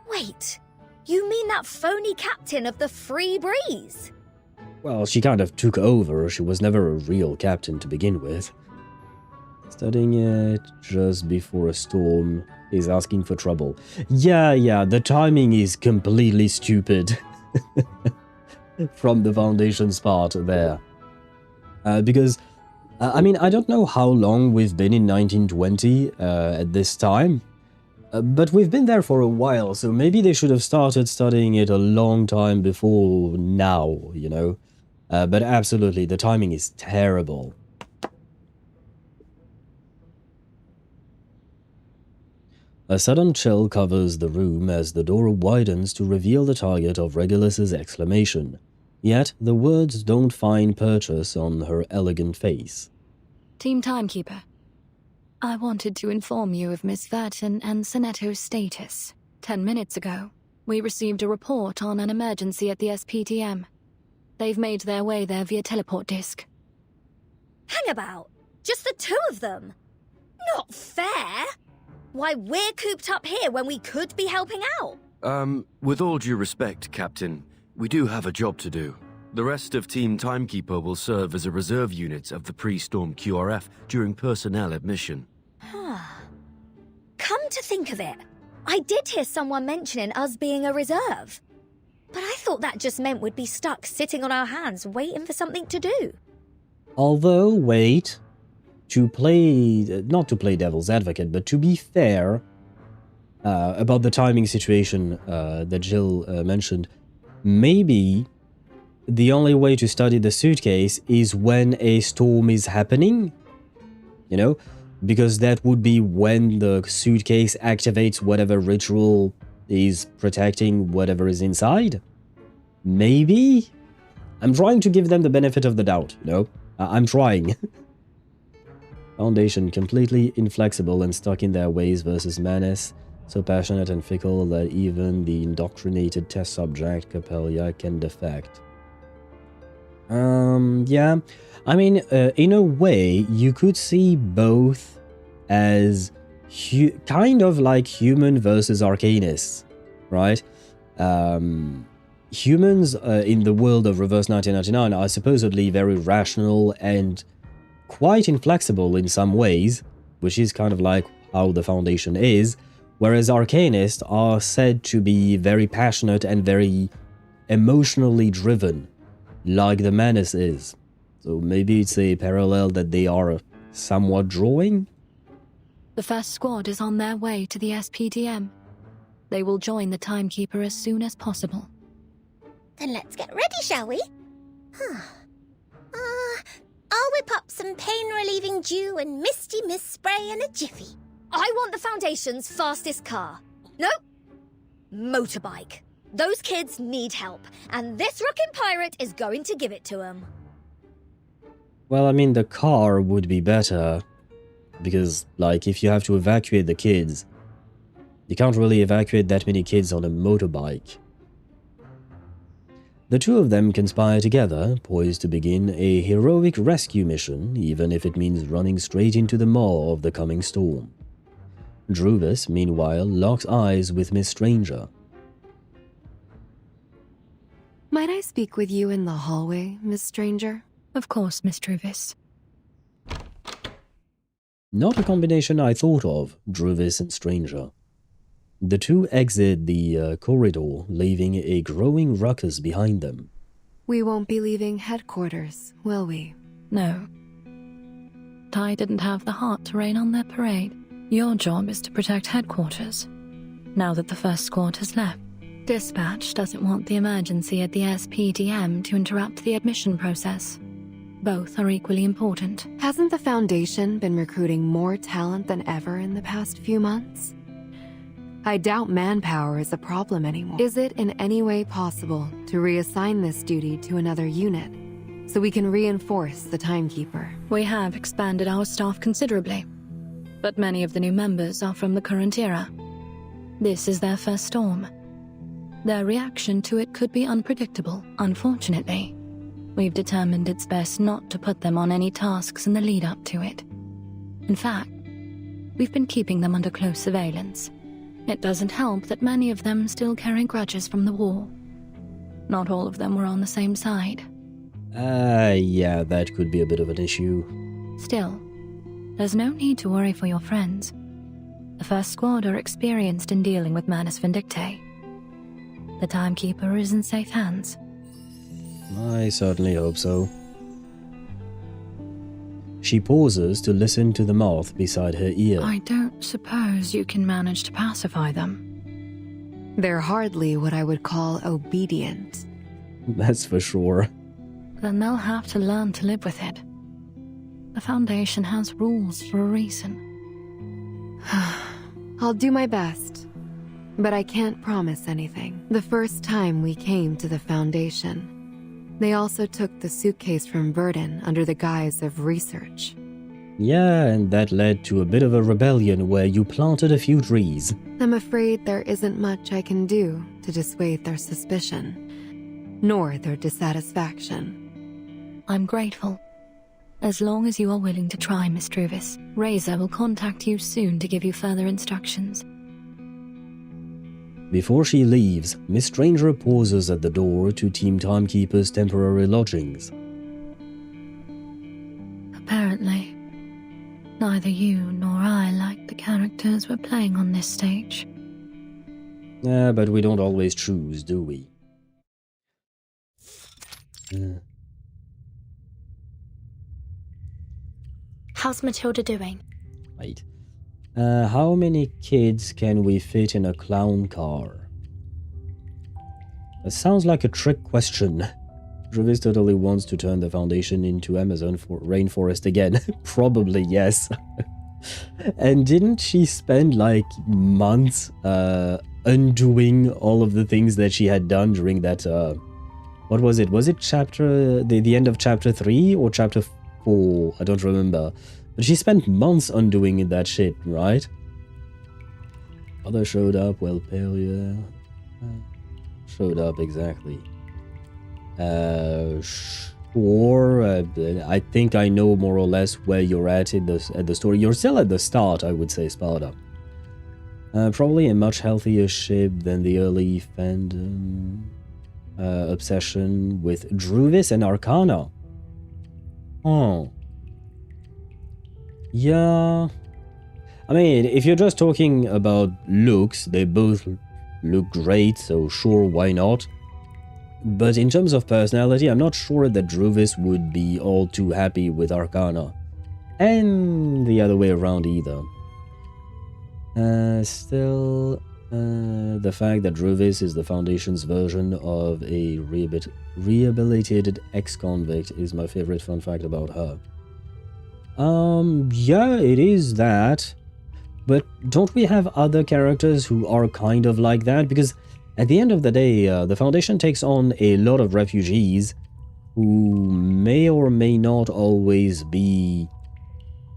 Wait, you mean that phony captain of the Free Breeze? Well, she kind of took over. She was never a real captain to begin with. Studying it just before a storm is asking for trouble. Yeah, the timing is completely stupid. From the Foundation's part there. Because, I mean, I don't know how long we've been in 1920 at this time. But we've been there for a while, so maybe they should have started studying it a long time before now, you know? But absolutely, the timing is terrible. A sudden chill covers the room as the door widens to reveal the target of Regulus's exclamation. Yet, the words don't find purchase on her elegant face. Team Timekeeper, I wanted to inform you of Miss Vertin and Sonetto's status. 10 minutes ago, we received a report on an emergency at the SPDM. They've made their way there via teleport disc. Hang about! Just the two of them? Not fair! Why, we're cooped up here when we could be helping out. With all due respect, Captain, we do have a job to do. The rest of Team Timekeeper will serve as a reserve unit of the pre-storm QRF during personnel admission. Come to think of it, I did hear someone mentioning us being a reserve. But I thought that just meant we'd be stuck sitting on our hands waiting for something to do. Although, wait, not to play devil's advocate, but to be fair about the timing situation that Jill mentioned, maybe the only way to study the suitcase is when a storm is happening, you know, because that would be when the suitcase activates whatever ritual is protecting whatever is inside. Maybe? I'm trying to give them the benefit of the doubt, you know? I'm trying. Foundation completely inflexible and stuck in their ways versus Manus, so passionate and fickle that even the indoctrinated test subject, Copélia, can defect. Yeah. I mean, in a way, you could see both as kind of like human versus arcanists, right? Humans in the world of Reverse 1999 are supposedly very rational and quite inflexible in some ways, which is kind of like how the Foundation is, whereas arcanists are said to be very passionate and very emotionally driven, like the Manus is. So maybe it's a parallel that they are somewhat drawing? The first squad is on their way to the SPDM. They will join the Timekeeper as soon as possible. Then let's get ready, shall we? I'll whip up some pain-relieving dew and misty mist spray in a jiffy. I want the Foundation's fastest car. Nope. Motorbike. Those kids need help, and this rockin' pirate is going to give it to them. Well, I mean, the car would be better, because, like, if you have to evacuate the kids, you can't really evacuate that many kids on a motorbike. The two of them conspire together, poised to begin a heroic rescue mission, even if it means running straight into the maw of the coming storm. Druvis, meanwhile, locks eyes with Miss Stranger. Might I speak with you in the hallway, Miss Stranger? Of course, Miss Druvis. Not a combination I thought of, Druvis and Stranger. The two exit the corridor, leaving a growing ruckus behind them. We won't be leaving headquarters, will we? No. Ty didn't have the heart to rain on their parade. Your job is to protect headquarters, now that the first squad has left. Dispatch doesn't want the emergency at the SPDM to interrupt the admission process. Both are equally important. Hasn't the Foundation been recruiting more talent than ever in the past few months? I doubt manpower is a problem anymore. Is it in any way possible to reassign this duty to another unit, so we can reinforce the Timekeeper. We have expanded our staff considerably, but many of the new members are from the current era. This is their first storm. Their reaction to it could be unpredictable, unfortunately. We've determined it's best not to put them on any tasks in the lead-up to it. In fact, we've been keeping them under close surveillance. It doesn't help that many of them still carry grudges from the war. Not all of them were on the same side. Yeah, that could be a bit of an issue. Still, there's no need to worry for your friends. The first squad are experienced in dealing with Manus Vindictae. The Timekeeper is in safe hands. I certainly hope so. She pauses to listen to the moth beside her ear. I don't suppose you can manage to pacify them. They're hardly what I would call obedient. That's for sure. Then they'll have to learn to live with it. The Foundation has rules for a reason. I'll do my best, but I can't promise anything. The first time we came to the Foundation, they also took the suitcase from Vertin under the guise of research. Yeah, and that led to a bit of a rebellion where you planted a few trees. I'm afraid there isn't much I can do to dissuade their suspicion, nor their dissatisfaction. I'm grateful. As long as you are willing to try, Miss Druvis, Razor will contact you soon to give you further instructions. Before she leaves, Miss Stranger pauses at the door to Team Timekeeper's temporary lodgings. Apparently, neither you nor I like the characters we're playing on this stage. But we don't always choose, do we? How's Matilda doing? Right. How many kids can we fit in a clown car? That sounds like a trick question. Druvis totally wants to turn the Foundation into Amazon rainforest again. Probably yes. And didn't she spend like months undoing all of the things that she had done during that what was it? Was it chapter the end of chapter 3 or chapter 4? I don't remember. But she spent months undoing that shit, right? Mother showed up, well, Copélia showed up, exactly. Sure, I think I know more or less where you're at in the story. You're still at the start, I would say, Sparta. Probably a much healthier ship than the early fandom obsession with Druvis and Arcana. Oh. Yeah. I mean, if you're just talking about looks, they both look great, so sure, why not? But in terms of personality, I'm not sure that Druvis would be all too happy with Arcana. And the other way around either. Still, the fact that Druvis is the Foundation's version of a rehabilitated ex-convict is my favorite fun fact about her. Yeah, it is that. But don't we have other characters who are kind of like that? Because at the end of the day, the Foundation takes on a lot of refugees who may or may not always be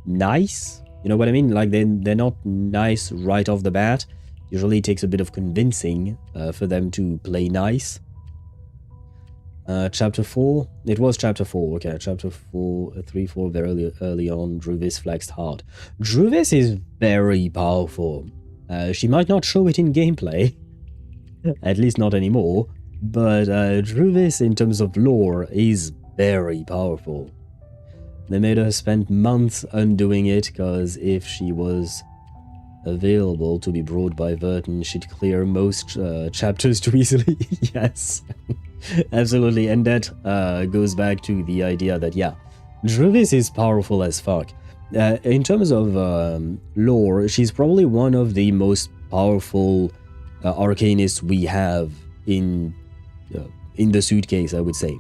nice. You know what I mean? Like, they're not nice right off the bat. Usually it takes a bit of convincing for them to play nice. Chapter 4? It was chapter 4, okay. Chapter 4, 3, 4, very early on, Druvis flexed hard. Druvis is very powerful. She might not show it in gameplay, at least not anymore, but Druvis, in terms of lore, is very powerful. They made her spend months undoing it, because if she was available to be brought by Vertin, she'd clear most chapters too easily. Yes. Absolutely, and that goes back to the idea that, yeah, Druvis is powerful as fuck. In terms of lore, she's probably one of the most powerful arcanists we have in the suitcase, I would say.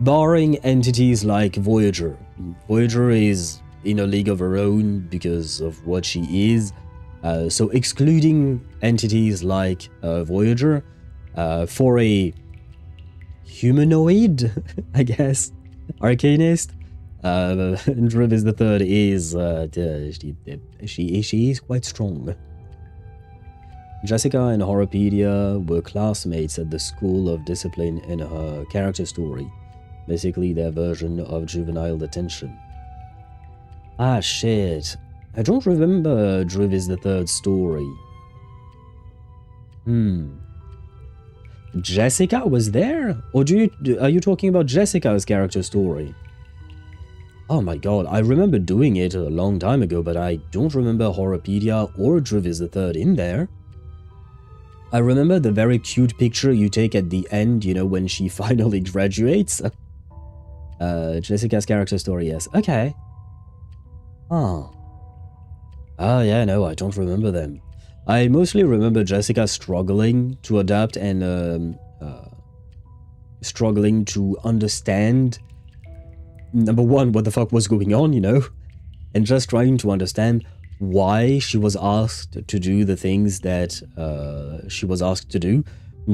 Barring entities like Voyager. Voyager is in a league of her own because of what she is. So excluding entities like Voyager, for a humanoid, I guess, arcanist. Druvis the Third is she is quite strong. Jessica and Horopedia were classmates at the School of Discipline in her character story, basically their version of juvenile detention. Ah shit, I don't remember Druvis the Third's story. Jessica was there? Or are you talking about Jessica's character story? Oh my god, I remember doing it a long time ago, but I don't remember Horopedia or Druvis the Third in there. I remember the very cute picture you take at the end, you know, when she finally graduates. Jessica's character story, yes. Okay. Oh. Ah, yeah, no, I don't remember them. I mostly remember Jessica struggling to adapt and struggling to understand, number one, what the fuck was going on, you know? And just trying to understand why she was asked to do the things that she was asked to do.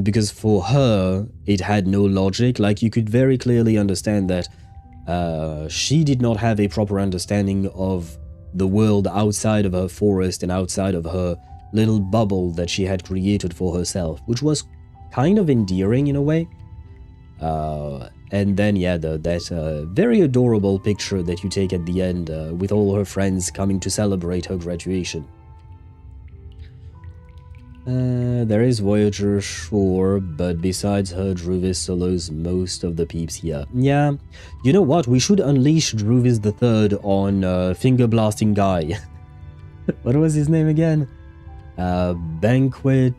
Because for her, it had no logic. Like, you could very clearly understand that she did not have a proper understanding of the world outside of her forest and outside of her little bubble that she had created for herself, which was kind of endearing in a way. And then, yeah, that very adorable picture that you take at the end with all her friends coming to celebrate her graduation. There is Voyager, sure, but besides her, Druvis solos most of the peeps here. Yeah, you know what? We should unleash Druvis the Third on Finger Blasting Guy. What was his name again? Banquet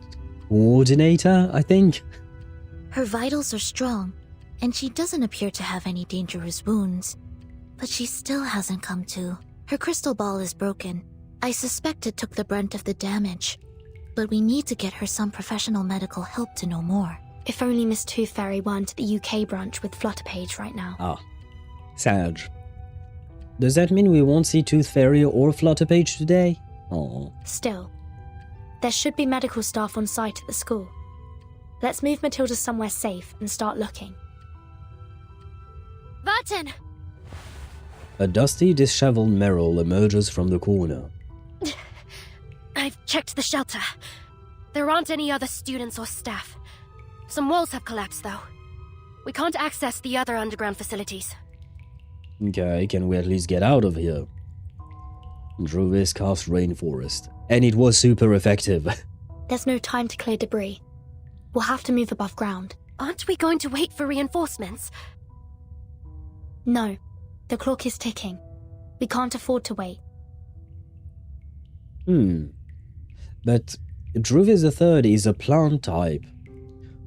Coordinator, I think? Her vitals are strong, and she doesn't appear to have any dangerous wounds. But she still hasn't come to. Her crystal ball is broken. I suspect it took the brunt of the damage. But we need to get her some professional medical help to know more. If only Miss Tooth Fairy weren't at the UK branch with Flutterpage right now. Ah, sad. Does that mean we won't see Tooth Fairy or Flutterpage today? Oh. Still, there should be medical staff on site at the school. Let's move Matilda somewhere safe and start looking. Vertin! A dusty, disheveled Meryl emerges from the corner. I've checked the shelter. There aren't any other students or staff. Some walls have collapsed, though. We can't access the other underground facilities. Okay, can we at least get out of here? Druvis cast Rainforest, and it was super effective. There's no time to clear debris. We'll have to move above ground. Aren't we going to wait for reinforcements? No. The clock is ticking. We can't afford to wait. But Druvis the Third is a plant type.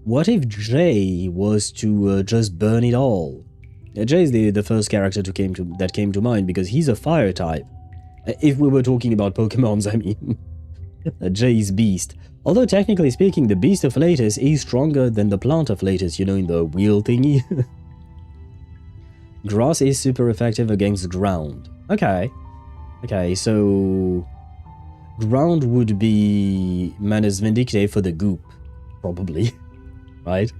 What if Jay was to just burn it all? Jay is the first character that came to mind because he's a fire type. If we were talking about Pokemons, I mean. Jay's beast. Although technically speaking, the beast of Latus is stronger than the plant of Latus, you know, in the wheel thingy. Grass is super effective against ground. Okay. Okay, so ground would be Manus Vindictae for the goop, probably, right?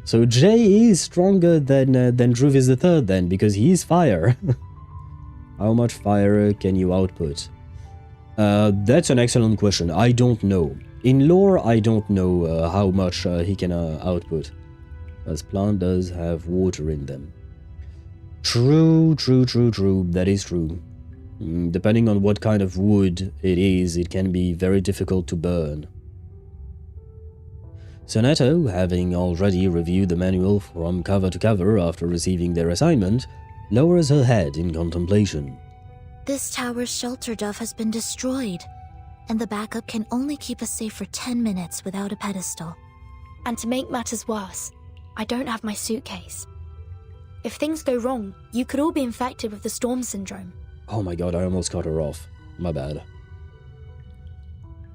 So Jay is stronger than Druvis the Third then, because he's fire. How much fire can you output? That's an excellent question. I don't know. In lore, I don't know how much he can output, as plant does have water in them. True. That is true. Depending on what kind of wood it is, it can be very difficult to burn. Sonetto, having already reviewed the manual from cover to cover after receiving their assignment, lowers her head in contemplation. This tower's shelter dove has been destroyed, and the backup can only keep us safe for 10 minutes without a pedestal. And to make matters worse, I don't have my suitcase. If things go wrong, you could all be infected with the storm syndrome. Oh my god, I almost cut her off. My bad.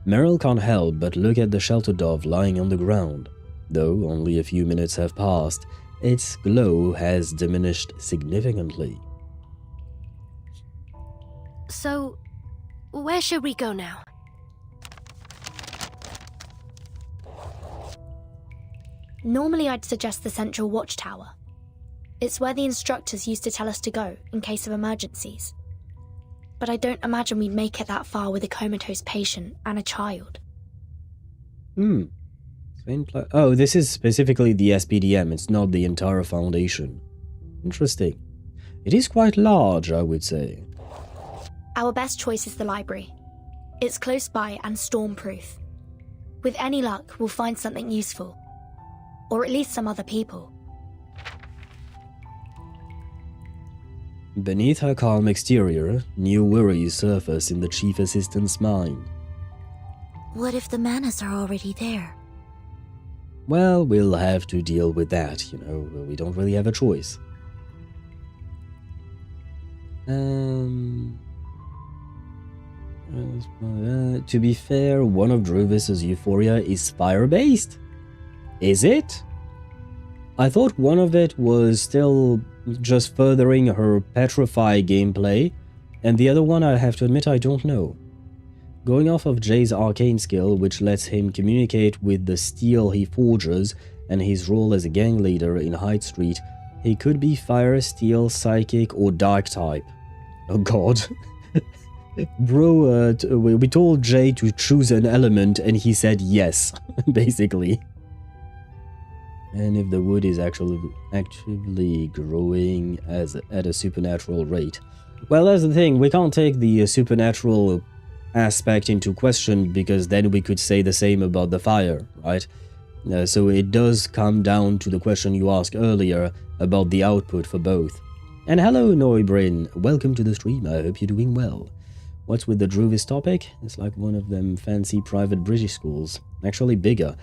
Meryl can't help but look at the shelter dove lying on the ground. Though only a few minutes have passed, its glow has diminished significantly. So, where should we go now? Normally I'd suggest the central watchtower. It's where the instructors used to tell us to go in case of emergencies. But I don't imagine we'd make it that far with a comatose patient and a child. Oh, this is specifically the SPDM, it's not the entire Foundation. Interesting. It is quite large, I would say. Our best choice is the library. It's close by and storm-proof. With any luck, we'll find something useful. Or at least some other people. Beneath her calm exterior, new worries surface in the Chief Assistant's mind. What if the Manus are already there? Well, we'll have to deal with that, you know, we don't really have a choice. To be fair, one of Druvis's Euphoria is fire-based? Is it? I thought one of it was still just furthering her Petrify gameplay, and the other one I have to admit I don't know. Going off of Jay's arcane skill, which lets him communicate with the steel he forges, and his role as a gang leader in Hyde Street, he could be fire, steel, psychic, or dark type. Oh god. Bro, we told Jay to choose an element and he said yes, basically. And if the wood is actively growing at a supernatural rate. Well, that's the thing, we can't take the supernatural aspect into question because then we could say the same about the fire, right? So it does come down to the question you asked earlier about the output for both. And hello Noibrin, welcome to the stream, I hope you're doing well. What's with the Druvis topic? It's like one of them fancy private British schools. Actually bigger,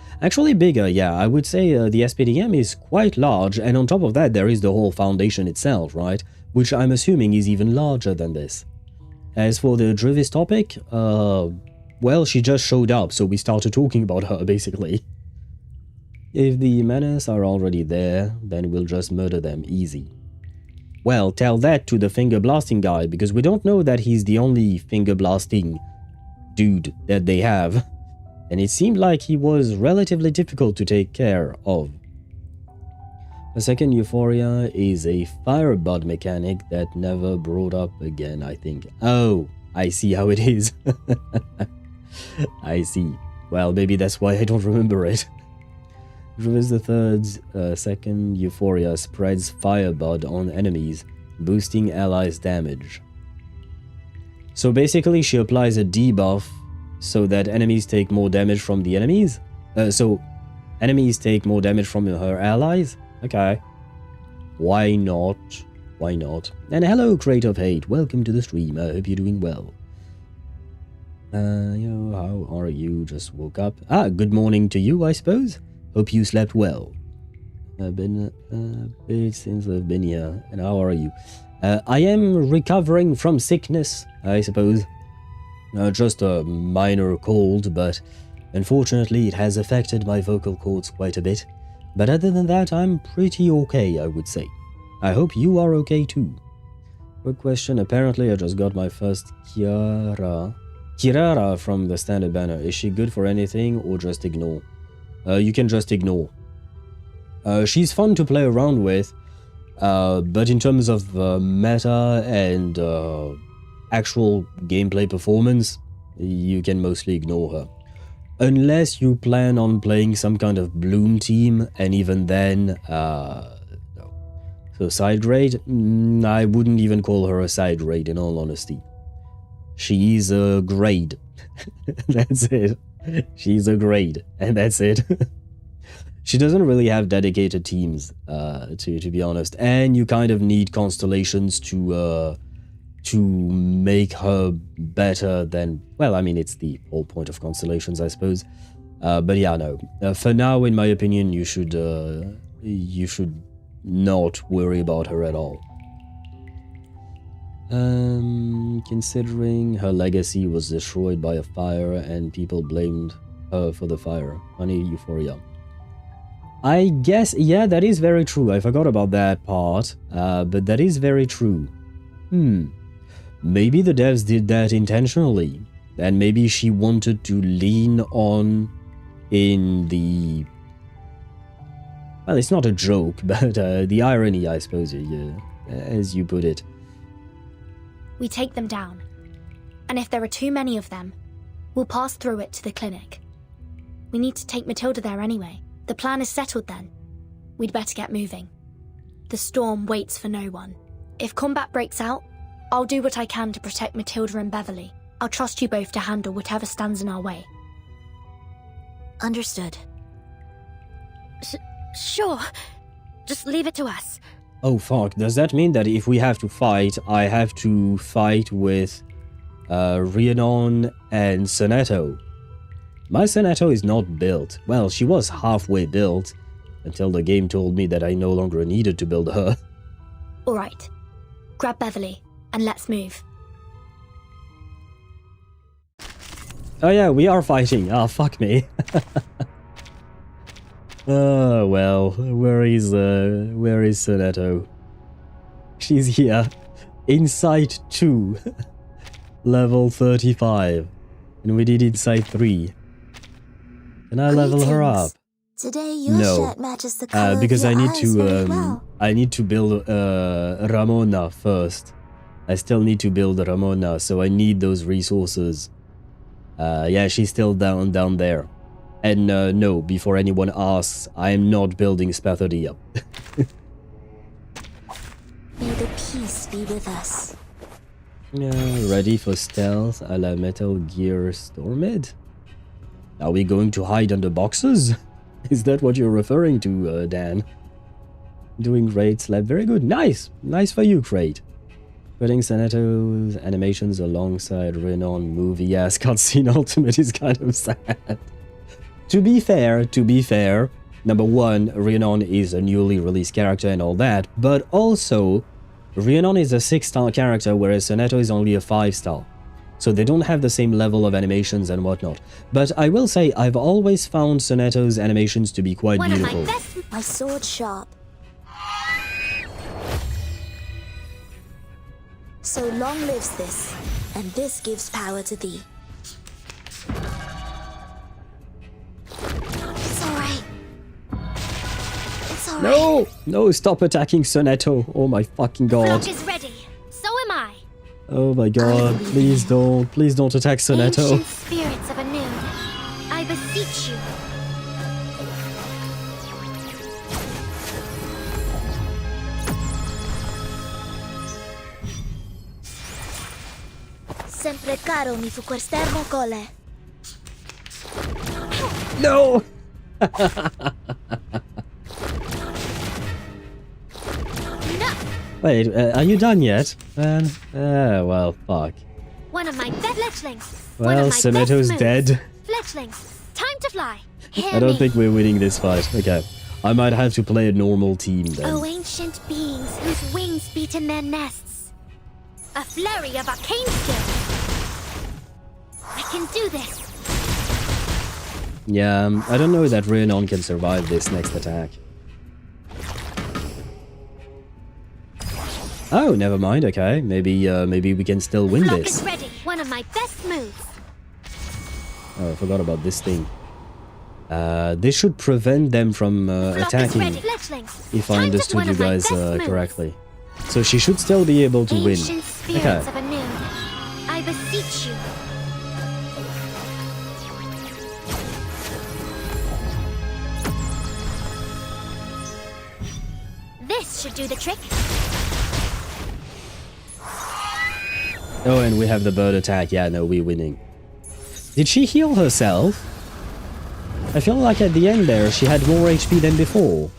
yeah, I would say the SPDM is quite large, and on top of that there is the whole Foundation itself, right? Which I'm assuming is even larger than this. As for the Druvis topic, well, she just showed up, so we started talking about her, basically. If the Manus are already there, then we'll just murder them, easy. Well, tell that to the finger blasting guy, because we don't know that he's the only finger blasting dude that they have. And it seemed like he was relatively difficult to take care of. The second Euphoria is a firebud mechanic that never brought up again, I think. Oh, I see how it is. I see. Well, maybe that's why I don't remember it. Druvis the Third's second Euphoria spreads firebud on enemies, boosting allies' damage. So basically she applies a debuff so that enemies take more damage from the enemies? So enemies take more damage from her allies? Okay. Why not? Why not? And hello, Crate of Hate. Welcome to the stream. I hope you're doing well. Yo, how are you? Just woke up. Ah, good morning to you, I suppose. Hope you slept well. Been a bit since I've been here. And how are you? I am recovering from sickness, I suppose. Just a minor cold, but unfortunately it has affected my vocal cords quite a bit. But other than that, I'm pretty okay, I would say. I hope you are okay too. Quick question, apparently I just got my first Kirara from the standard banner. Is she good for anything or just ignore? You can just ignore. She's fun to play around with, but in terms of meta and actual gameplay performance, you can mostly ignore her. Unless you plan on playing some kind of Bloom team, and even then, no. So side grade? I wouldn't even call her a side grade in all honesty. She's a grade. That's it. She's a grade, and that's it. She doesn't really have dedicated teams, to be honest, and you kind of need constellations to make her better than, well, I mean, it's the whole point of constellations, I suppose. But yeah, no. For now, in my opinion, you should not worry about her at all. Considering her legacy was destroyed by a fire and people blamed her for the fire. Honey Euphoria. I guess, yeah, that is very true. I forgot about that part, but that is very true. Maybe the devs did that intentionally, and maybe she wanted to lean on in the Well, it's not a joke, but the irony, I suppose, as you put it. We take them down. And if there are too many of them, we'll pass through it to the clinic. We need to take Matilda there anyway. The plan is settled then. We'd better get moving. The storm waits for no one. If combat breaks out, I'll do what I can to protect Matilda and Beverly. I'll trust you both to handle whatever stands in our way. Understood. Sure. Just leave it to us. Oh fuck, does that mean that if we have to fight, I have to fight with Rhiannon and Sonetto? My Sonetto is not built. Well, she was halfway built, until the game told me that I no longer needed to build her. Alright. Grab Beverly, and let's move. Oh yeah, we are fighting. Ah, fuck me. Oh, well, where is Sonetto? She's here. Insight 2. Level 35. And we did Insight 3. Can I level her up? Today your shirt matches the color because of your I need eyes to very well. I need to build Ramona first. I still need to build Ramona, so I need those resources. Yeah, she's still down there. And no, before anyone asks, I am not building Spathodia. May the peace be with us. Ready for stealth a la Metal Gear Stormid? Are we going to hide under boxes? Is that what you're referring to, Dan? Doing great, Slab. Very good. Nice! Nice for you, Crate. Putting Sonetto's animations alongside Rhiannon movie-ass cutscene ultimate is kind of sad. To be fair, number one, Rhiannon is a newly released character and all that, but also, Rhiannon is a 6-star character, whereas Sonetto is only a 5-star. So they don't have the same level of animations and whatnot. But I will say, I've always found Sonetto's animations to be quite beautiful. My sword sharp. So long lives this, and this gives power to thee. It's alright. It's alright. No! No, stop attacking Sonetto. Oh my fucking god. Flock is ready. So am I. Oh my god, please don't attack Sonetto. Ancient spirits of Anoon, I beseech you. Sempre caro mi fu quest'ermo cole. No! Wait, are you done yet? Well, fuck. One of my best fletchlings. Well, Sonetto's dead. Fletchlings, time to fly. Hear I don't me. think we're winning this fight. Okay. I might have to play a normal team then. Oh, ancient beings whose wings beat in their nests. A flurry of arcane skill. I can do this. Yeah, I don't know that Rhiannon can survive this next attack. Oh, never mind. Okay, maybe we can still win Flock this. is ready. One of my best moves. Oh, I forgot about this thing. This should prevent them from attacking, if I understood you guys correctly. So she should still be able to win. Ancient spirits Okay. of Anoon, I beseech you. This should do the trick. Oh, and we have the bird attack. Yeah, no, we're winning. Did she heal herself? I feel like at the end there, she had more HP than before.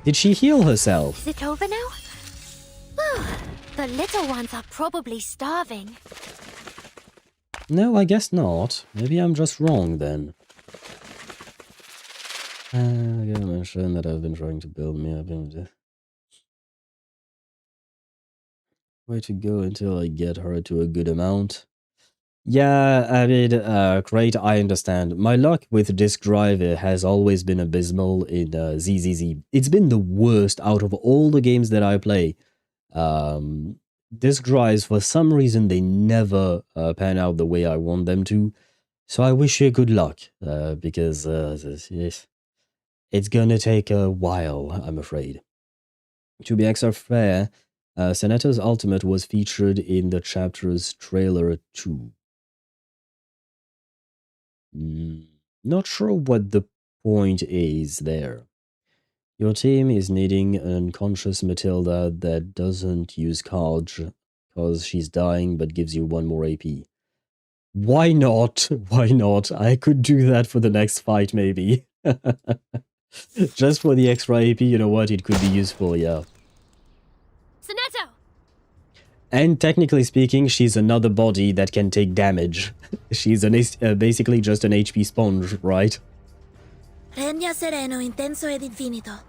Did she heal herself? Is it over now? The little ones are probably starving. No, I guess not. Maybe I'm just wrong then. I gotta mention that I've been trying to build me up in the way to go until I get her to a good amount. Yeah, I mean, great, I understand. My luck with disk drive has always been abysmal in ZZZ. It's been the worst out of all the games that I play. Disk drives, for some reason, they never pan out the way I want them to. So I wish you good luck, because it's gonna take a while, I'm afraid. To be extra fair, Senato's ultimate was featured in the chapter's trailer too. Not sure what the point is there. Your team is needing an unconscious Matilda that doesn't use cards because she's dying but gives you 1 more AP. Why not? Why not? I could do that for the next fight, maybe. Just for the extra AP, you know what? It could be useful, yeah. Soneto! And technically speaking, she's another body that can take damage. She's basically just an HP sponge, right? Regna sereno, intenso ed infinito.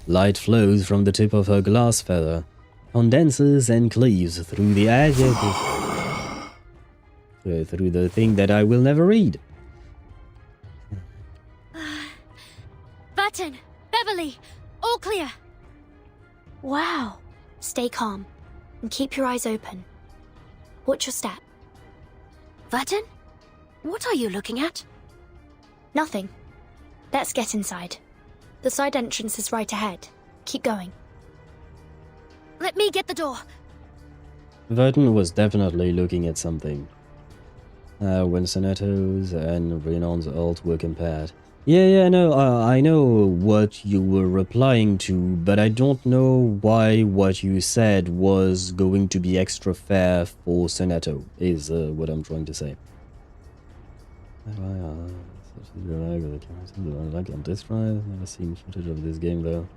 Light flows from the tip of her glass feather, condenses and cleaves through the air, through the thing that I will never read. Vertin, Beverly, all clear. Wow. Stay calm and keep your eyes open. Watch your step. Vertin? What are you looking at? Nothing. Let's get inside. The side entrance is right ahead. Keep going. Let me get the door. Vertin was definitely looking at something. When Senato's and Rhiannon's ult were compared. Yeah, no, I know what you were replying to, but I don't know why what you said was going to be extra fair for Senato, is what I'm trying to say. Like on this drive, never seen footage of this game though.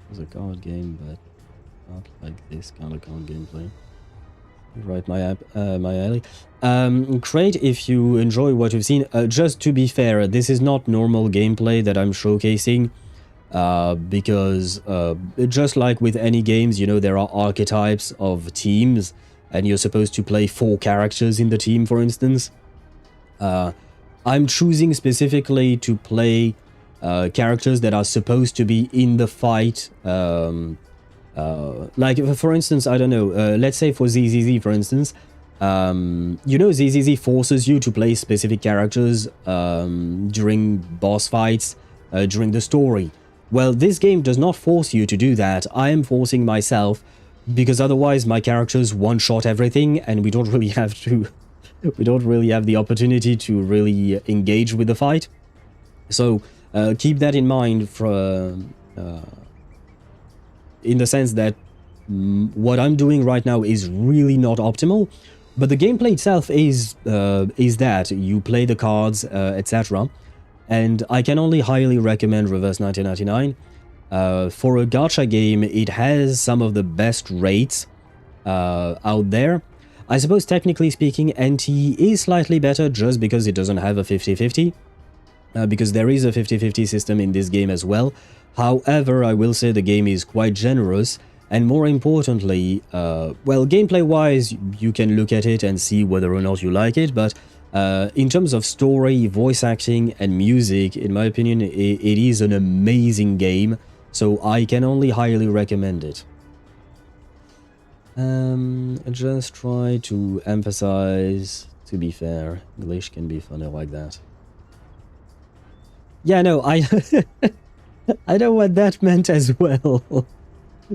It was a card game, but not like this kind of card gameplay. Right, my alley. Great if you enjoy what you've seen. Just to be fair, this is not normal gameplay that I'm showcasing, because just like with any games, you know, there are archetypes of teams, and you're supposed to play 4 characters in the team, for instance. I'm choosing specifically to play characters that are supposed to be in the fight. Like, for instance, I don't know, let's say for ZZZ, for instance, you know, ZZZ forces you to play specific characters during boss fights, during the story. Well, this game does not force you to do that. I am forcing myself, because otherwise my characters one-shot everything, and we don't really have to... we don't really have the opportunity to really engage with the fight. So, keep that in mind for... in the sense that what I'm doing right now is really not optimal, but the gameplay itself is that you play the cards, etc. And I can only highly recommend Reverse 1999. For a gacha game, it has some of the best rates out there. I suppose technically speaking, NT is slightly better just because it doesn't have a 50-50, because there is a 50-50 system in this game as well. However, I will say the game is quite generous, and more importantly, well, gameplay-wise, you can look at it and see whether or not you like it, but in terms of story, voice acting, and music, in my opinion, it is an amazing game, so I can only highly recommend it. Just try to emphasize, to be fair, English can be funny like that. Yeah, no, I know what that meant as well,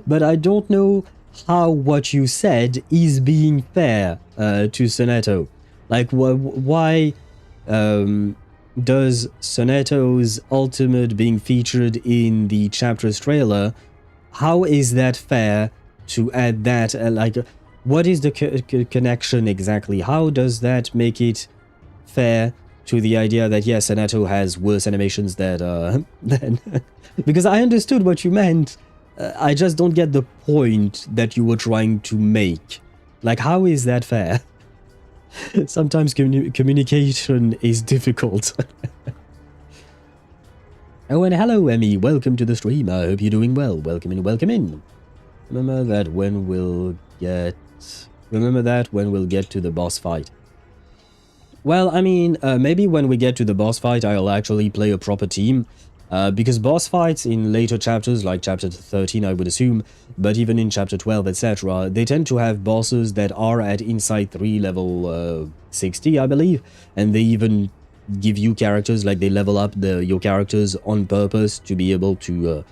but I don't know how what you said is being fair to Soneto. Like, why does Soneto's ultimate being featured in the chapter's trailer, how is that fair to add that? Like, what is the connection exactly? How does that make it fair to the idea that, yes, Soneto has worse animations than because I understood what you meant. I just don't get the point that you were trying to make. Like, how is that fair? Sometimes communication is difficult. Oh, and hello, Emmy. Welcome to the stream. I hope you're doing well. Welcome in, welcome in. Remember that when we'll get to the boss fight. Well, I mean, maybe when we get to the boss fight, I'll actually play a proper team. Because boss fights in later chapters, like chapter 13 I would assume, but even in chapter 12, etc., they tend to have bosses that are at Insight 3 level 60, I believe, and they even give you characters, like they level up your characters on purpose to be able to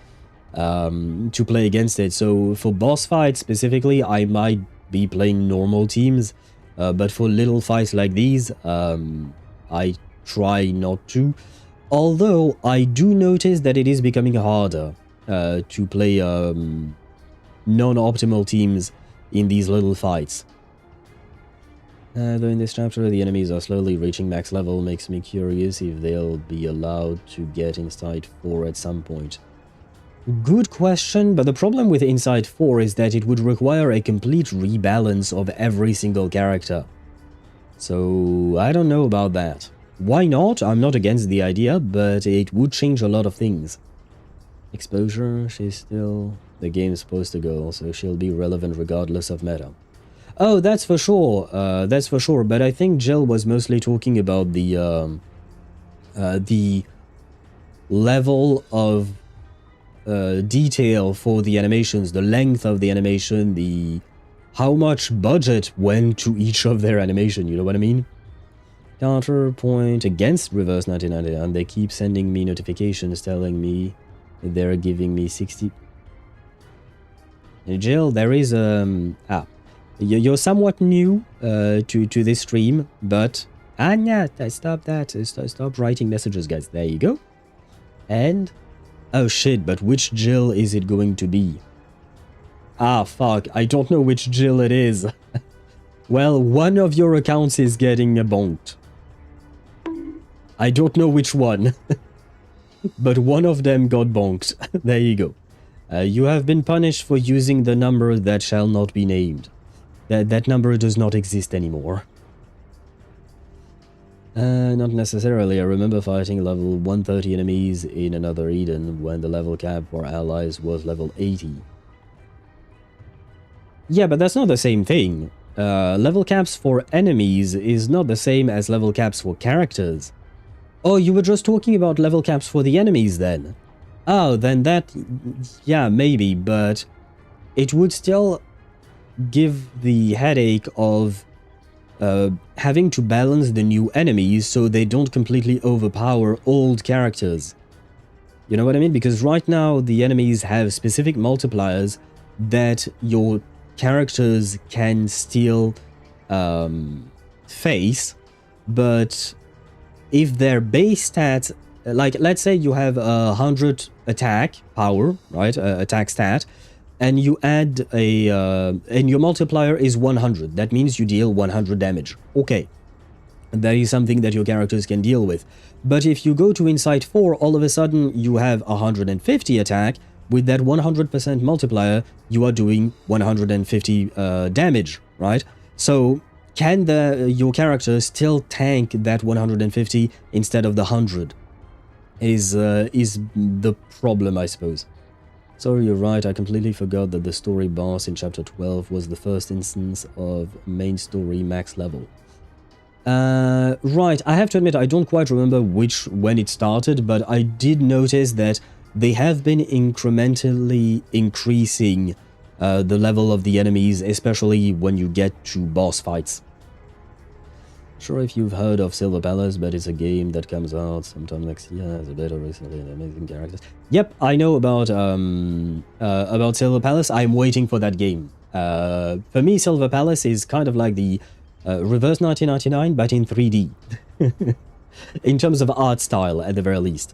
play against it. So for boss fights specifically, I might be playing normal teams, but for little fights like these, I try not to. Although I do notice that it is becoming harder to play non-optimal teams in these little fights. Though in this chapter the enemies are slowly reaching max level, makes me curious if they'll be allowed to get Insight 4 at some point. Good question, but the problem with Insight 4 is that it would require a complete rebalance of every single character. So I don't know about that. Why not? I'm not against the idea, but it would change a lot of things. Exposure, she's still... the game's supposed to go, so she'll be relevant regardless of meta. Oh, that's for sure, but I think Jill was mostly talking about the level of detail for the animations, the length of the animation, how much budget went to each of their animation, you know what I mean? Counterpoint against Reverse 1999, they keep sending me notifications telling me they're giving me 60... Jill, there is you're somewhat new to this stream, but... Anya, stop that. Stop writing messages, guys. There you go. And... oh shit, but which Jill is it going to be? Ah, fuck. I don't know which Jill it is. Well, one of your accounts is getting bonked. I don't know which one. But one of them got bonked. There you go. You have been punished for using the number that shall not be named. That number does not exist anymore. Not necessarily. I remember fighting level 130 enemies in another Eden when the level cap for allies was level 80. Yeah, but that's not the same thing. Level caps for enemies is not the same as level caps for characters. Oh, you were just talking about level caps for the enemies then? Oh, then that... yeah, maybe, but it would still give the headache of having to balance the new enemies so they don't completely overpower old characters. You know what I mean? Because right now the enemies have specific multipliers that your characters can still face, but if their base stats, like let's say you have 100 attack power, right, attack stat, and you add a and your multiplier is 100, that means you deal 100 damage. Okay, that is something that your characters can deal with. But if you go to Insight 4, all of a sudden you have 150 attack. With that 100% multiplier, you are doing 150 damage, right? So can your character still tank that 150 instead of the 100? Is the problem, I suppose. Sorry, you're right, I completely forgot that the story boss in chapter 12 was the first instance of main story max level. Right, I have to admit I don't quite remember when it started, but I did notice that they have been incrementally increasing the level of the enemies, especially when you get to boss fights. Sure if you've heard of Silver Palace, but it's a game that comes out sometime next year. It's a better recently and amazing characters. Yep, I know about Silver Palace. I'm waiting for that game. For me, Silver Palace is kind of like the Reverse 1999, but in 3D. In terms of art style, at the very least.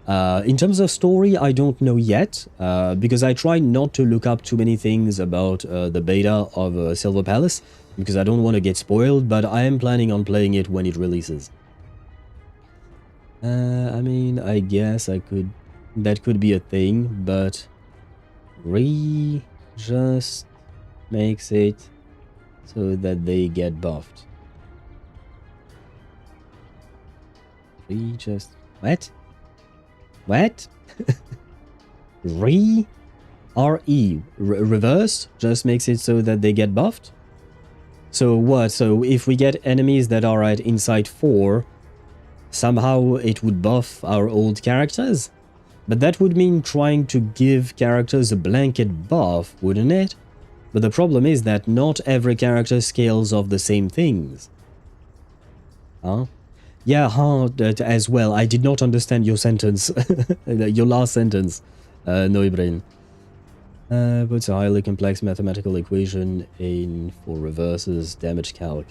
In terms of story, I don't know yet, because I try not to look up too many things about the beta of Silver Palace, because I don't want to get spoiled, but I am planning on playing it when it releases. I mean, I guess that could be a thing, but just makes it so that they get buffed. What? What? Reverse just makes it so that they get buffed? So what? So if we get enemies that are at Insight 4, somehow it would buff our old characters? But that would mean trying to give characters a blanket buff, wouldn't it? But the problem is that not every character scales off the same things. Huh? Yeah, hard as well. I did not understand your sentence. Your last sentence, Neubrain. Puts a highly complex mathematical equation in for reverses damage calc.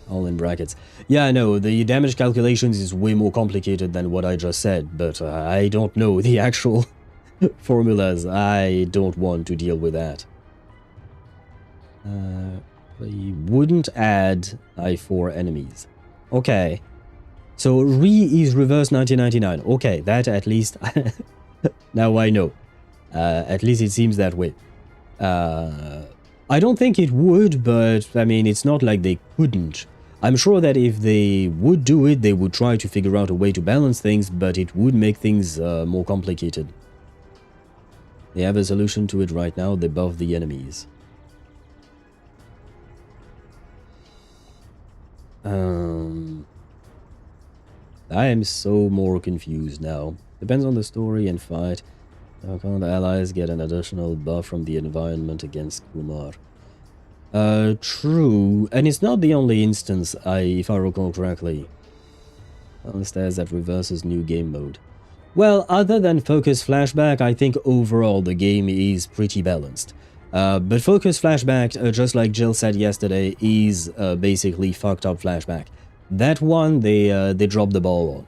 All in brackets. Yeah, I know, the damage calculations is way more complicated than what I just said, but I don't know the actual formulas. I don't want to deal with that. We wouldn't add I4 enemies. Okay. So is reverse 1999. Okay, that at least... now I know. At least it seems that way. I don't think it would, but I mean, it's not like they couldn't. I'm sure that if they would do it, they would try to figure out a way to balance things, but it would make things more complicated. They have a solution to it right now. They buff the enemies. I am so more confused now. Depends on the story and fight. The allies get an additional buff from the environment against Kumar. True. And it's not the only instance, if I recall correctly. Downstairs that reverses new game mode. Well, other than Focus Flashback, I think overall the game is pretty balanced. But Focus Flashback, just like Jill said yesterday, is basically fucked up flashback. That one, they dropped the ball on.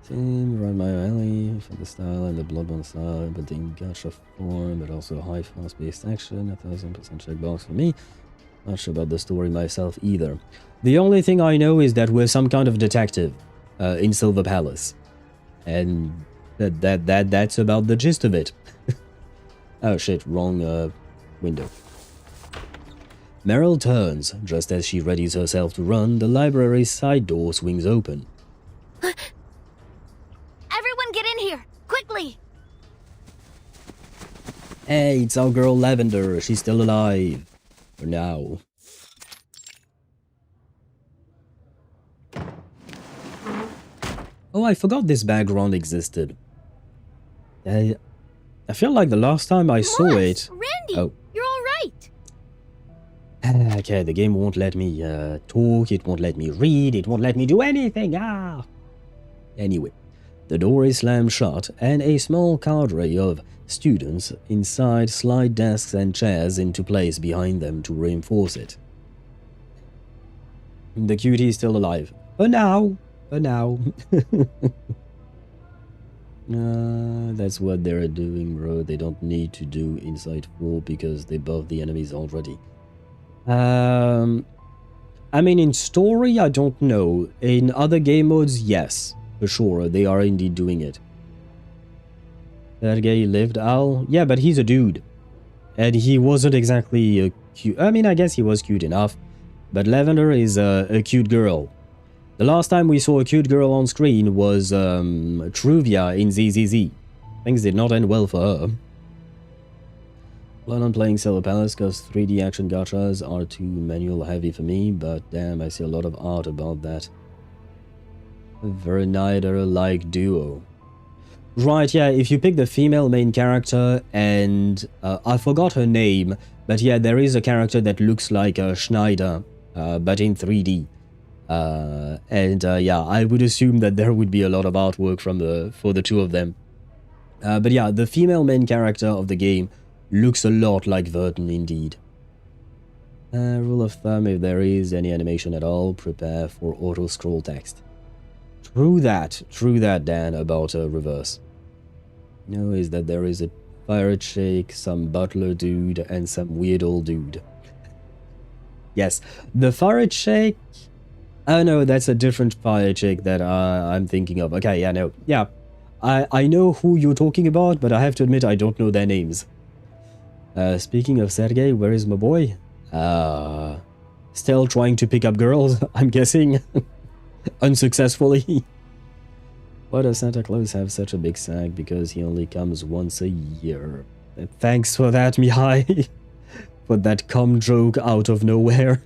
Run my alley for the style and the Bloodborne style, but in gacha form, but also high fast-paced action, 1000% checkbox for me. Not sure about the story myself either. The only thing I know is that we're some kind of detective in Silver Palace. And that's about the gist of it. Oh shit, wrong window. Meryl turns. Just as she readies herself to run, the library's side door swings open. Everyone get in here! Quickly! Hey, it's our girl Lavender. She's still alive. For now. Oh, I forgot this background existed. I feel like the last time I saw it... Randy! Oh. You're alright! Okay, the game won't let me talk, it won't let me read, it won't let me do anything. Anyway, the door is slammed shut, and a small cadre of students inside slide desks and chairs into place behind them to reinforce it. The cutie is still alive. For now. For now. That's what they're doing, bro. They don't need to do Insight 4 because they buffed the enemies already. I mean, in story, I don't know. In other game modes, yes. For sure, they are indeed doing it. That guy lived, Al? Yeah, but he's a dude. And he wasn't exactly cute. I mean, I guess he was cute enough. But Lavender is a cute girl. The last time we saw a cute girl on screen was Truvia in ZZZ. Things did not end well for her. Plan on playing Silver Palace because 3D action gachas are too manual heavy for me, but damn, I see a lot of art about that. A Vertin-like duo. Right, yeah, if you pick the female main character and... I forgot her name, but yeah, there is a character that looks like Schneider, but in 3D. Yeah, I would assume that there would be a lot of artwork from for the two of them. But yeah, the female main character of the game looks a lot like Vertin indeed. Rule of thumb, if there is any animation at all, prepare for auto-scroll text. True that, Dan, about reverse. No, is that there is a pirate shake, some butler dude, and some weird old dude. Yes, the pirate shake... Oh no, that's a different pirate shake that I'm thinking of. Okay, yeah, no. Yeah, I know who you're talking about, but I have to admit I don't know their names. Speaking of Sergey, where is my boy? Still trying to pick up girls, I'm guessing. Unsuccessfully. Why does Santa Claus have such a big sack? Because he only comes once a year. Thanks for that, Mihai. For that cum joke out of nowhere.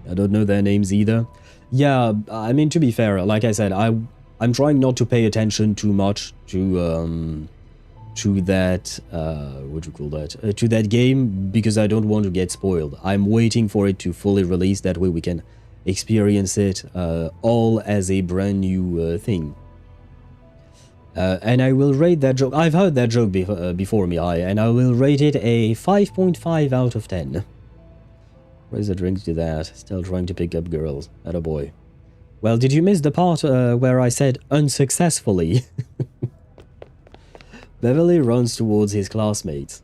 I don't know their names either. Yeah, I mean, to be fair, like I said, I'm trying not to pay attention too much to that, what do you call that? To that game, because I don't want to get spoiled. I'm waiting for it to fully release, that way we can experience it all as a brand new thing. And I will rate that joke. I've heard that joke before me, and I will rate it a 5.5 out of 10. Where's the drink to that? Still trying to pick up girls. Attaboy. Well, did you miss the part where I said unsuccessfully? Beverly runs towards his classmates.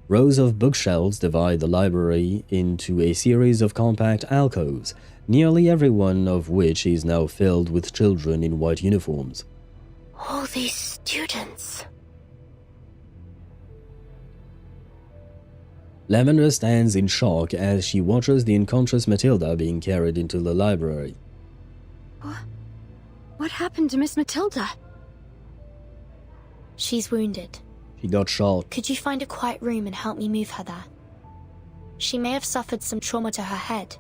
Rows of bookshelves divide the library into a series of compact alcoves, nearly every one of which is now filled with children in white uniforms. All these students. Lavender stands in shock as she watches the unconscious Matilda being carried into the library. What happened to Miss Matilda? She's wounded. She got shot. Could you find a quiet room and help me move her there? She may have suffered some trauma to her head,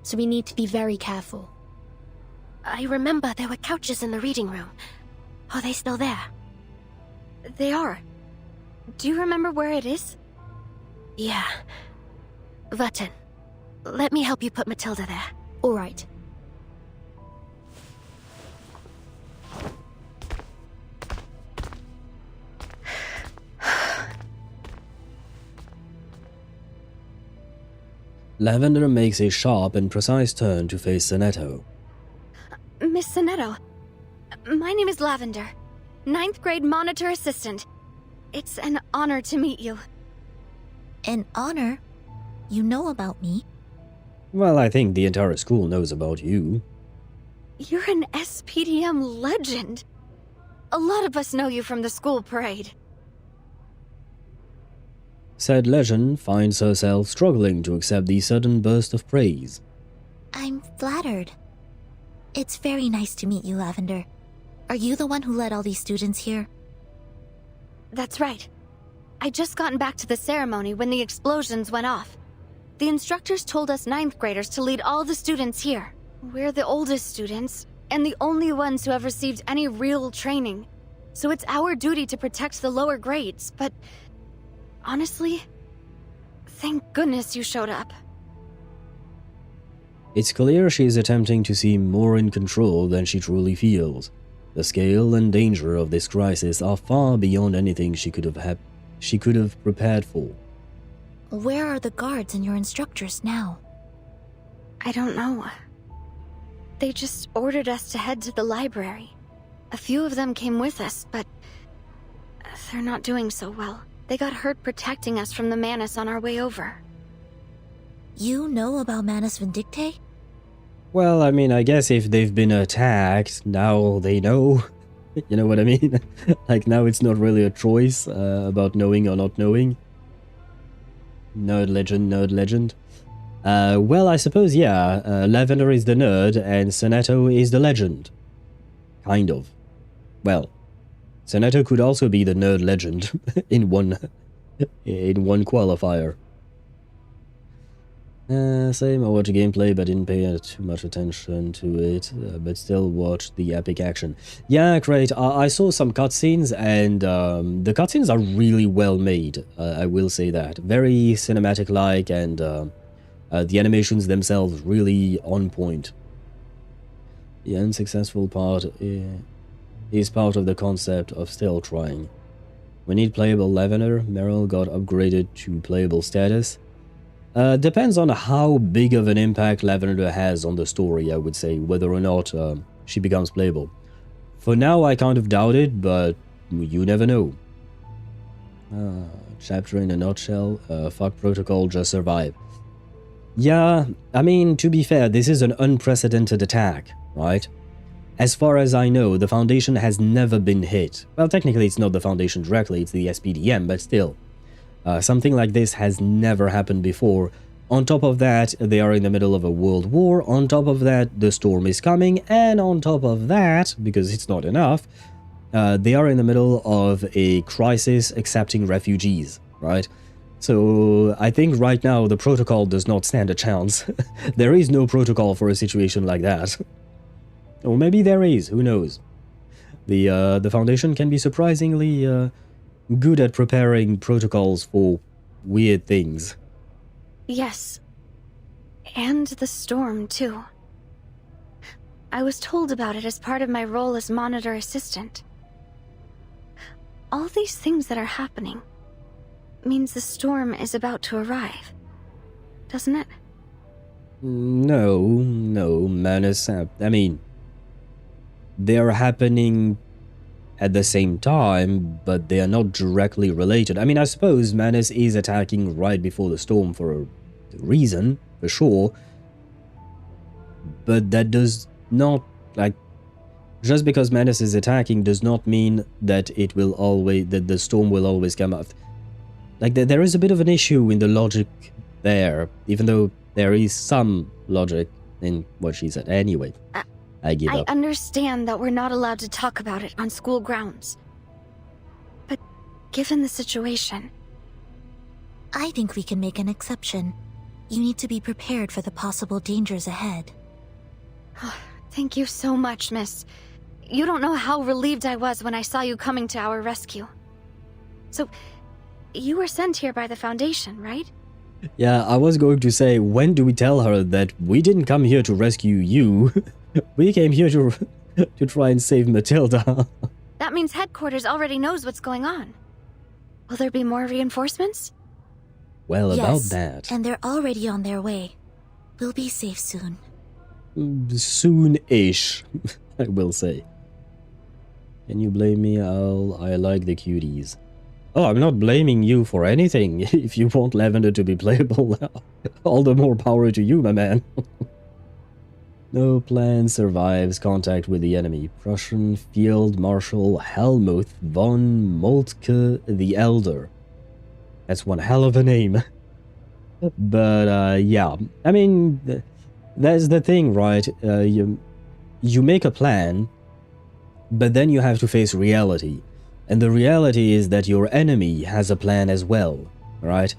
so we need to be very careful. I remember there were couches in the reading room. Are they still there? They are. Do you remember where it is? Yeah. Vertin, let me help you put Matilda there. All right. Lavender makes a sharp and precise turn to face Sonetto. Miss Sonetto, my name is Lavender, 9th grade monitor assistant. It's an honor to meet you. An honor? You know about me? Well, I think the entire school knows about you. You're an SPDM legend. A lot of us know you from the school parade. Said legend finds herself struggling to accept the sudden burst of praise. I'm flattered. It's very nice to meet you, Lavender. Are you the one who led all these students here? That's right. I just gotten back to the ceremony when the explosions went off. The instructors told us 9th graders to lead all the students here. We're the oldest students, and the only ones who have received any real training. So it's our duty to protect the lower grades, but... honestly, thank goodness you showed up. It's clear she is attempting to seem more in control than she truly feels. The scale and danger of this crisis are far beyond anything she could have prepared for. Where are the guards and your instructors now? I don't know. They just ordered us to head to the library. A few of them came with us, but they're not doing so well. They got hurt protecting us from the Manus on our way over. You know about Manus Vindictae? Well, I mean, I guess if they've been attacked, now they know. You know what I mean? Like, now it's not really a choice about knowing or not knowing. Nerd legend. Well, I suppose, yeah. Lavender is the nerd, and Sonetto is the legend. Kind of. Well, Sonetto could also be the nerd legend in one qualifier. Same, I watched gameplay but didn't pay too much attention to it, but still watched the epic action. Yeah, great. I saw some cutscenes, and the cutscenes are really well made, I will say that. Very cinematic-like, and the animations themselves really on point. The unsuccessful part is part of the concept of still trying. We need playable Lavender. Meryl got upgraded to playable status. Depends on how big of an impact Lavender has on the story, I would say, whether or not she becomes playable. For now, I kind of doubt it, but you never know. Chapter in a nutshell, fuck protocol, just survive. Yeah, I mean, to be fair, this is an unprecedented attack, right? As far as I know, the Foundation has never been hit. Well, technically it's not the Foundation directly, it's the SPDM, but still. Something like this has never happened before. On top of that, they are in the middle of a world war. On top of that, the storm is coming. And on top of that, because it's not enough, they are in the middle of a crisis accepting refugees, right? So I think right now the protocol does not stand a chance. There is no protocol for a situation like that. Or maybe there is, who knows. The Foundation can be surprisingly good at preparing protocols for weird things. Yes. And the storm, too. I was told about it as part of my role as monitor assistant. All these things that are happening means the storm is about to arrive, doesn't it? No, Manus. I mean, they're happening at the same time, but they are not directly related. I mean, I suppose Manus is attacking right before the storm for a reason, for sure. But that does not, like, just because Manus is attacking does not mean that it will always, that the storm will always come out. Like, there is a bit of an issue in the logic there, even though there is some logic in what she said. Anyway, I give up. I understand that we're not allowed to talk about it on school grounds. But given the situation... I think we can make an exception. You need to be prepared for the possible dangers ahead. Thank you so much, miss. You don't know how relieved I was when I saw you coming to our rescue. So, you were sent here by the Foundation, right? Yeah, I was going to say, when do we tell her that we didn't come here to rescue you? We came here to try and save Matilda. That means headquarters already knows what's going on. Will there be more reinforcements? Well, yes, about that. And they're already on their way. We'll be safe soon. Soon-ish, I will say. Can you blame me? I like the cuties. Oh, I'm not blaming you for anything. If you want Lavender to be playable, all the more power to you, my man. No plan survives contact with the enemy. Prussian Field Marshal Helmuth von Moltke the Elder. That's one hell of a name. But, yeah. I mean, that's the thing, right? You make a plan, but then you have to face reality. And the reality is that your enemy has a plan as well, right?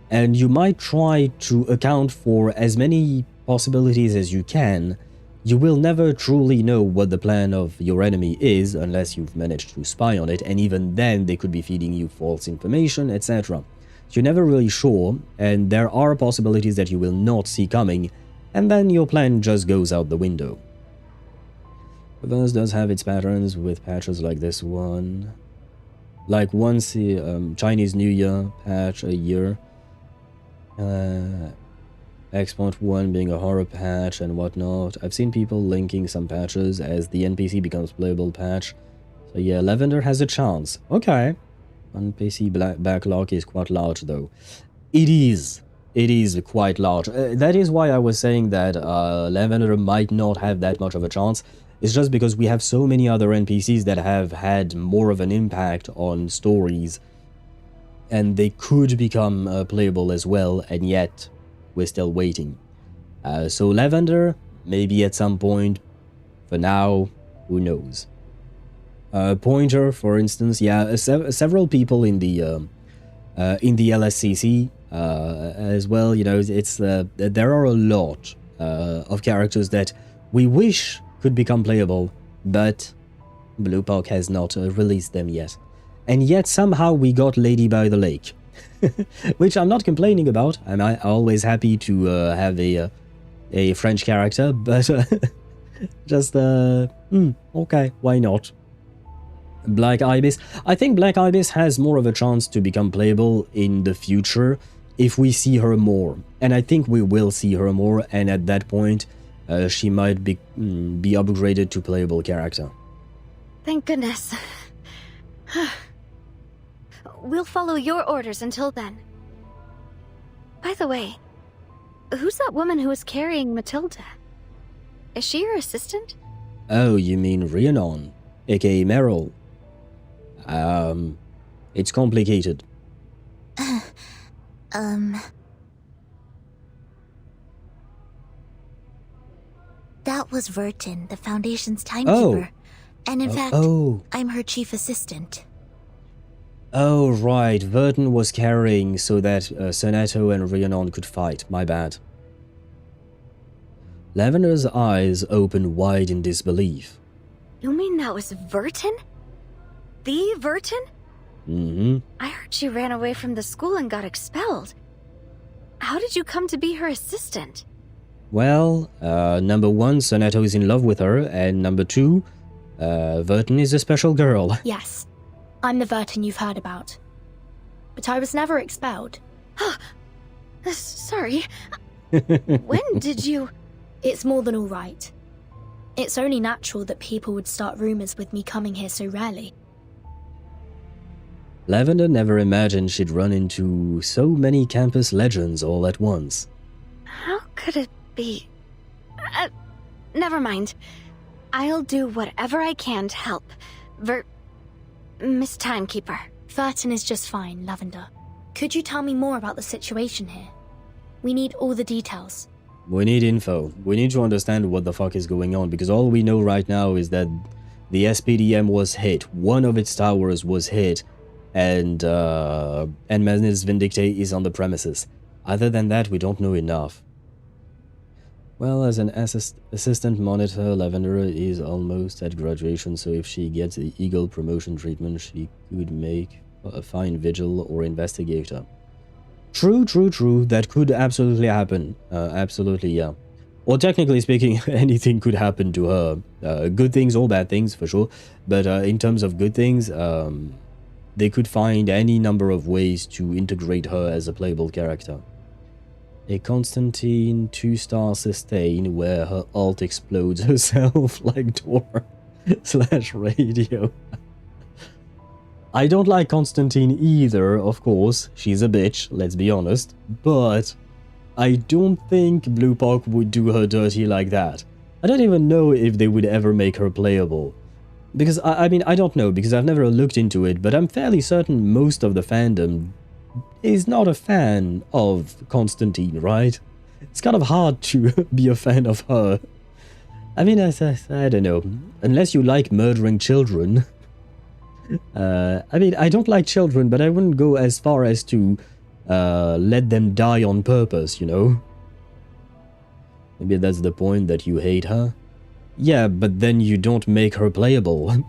And you might try to account for as many possibilities as you can. You will never truly know what the plan of your enemy is unless you've managed to spy on it, and even then they could be feeding you false information, etc. So you're never really sure, and there are possibilities that you will not see coming, and then your plan just goes out the window. Reverse does have its patterns with patches like this one. Like once the Chinese New Year patch a year. X.1 being a horror patch and whatnot. I've seen people linking some patches as the NPC becomes playable patch. So yeah, Lavender has a chance. Okay. NPC backlog is quite large though. It is quite large. That is why I was saying that Lavender might not have that much of a chance. It's just because we have so many other NPCs that have had more of an impact on stories. And they could become playable as well, and yet we're still waiting. So Lavender, maybe at some point. For now, who knows? Pointer, for instance, yeah, several people in the LSCC as well. You know, it's there are a lot of characters that we wish could become playable, but Bluepoch has not released them yet. And yet somehow we got Lady by the Lake. Which I'm not complaining about. I'm always happy to have a French character, but just okay, why not? Black Ibis. I think Black Ibis has more of a chance to become playable in the future if we see her more, and I think we will see her more, and at that point she might be upgraded to playable character. Thank goodness. We'll follow your orders until then. By the way, who's that woman who is carrying Matilda? Is she your assistant? Oh, you mean Rhiannon, aka Meryl. It's complicated. That was Vertin, the Foundation's timekeeper. And in fact, I'm her chief assistant. Oh, right. Vertin was carrying so that Sonetto and Rhiannon could fight. My bad. Lavender's eyes opened wide in disbelief. You mean that was Vertin? The Vertin? Mm-hmm. I heard she ran away from the school and got expelled. How did you come to be her assistant? Well, number one, Sonetto is in love with her, and number two, Vertin is a special girl. Yes, I'm the Vertin you've heard about. But I was never expelled. Sorry. When did you... It's more than all right. It's only natural that people would start rumors with me coming here so rarely. Lavender never imagined she'd run into so many campus legends all at once. How could it be? Never mind. I'll do whatever I can to help. Miss Timekeeper. Vertin is just fine, Lavender. Could you tell me more about the situation here? We need all the details. We need info. We need to understand what the fuck is going on, because all we know right now is that the SPDM was hit, one of its towers was hit, and Manus Vindictae is on the premises. Other than that, we don't know enough. Well, as an assistant monitor, Lavender is almost at graduation, so if she gets the Eagle promotion treatment, she could make a fine vigil or investigator. True. That could absolutely happen. Absolutely, yeah. Or technically speaking, anything could happen to her. Good things or bad things, for sure. But in terms of good things, they could find any number of ways to integrate her as a playable character. A Constantine 2-star sustain where her ult explodes herself like door / radio. I don't like Constantine either, of course. She's a bitch, let's be honest. But I don't think Bluepoch would do her dirty like that. I don't even know if they would ever make her playable. Because, I mean, I don't know, because I've never looked into it, but I'm fairly certain most of the fandom is not a fan of Constantine, right? It's kind of hard to be a fan of her. I mean, I don't know. Unless you like murdering children. I mean, I don't like children, but I wouldn't go as far as to let them die on purpose, you know? Maybe that's the point, that you hate her. Yeah, but then you don't make her playable.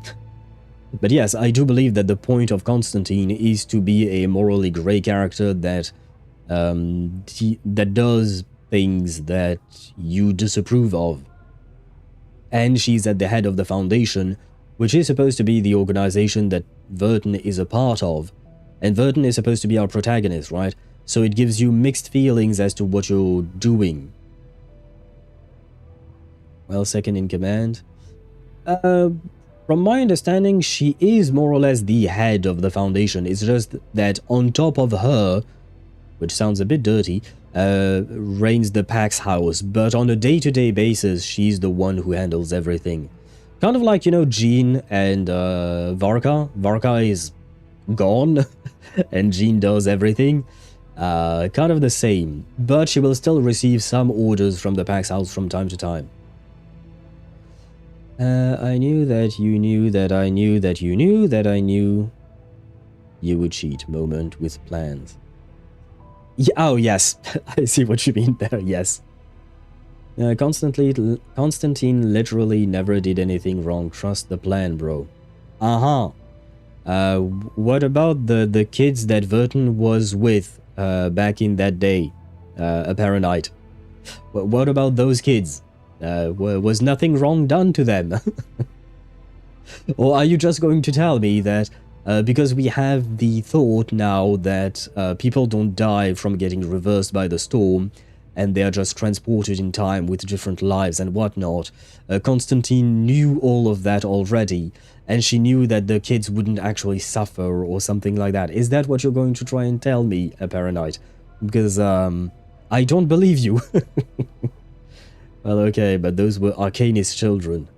But yes, I do believe that the point of Constantine is to be a morally grey character that that does things that you disapprove of. And she's at the head of the Foundation, which is supposed to be the organization that Vertin is a part of. And Vertin is supposed to be our protagonist, right? So it gives you mixed feelings as to what you're doing. Well, second in command. From my understanding, she is more or less the head of the Foundation. It's just that on top of her, which sounds a bit dirty, reigns the Pax House, but on a day-to-day basis, she's the one who handles everything. Kind of like, you know, Jean and Varka. Varka is gone, and Jean does everything. Kind of the same, but she will still receive some orders from the Pax House from time to time. I knew that you knew that I knew that you knew that I knew you would cheat. Moment with plans. Yeah, oh, yes. I see what you mean there, yes. Constantine literally never did anything wrong. Trust the plan, bro. What about the kids that Vertin was with back in that day? Apparent. What about those kids? Was nothing wrong done to them? Or are you just going to tell me that because we have the thought now that people don't die from getting reversed by the storm, and they are just transported in time with different lives and whatnot, Constantine knew all of that already, and she knew that the kids wouldn't actually suffer or something like that? Is that what you're going to try and tell me, Apparent? Because I don't believe you. Well, okay, but those were arcanist children.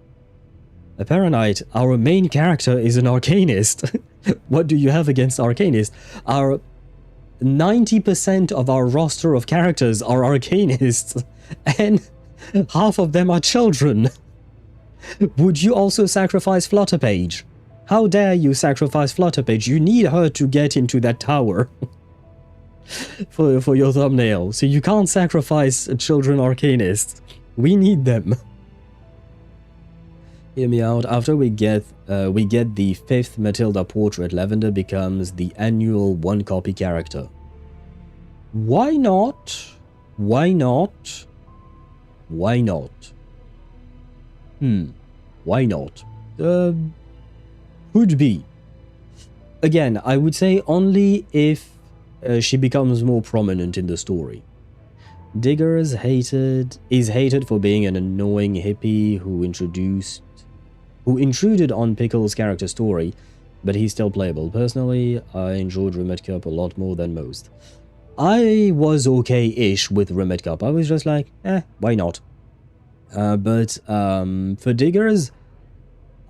Apparent, our main character is an arcanist. What do you have against arcanist? Our 90% of our roster of characters are arcanists, and half of them are children. Would you also sacrifice Flutterpage? How dare you sacrifice Flutterpage? You need her to get into that tower for your thumbnail, so you can't sacrifice children arcanists. We need them. Hear me out. After we get the 5th Matilda portrait, Lavender becomes the annual 1-copy character. Why not? Why not? Why not? Why not? Could be. Again, I would say only if she becomes more prominent in the story. Digger is hated for being an annoying hippie who intruded on Pickle's character story, but he's still playable. Personally, I enjoyed Remit Cup a lot more than most. I was okay-ish with Remit Cup. I was just like, why not? But for Diggers,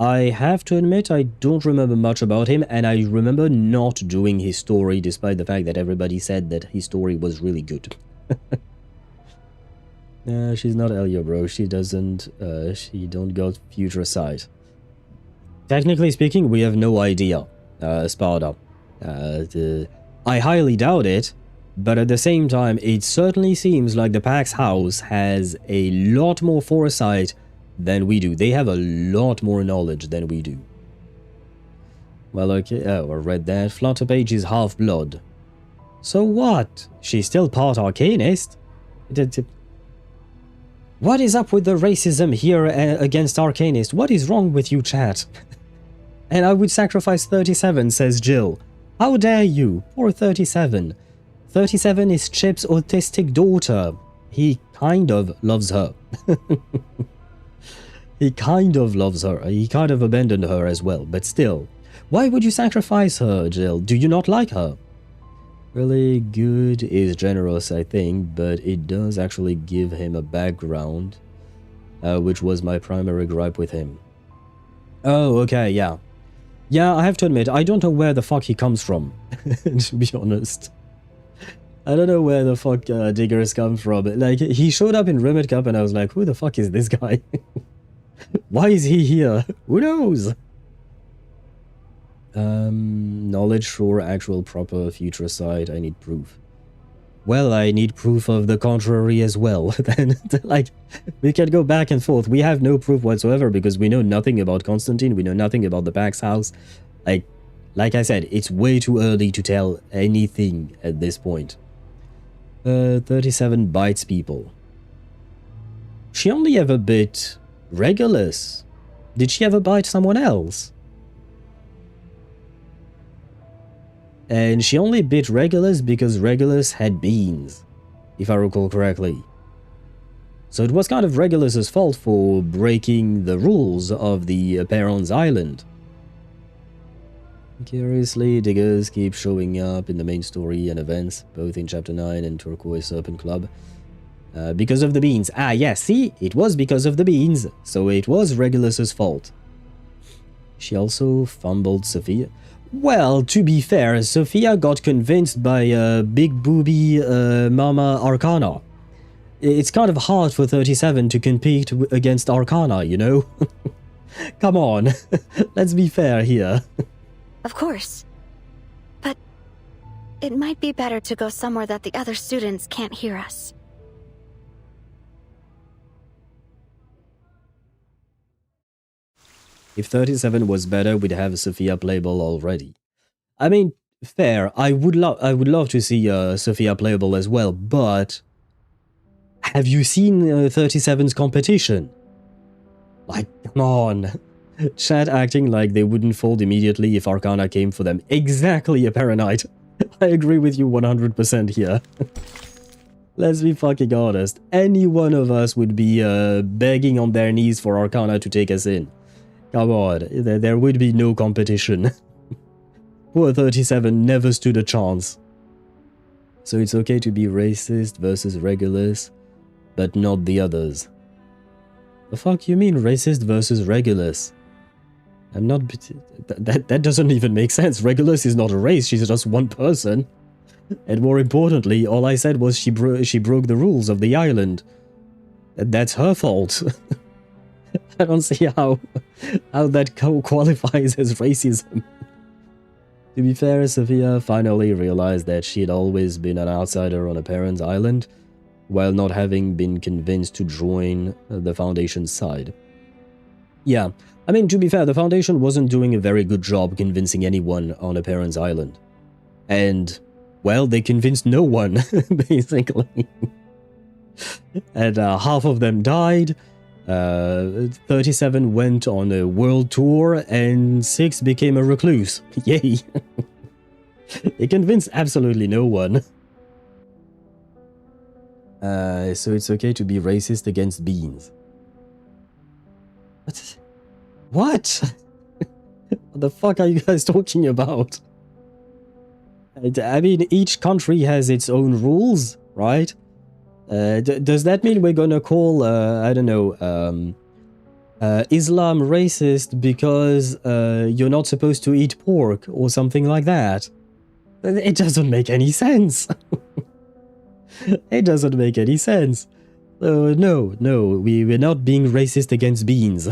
I have to admit I don't remember much about him, and I remember not doing his story despite the fact that everybody said that his story was really good. She's not Elia, bro. She don't got future sight. Technically speaking, we have no idea, Sparta. I highly doubt it, but at the same time, it certainly seems like the Pax House has a lot more foresight than we do. They have a lot more knowledge than we do. Well, okay, I read that. Flutterpage is half-blood. So what? She's still part arcanist? What is up with the racism here against arcanist? What is wrong with you, chat? And I would sacrifice 37, says Jill. How dare you? Poor 37. 37 is Chip's autistic daughter. He kind of loves her. He kind of loves her. He kind of abandoned her as well, but still. Why would you sacrifice her, Jill? Do you not like her? Really good is generous, I think, but it does actually give him a background, which was my primary gripe with him. Oh, okay, yeah. Yeah, I have to admit, I don't know where the fuck he comes from, to be honest. I don't know where the fuck Diggers come from. Like, he showed up in Remit Cup and I was like, who the fuck is this guy? Why is he here? Who knows? Knowledge for actual proper future sight. I need proof. Well, I need proof of the contrary as well. Then, like, we can go back and forth. We have no proof whatsoever because we know nothing about Constantine. We know nothing about the Pax House. Like I said, it's way too early to tell anything at this point. 37 bites people. She only ever bit Regulus. Did she ever bite someone else? And she only bit Regulus because Regulus had beans, if I recall correctly. So it was kind of Regulus's fault for breaking the rules of the Perron's Island. Curiously, Diggers keep showing up in the main story and events, both in Chapter 9 and Turquoise Serpent Club. Because of the beans. Ah, yes, see? It was because of the beans, so it was Regulus's fault. She also fumbled Sophia. Well, to be fair, Sophia got convinced by big booby Mama Arcana. It's kind of hard for 37 to compete against Arcana, you know? Come on, let's be fair here. Of course. But it might be better to go somewhere that the other students can't hear us. If 37 was better, we'd have Sophia playable already. I mean, fair. I would love to see Sophia playable as well, but have you seen 37's competition? Like, come on. Chat acting like they wouldn't fold immediately if Arcana came for them. Exactly, a Paranite. I agree with you 100% here. Let's be fucking honest. Any one of us would be begging on their knees for Arcana to take us in. Come on, there would be no competition. Poor 37 never stood a chance. So it's okay to be racist versus Regulus, but not the others. The fuck you mean racist versus Regulus? I'm not... That doesn't even make sense. Regulus is not a race, she's just one person. And more importantly, all I said was she broke the rules of the island. That's her fault. I don't see how that qualifies as racism. To be fair, Sophia finally realized that she had always been an outsider on a parent's island, while not having been convinced to join the Foundation's side. Yeah, I mean, to be fair, the Foundation wasn't doing a very good job convincing anyone on a parent's island. And, well, they convinced no one, basically. And half of them died. 37 went on a world tour, and 6 became a recluse. Yay! They convinced absolutely no one. So it's okay to be racist against beans. What? What the fuck are you guys talking about? I mean, each country has its own rules, right? Does that mean we're gonna call, I don't know, Islam racist because you're not supposed to eat pork or something like that? It doesn't make any sense. It doesn't make any sense. No, we're not being racist against beans.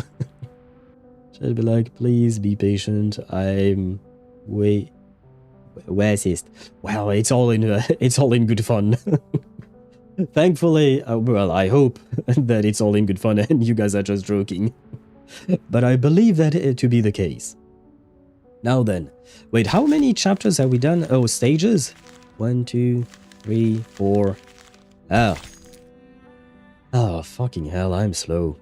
Should be like, please be patient. I'm racist. Well, it's all in good fun. Thankfully, well, I hope that it's all in good fun and you guys are just joking. But I believe that to be the case. Now then, wait, how many chapters have we done? Oh, stages? 1, 2, 3, 4. Oh, fucking hell, I'm slow.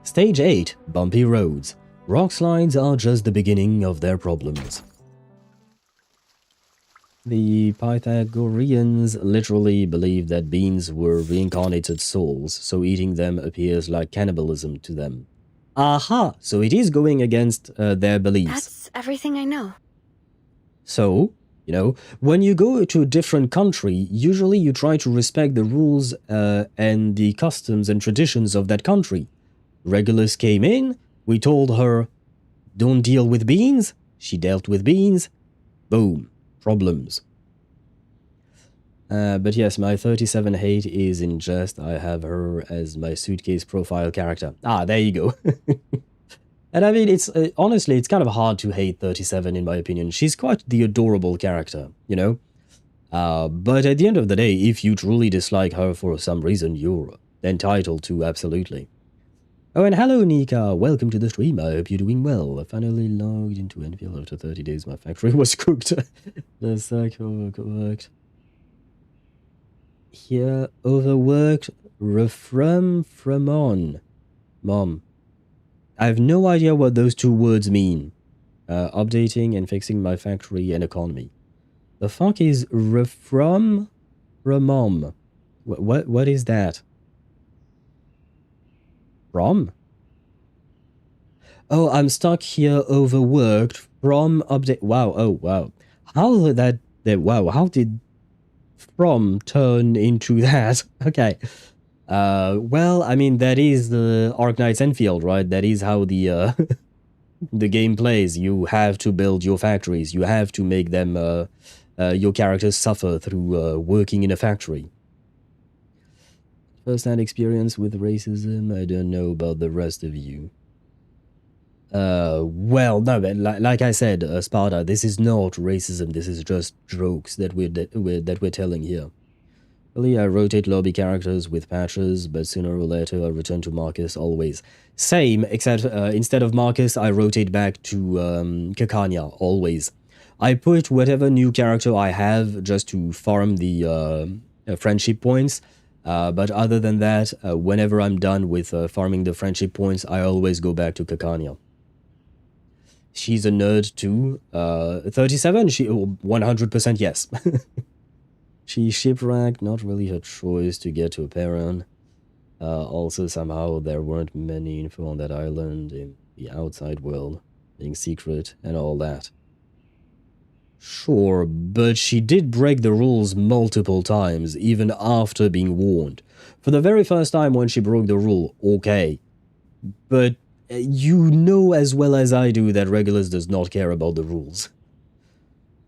Stage 8, Bumpy Roads. Rock slides are just the beginning of their problems. The Pythagoreans literally believed that beans were reincarnated souls, so eating them appears like cannibalism to them. Aha! So it is going against their beliefs. That's everything I know. So, you know, when you go to a different country, usually you try to respect the rules and the customs and traditions of that country. Regulus came in, we told her, don't deal with beans. She dealt with beans. Boom. Problems. But yes, my 37 hate is in jest. I have her as my suitcase profile character. Ah, there you go. And I mean, it's honestly, it's kind of hard to hate 37 in my opinion. She's quite the adorable character, you know? But at the end of the day, if you truly dislike her for some reason, you're entitled to, absolutely. Oh, and hello, Nika. Welcome to the stream. I hope you're doing well. I finally logged into NPL after 30 days. My factory was cooked. The cycle worked. Here, overworked, from on. Mom. I have no idea what those two words mean. Updating and fixing my factory and economy. The fuck is from mom? What is that? From? Oh, I'm stuck here, overworked, from update. Wow, oh, wow. How did that wow, how did from turn into that? Okay. Well, I mean, that is the Arknight's Enfield, right? That is how the the game plays. You have to build your factories. You have to make them, your characters suffer through working in a factory. First-hand experience with racism, I don't know about the rest of you. Well, no, like I said, Sparta, this is not racism, this is just jokes that we're telling here. Really, I rotate lobby characters with patches, but sooner or later I return to Marcus always. Same, except instead of Marcus, I rotate back to Campania, always. I put whatever new character I have just to farm the friendship points. But other than that, whenever I'm done with farming the friendship points, I always go back to Campania. She's a nerd too. 37? She 100% yes. She shipwrecked, not really her choice to get to a Perron. Also, somehow there weren't many info on that island in the outside world, being secret and all that. Sure, but she did break the rules multiple times, even after being warned. For the very first time when she broke the rule, okay. But you know as well as I do that Regulus does not care about the rules.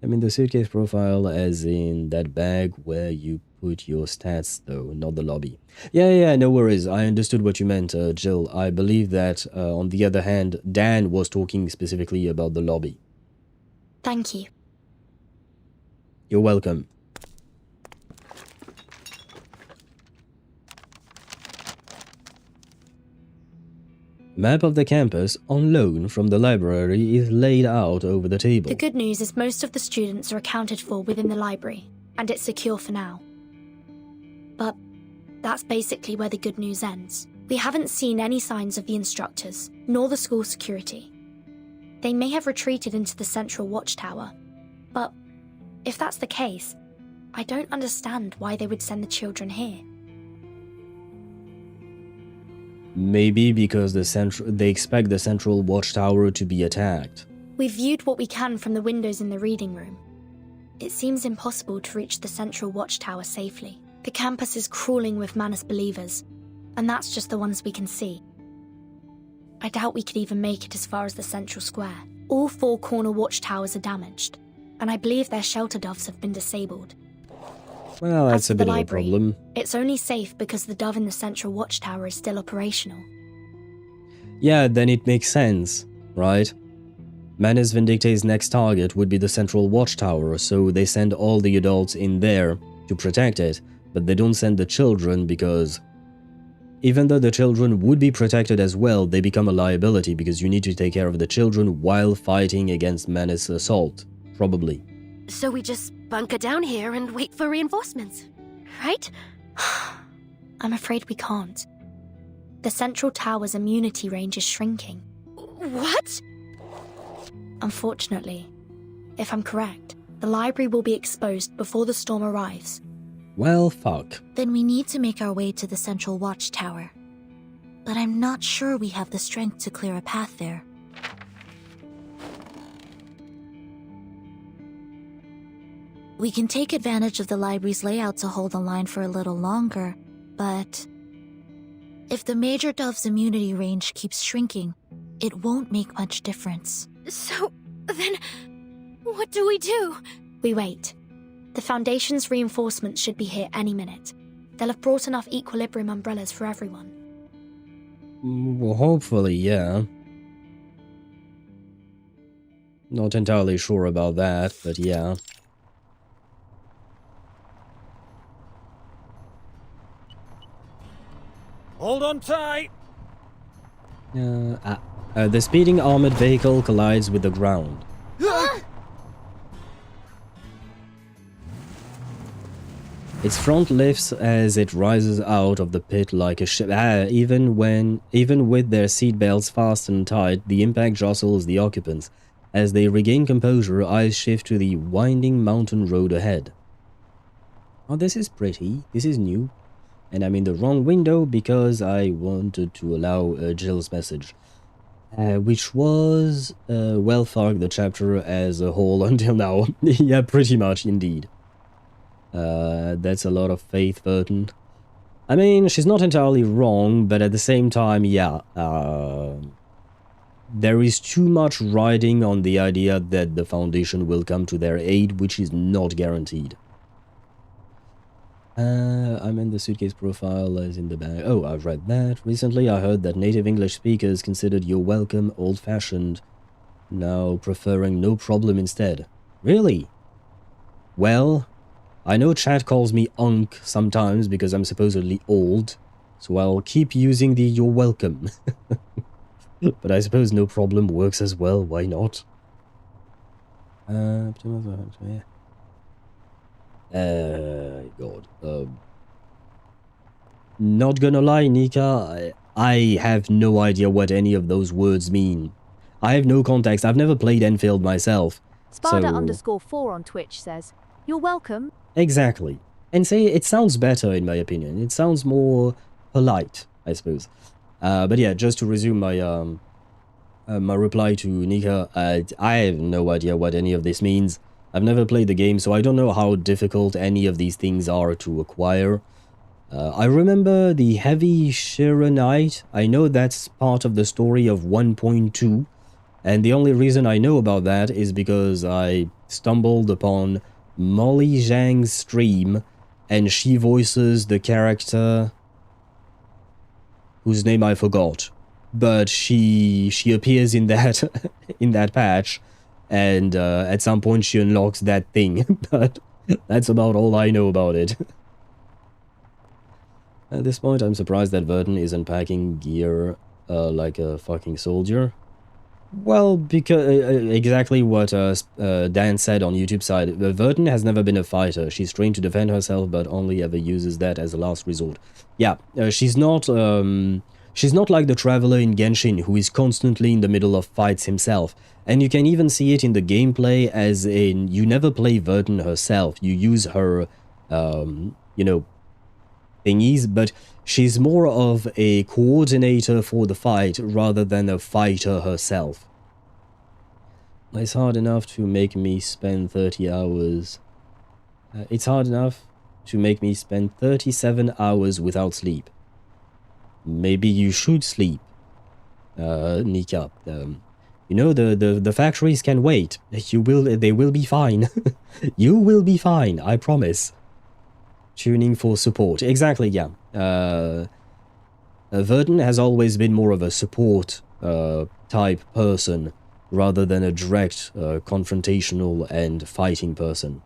I mean the suitcase profile as in that bag where you put your stats though, not the lobby. Yeah, no worries, I understood what you meant, Jill. I believe that, on the other hand, Dan was talking specifically about the lobby. Thank you. You're welcome. Map of the campus on loan from the library is laid out over the table. The good news is most of the students are accounted for within the library, and it's secure for now. But That's basically where the good news ends. We haven't seen any signs of the instructors, nor the school security. They may have retreated into the central watchtower, but if that's the case, I don't understand why they would send the children here. Maybe because they expect the central watchtower to be attacked. We've viewed what we can from the windows in the reading room. It seems impossible to reach the central watchtower safely. The campus is crawling with Manus believers, and that's just the ones we can see. I doubt we could even make it as far as the central square. All 4 corner watchtowers are damaged, and I believe their shelter doves have been disabled. Well, that's a bit of a problem. It's only safe because the dove in the central watchtower is still operational. Yeah, then it makes sense, right? Manus Vindictae's next target would be the central watchtower, so they send all the adults in there to protect it, but they don't send the children because even though the children would be protected as well, they become a liability because you need to take care of the children while fighting against Manus' assault, probably. So we just bunker down here and wait for reinforcements, right? I'm afraid we can't. The central tower's immunity range is shrinking. What? Unfortunately, if I'm correct, the library will be exposed before the storm arrives. Well, fuck. Then we need to make our way to the central watchtower. But I'm not sure we have the strength to clear a path there. We can take advantage of the library's layout to hold the line for a little longer, but if the Major Dove's immunity range keeps shrinking, it won't make much difference. So, then, what do we do? We wait. The Foundation's reinforcements should be here any minute. They'll have brought enough equilibrium umbrellas for everyone. Well, hopefully, yeah. Not entirely sure about that, but yeah. Hold on tight! The speeding armored vehicle collides with the ground. Its front lifts as it rises out of the pit like a ship. Even with their seatbelts fastened tight, the impact jostles the occupants. As they regain composure, eyes shift to the winding mountain road ahead. Oh, this is pretty. This is new. And I'm in the wrong window because I wanted to allow Jill's message. Which was, well, fuck the chapter as a whole until now. Yeah, pretty much, indeed. That's a lot of faith, Vertin. I mean, she's not entirely wrong, but at the same time, yeah, there is too much riding on the idea that the Foundation will come to their aid, which is not guaranteed. I'm in the suitcase profile as in the bag. Oh, I've read that. Recently, I heard that native English speakers considered "you're welcome" old-fashioned, now preferring "no problem" instead. Really? Well, I know chat calls me unk sometimes because I'm supposedly old, so I'll keep using the "you're welcome." But I suppose "no problem" works as well, why not? God. Not gonna lie, Nika, I have no idea what any of those words mean. I have no context. I've never played Enfield myself. Spada_4 on Twitch says, "You're welcome." Exactly. And say it sounds better in my opinion. It sounds more polite, I suppose. But yeah, just to resume my my reply to Nika, I have no idea what any of this means. I've never played the game, so I don't know how difficult any of these things are to acquire. I remember the Heavy Shiranite. I know that's part of the story of 1.2, and the only reason I know about that is because I stumbled upon Molly Zhang's stream, and she voices the character whose name I forgot, but she appears in that in that patch. And at some point she unlocks that thing, but that's about all I know about it. At this point, I'm surprised that Vertin isn't packing gear like a fucking soldier. Well, because exactly what Dan said on YouTube side. Vertin has never been a fighter. She's trained to defend herself, but only ever uses that as a last resort. Yeah, she's not like the traveler in Genshin, who is constantly in the middle of fights himself. And you can even see it in the gameplay, as in you never play Vertin herself. You use her, you know, thingies, but she's more of a coordinator for the fight rather than a fighter herself. It's hard enough to make me spend 30 hours. It's hard enough to make me spend 37 hours without sleep. Maybe you should sleep, Nika. You know, the factories can wait. They will be fine. You will be fine, I promise. Tuning for support. Exactly, yeah. Vertin has always been more of a support type person rather than a direct confrontational and fighting person.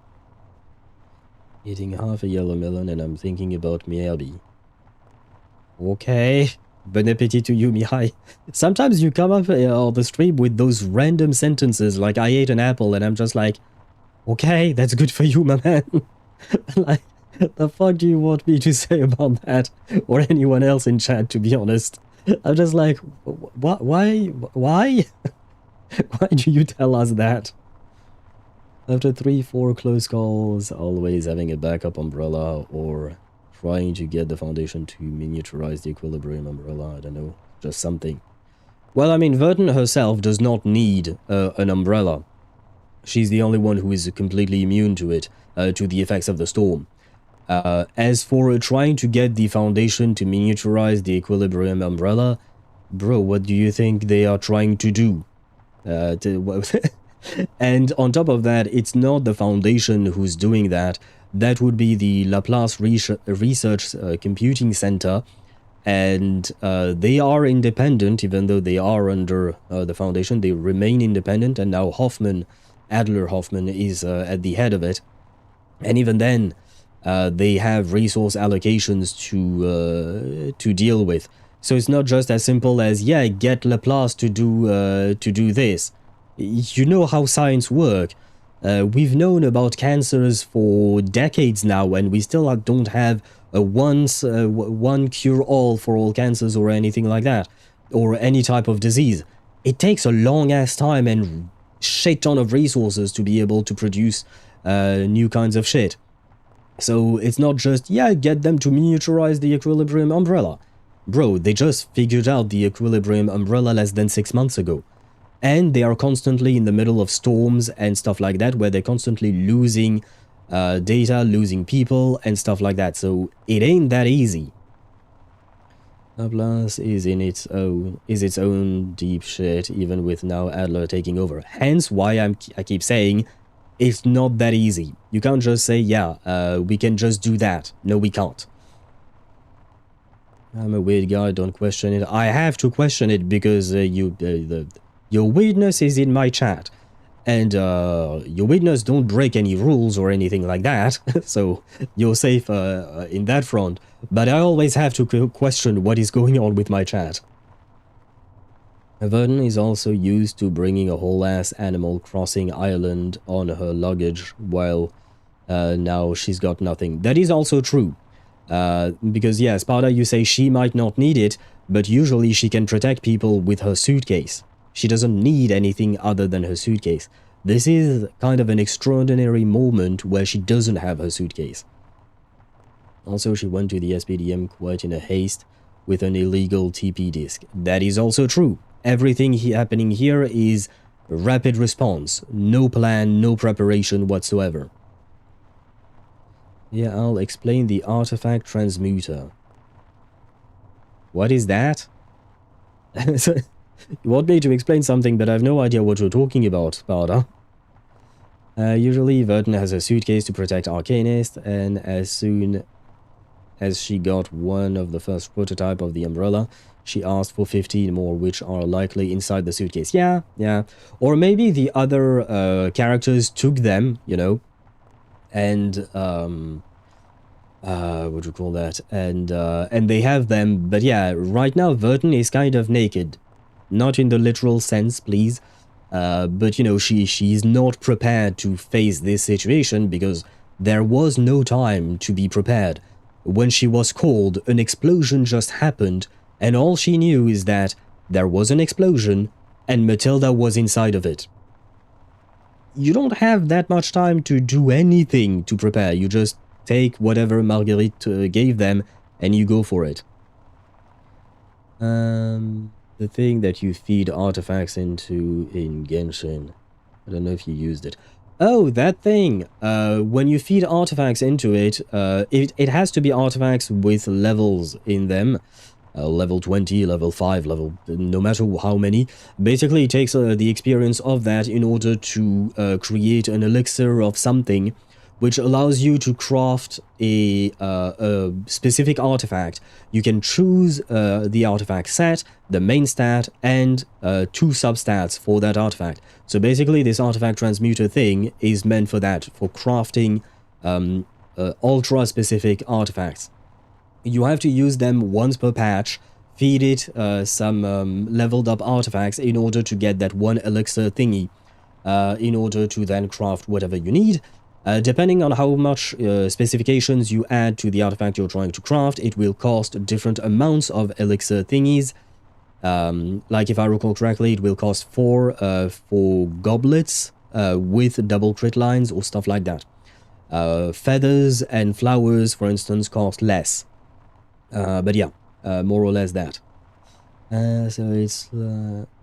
Eating half a yellow melon and I'm thinking about Mierbi. Okay. Bon appetit to you, Mihai. Sometimes you come up on the stream with those random sentences like I ate an apple and I'm just like, okay, that's good for you, my man. Like, the fuck do you want me to say about that? Or anyone else in chat, to be honest. I'm just like, what? Why? Why do you tell us that? After 3-4 close calls, always having a backup umbrella or trying to get the Foundation to miniaturize the Equilibrium umbrella, I don't know, just something. Well, I mean, Vertin herself does not need an umbrella. She's the only one who is completely immune to it, to the effects of the storm. As for trying to get the Foundation to miniaturize the Equilibrium umbrella, bro, what do you think they are trying to do? And on top of that, it's not the Foundation who's doing that. That would be the Laplace Research Computing Center, and they are independent, even though they are under the Foundation. They remain independent, and now Adler Hoffman is at the head of it. And even then, they have resource allocations to deal with. So it's not just as simple as, yeah, get Laplace to do this. You know how science works. We've known about cancers for decades now, and we still don't have a one cure-all for all cancers or anything like that, or any type of disease. It takes a long-ass time and shit ton of resources to be able to produce new kinds of shit. So it's not just, yeah, get them to miniaturize the Equilibrium umbrella. Bro, they just figured out the Equilibrium umbrella less than 6 months ago. And they are constantly in the middle of storms and stuff like that, where they're constantly losing data, losing people, and stuff like that. So it ain't that easy. Laplace is its own deep shit, even with now Adler taking over. Hence why I keep saying it's not that easy. You can't just say, yeah, we can just do that. No, we can't. I'm a weird guy, don't question it. I have to question it because your weirdness is in my chat, and your weirdness don't break any rules or anything like that, so you're safe in that front, but I always have to question what is going on with my chat. Vertin is also used to bringing a whole-ass Animal Crossing island on her luggage, while now she's got nothing. That is also true, because yeah, Sparta, you say she might not need it, but usually she can protect people with her suitcase. She doesn't need anything other than her suitcase. This is kind of an extraordinary moment where she doesn't have her suitcase. Also, she went to the SPDM quite in a haste with an illegal TP disk. That is also true. Everything happening here is rapid response. No plan, no preparation whatsoever. Yeah, I'll explain the artifact transmuter. What is that? You want me to explain something, but I have no idea what you're talking about, Sparta. Usually, Vertin has a suitcase to protect Arcanist, and as soon as she got one of the first prototype of the umbrella, she asked for 15 more, which are likely inside the suitcase. Yeah. Or maybe the other characters took them, you know, and what do you call that? And they have them, but yeah, right now Vertin is kind of naked. Not in the literal sense, please. But, you know, she's not prepared to face this situation because there was no time to be prepared. When she was called, an explosion just happened, and all she knew is that there was an explosion, and Matilda was inside of it. You don't have that much time to do anything to prepare. You just take whatever Marguerite gave them, and you go for it. The thing that you feed artifacts into in Genshin. I don't know if you used it. Oh, that thing! When you feed artifacts into it, it has to be artifacts with levels in them. Level 20, level 5, no matter how many. Basically, it takes the experience of that in order to create an elixir of something, which allows you to craft a specific artifact. You can choose the artifact set, the main stat, and 2 substats for that artifact. So basically, this artifact transmuter thing is meant for that, for crafting ultra-specific artifacts. You have to use them once per patch, feed it some leveled up artifacts in order to get that one elixir thingy, in order to then craft whatever you need. Depending on how much specifications you add to the artifact you're trying to craft, it will cost different amounts of elixir thingies. Like if I recall correctly, it will cost 4 for goblets with double crit lines or stuff like that. Feathers and flowers, for instance, cost less. But yeah, more or less that. So it's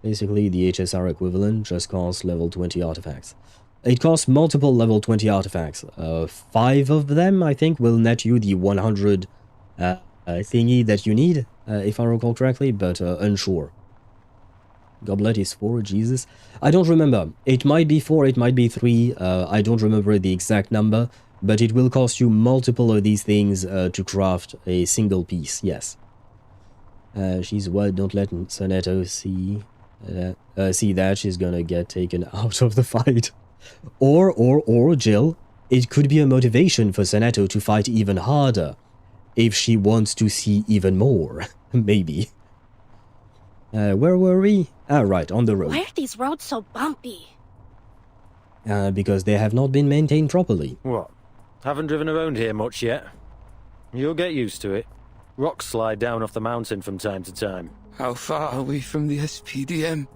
basically the HSR equivalent, just costs level 20 artifacts. It costs multiple level 20 artifacts. 5 of them, I think, will net you the 100 thingy that you need, if I recall correctly, but unsure. Goblet is 4, Jesus. I don't remember. It might be 4, it might be 3. I don't remember the exact number, but it will cost you multiple of these things to craft a single piece, yes. She's what? Don't let Sonetto see that. She's gonna get taken out of the fight. Or, Jill, it could be a motivation for Sonetto to fight even harder, if she wants to see even more, maybe. Where were we? Ah, right, on the road. Why are these roads so bumpy? Because they have not been maintained properly. What? Haven't driven around here much yet? You'll get used to it. Rocks slide down off the mountain from time to time. How far are we from the SPDM?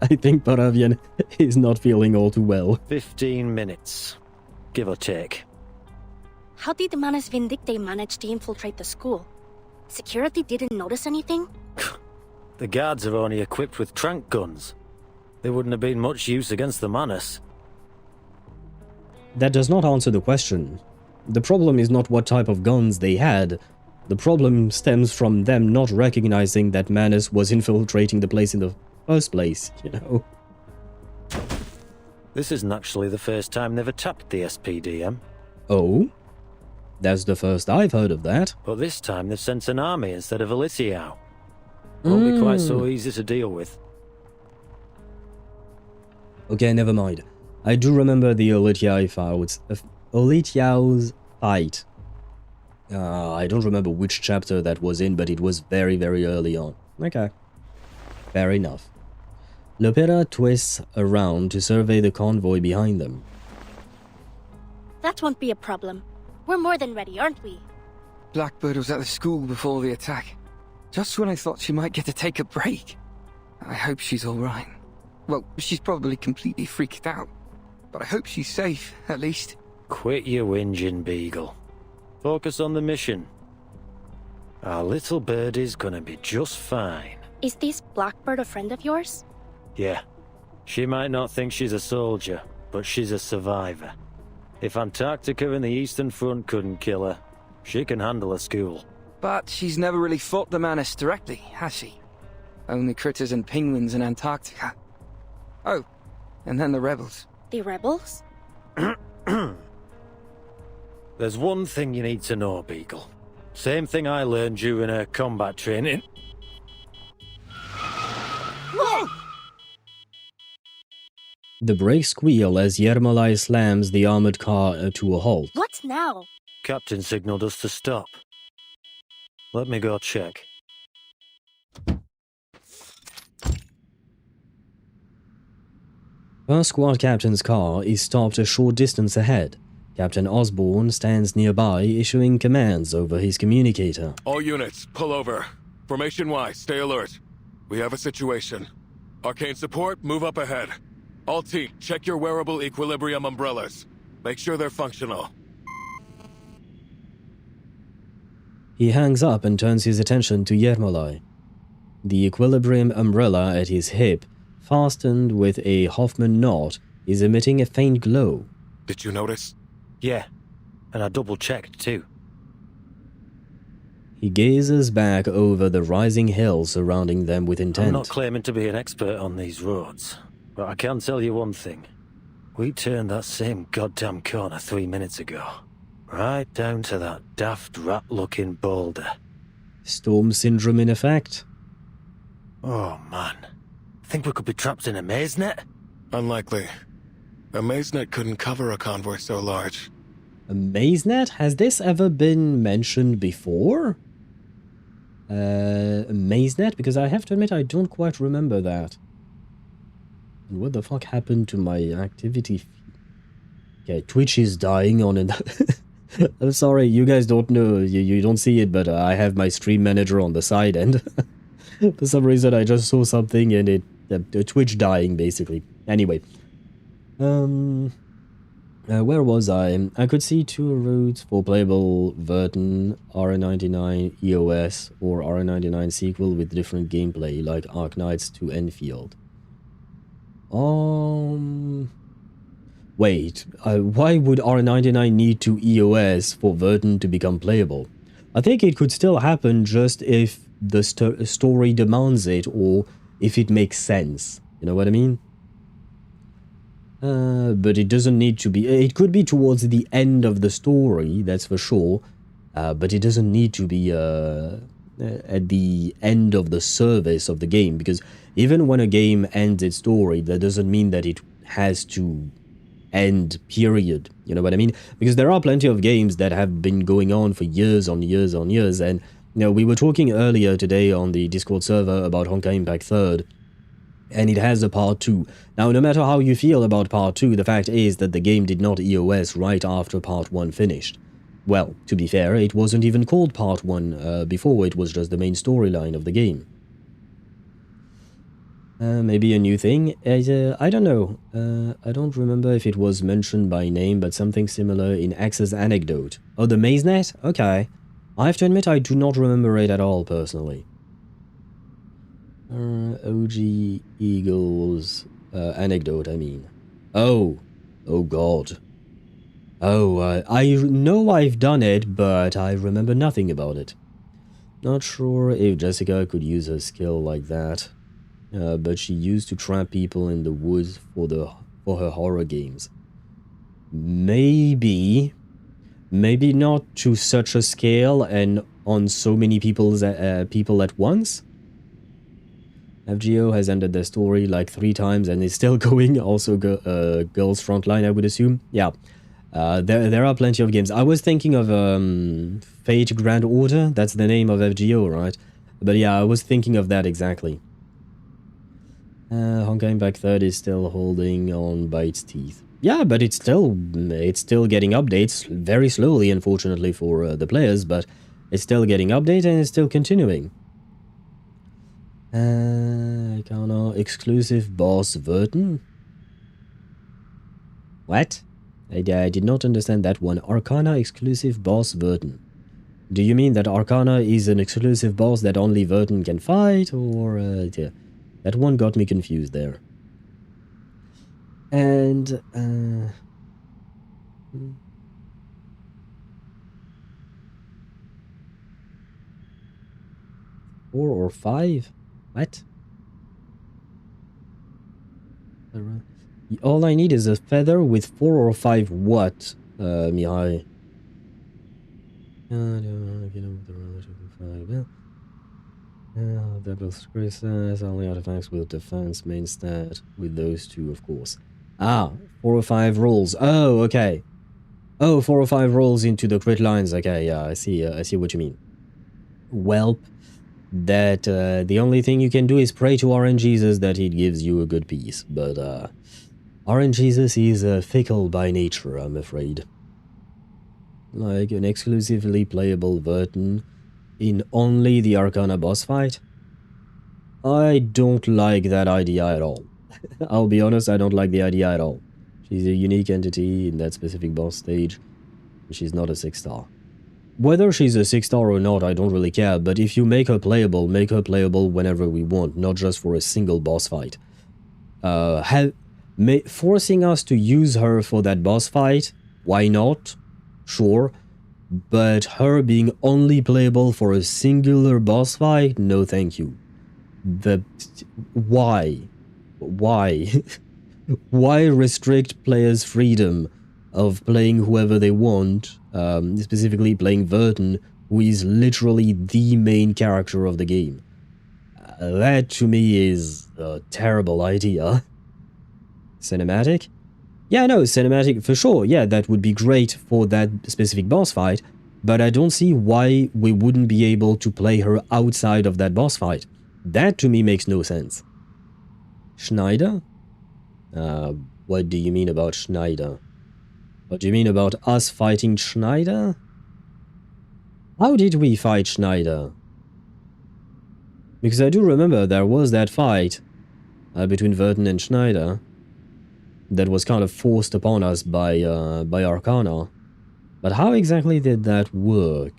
I think Paravian is not feeling all too well. 15 minutes, give or take. How did the Manus Vindictae manage to infiltrate the school? Security didn't notice anything? The guards are only equipped with trank guns. They wouldn't have been much use against the Manus. That does not answer the question. The problem is not what type of guns they had. The problem stems from them not recognizing that Manus was infiltrating the place in the first place, you know. This isn't actually the first time they've attacked the SPDM. Oh? That's the first I've heard of that. But this time they've sent an army instead of a Litiao. Won't be quite so easy to deal with. Okay, never mind. I do remember the Olitiao's fight. I don't remember which chapter that was in, but it was very, very early on. Okay. Fair enough. Lopera twists around to survey the convoy behind them. That won't be a problem. We're more than ready, aren't we? Blackbird was at the school before the attack. Just when I thought she might get to take a break. I hope she's alright. Well, she's probably completely freaked out. But I hope she's safe, at least. Quit your whinging, Beagle. Focus on the mission. Our little birdie's gonna be just fine. Is this Blackbird a friend of yours? Yeah. She might not think she's a soldier, but she's a survivor. If Antarctica and the Eastern Front couldn't kill her, she can handle a school. But she's never really fought the Manus directly, has she? Only critters and penguins in Antarctica. Oh, and then the rebels. The rebels? There's one thing you need to know, Beagle. Same thing I learned during her combat training. Whoa! The brakes squeal as Yermolai slams the armored car to a halt. What now? Captain signaled us to stop. Let me go check. Her squad captain's car is stopped a short distance ahead. Captain Osborne stands nearby, issuing commands over his communicator. All units, pull over. Formation-wise, stay alert. We have a situation. Arcane support, move up ahead. All team, check your wearable equilibrium umbrellas. Make sure they're functional. He hangs up and turns his attention to Yermolai. The equilibrium umbrella at his hip, fastened with a Hoffman knot, is emitting a faint glow. Did you notice? Yeah, and I double-checked too. He gazes back over the rising hill surrounding them with intent. I'm not claiming to be an expert on these roads, but I can tell you one thing. We turned that same goddamn corner 3 minutes ago. Right down to that daft rat-looking boulder. Storm syndrome in effect? Oh man. Think we could be trapped in a maze net? Unlikely. A maze net couldn't cover a convoy so large. A maze net? Has this ever been mentioned before? A maze net? Because I have to admit I don't quite remember that. And what the fuck happened to my activity? Okay, Twitch is dying on it. I'm sorry, you guys don't know, you don't see it, but I have my stream manager on the side, and for some reason I just saw something and the Twitch dying, basically. Anyway. Where was I? I could see 2 routes for playable Vertin, RN99 EOS, or RN99 sequel with different gameplay, like Arknights to Enfield. Wait, why would R99 need to EOS for Vertin to become playable? I think it could still happen just if the story demands it, or if it makes sense. You know what I mean? But it doesn't need to be... It could be towards the end of the story, that's for sure. But it doesn't need to be at the end of the service of the game. Because even when a game ends its story, that doesn't mean that it has to end, period. You know what I mean? Because there are plenty of games that have been going on for years on years on years. And you know, we were talking earlier today on the Discord server about Honkai Impact 3rd. And it has a part 2. Now, no matter how you feel about part 2, the fact is that the game did not EOS right after part 1 finished. Well, to be fair, it wasn't even called part 1 before, it was just the main storyline of the game. Maybe a new thing? I don't know. I don't remember if it was mentioned by name, but something similar in Axe's anecdote. Oh, the maze net? Okay. I have to admit I do not remember it at all, personally. OG Eagles anecdote, I mean. Oh god. Oh, I know I've done it, but I remember nothing about it. Not sure if Jessica could use her skill like that, but she used to trap people in the woods for her horror games. Maybe not to such a scale and on so many people at once. FGO has ended their story like 3 times and is still going. Also, Girls Frontline, I would assume. Yeah, there are plenty of games. I was thinking of Fate Grand Order. That's the name of FGO, right? But yeah, I was thinking of that exactly. Honkai Impact 3rd is still holding on by its teeth. Yeah, but it's still getting updates very slowly, unfortunately for the players. But it's still getting updates and it's still continuing. Arcana exclusive boss Vertin? What? I did not understand that one. Arcana exclusive boss Vertin. Do you mean that Arcana is an exclusive boss that only Vertin can fight? Or, yeah. That one got me confused there. And, 4 or 5? What? All I need is a feather with 4 or 5 what, Mihai? Double Christmas, only artifacts with defense main stat with those 2, of course. Ah, 4 or 5 rolls. Oh, okay. Oh, 4 or 5 rolls into the crit lines. Okay, yeah, I see what you mean. Welp. That the only thing you can do is pray to RNGesus that he gives you a good piece, but RNGesus is fickle by nature, I'm afraid. Like an exclusively playable Vertin in only the Arcana boss fight? I don't like that idea at all. I'll be honest, I don't like the idea at all. She's a unique entity in that specific boss stage. She's not a 6-star. Whether she's a 6-star or not, I don't really care, but if you make her playable whenever we want, not just for a single boss fight. Forcing us to use her for that boss fight, why not? Sure. But her being only playable for a singular boss fight, no thank you. Why? Why? Why restrict players' freedom of playing whoever they want, specifically playing Vertin, who is literally the main character of the game? That to me is a terrible idea. Cinematic? Yeah, no, cinematic for sure, yeah, that would be great for that specific boss fight, but I don't see why we wouldn't be able to play her outside of that boss fight. That to me makes no sense. Schneider? What do you mean about Schneider? What do you mean about us fighting Schneider? How did we fight Schneider? Because I do remember there was that fight between Vertin and Schneider that was kind of forced upon us by Arcana. But how exactly did that work?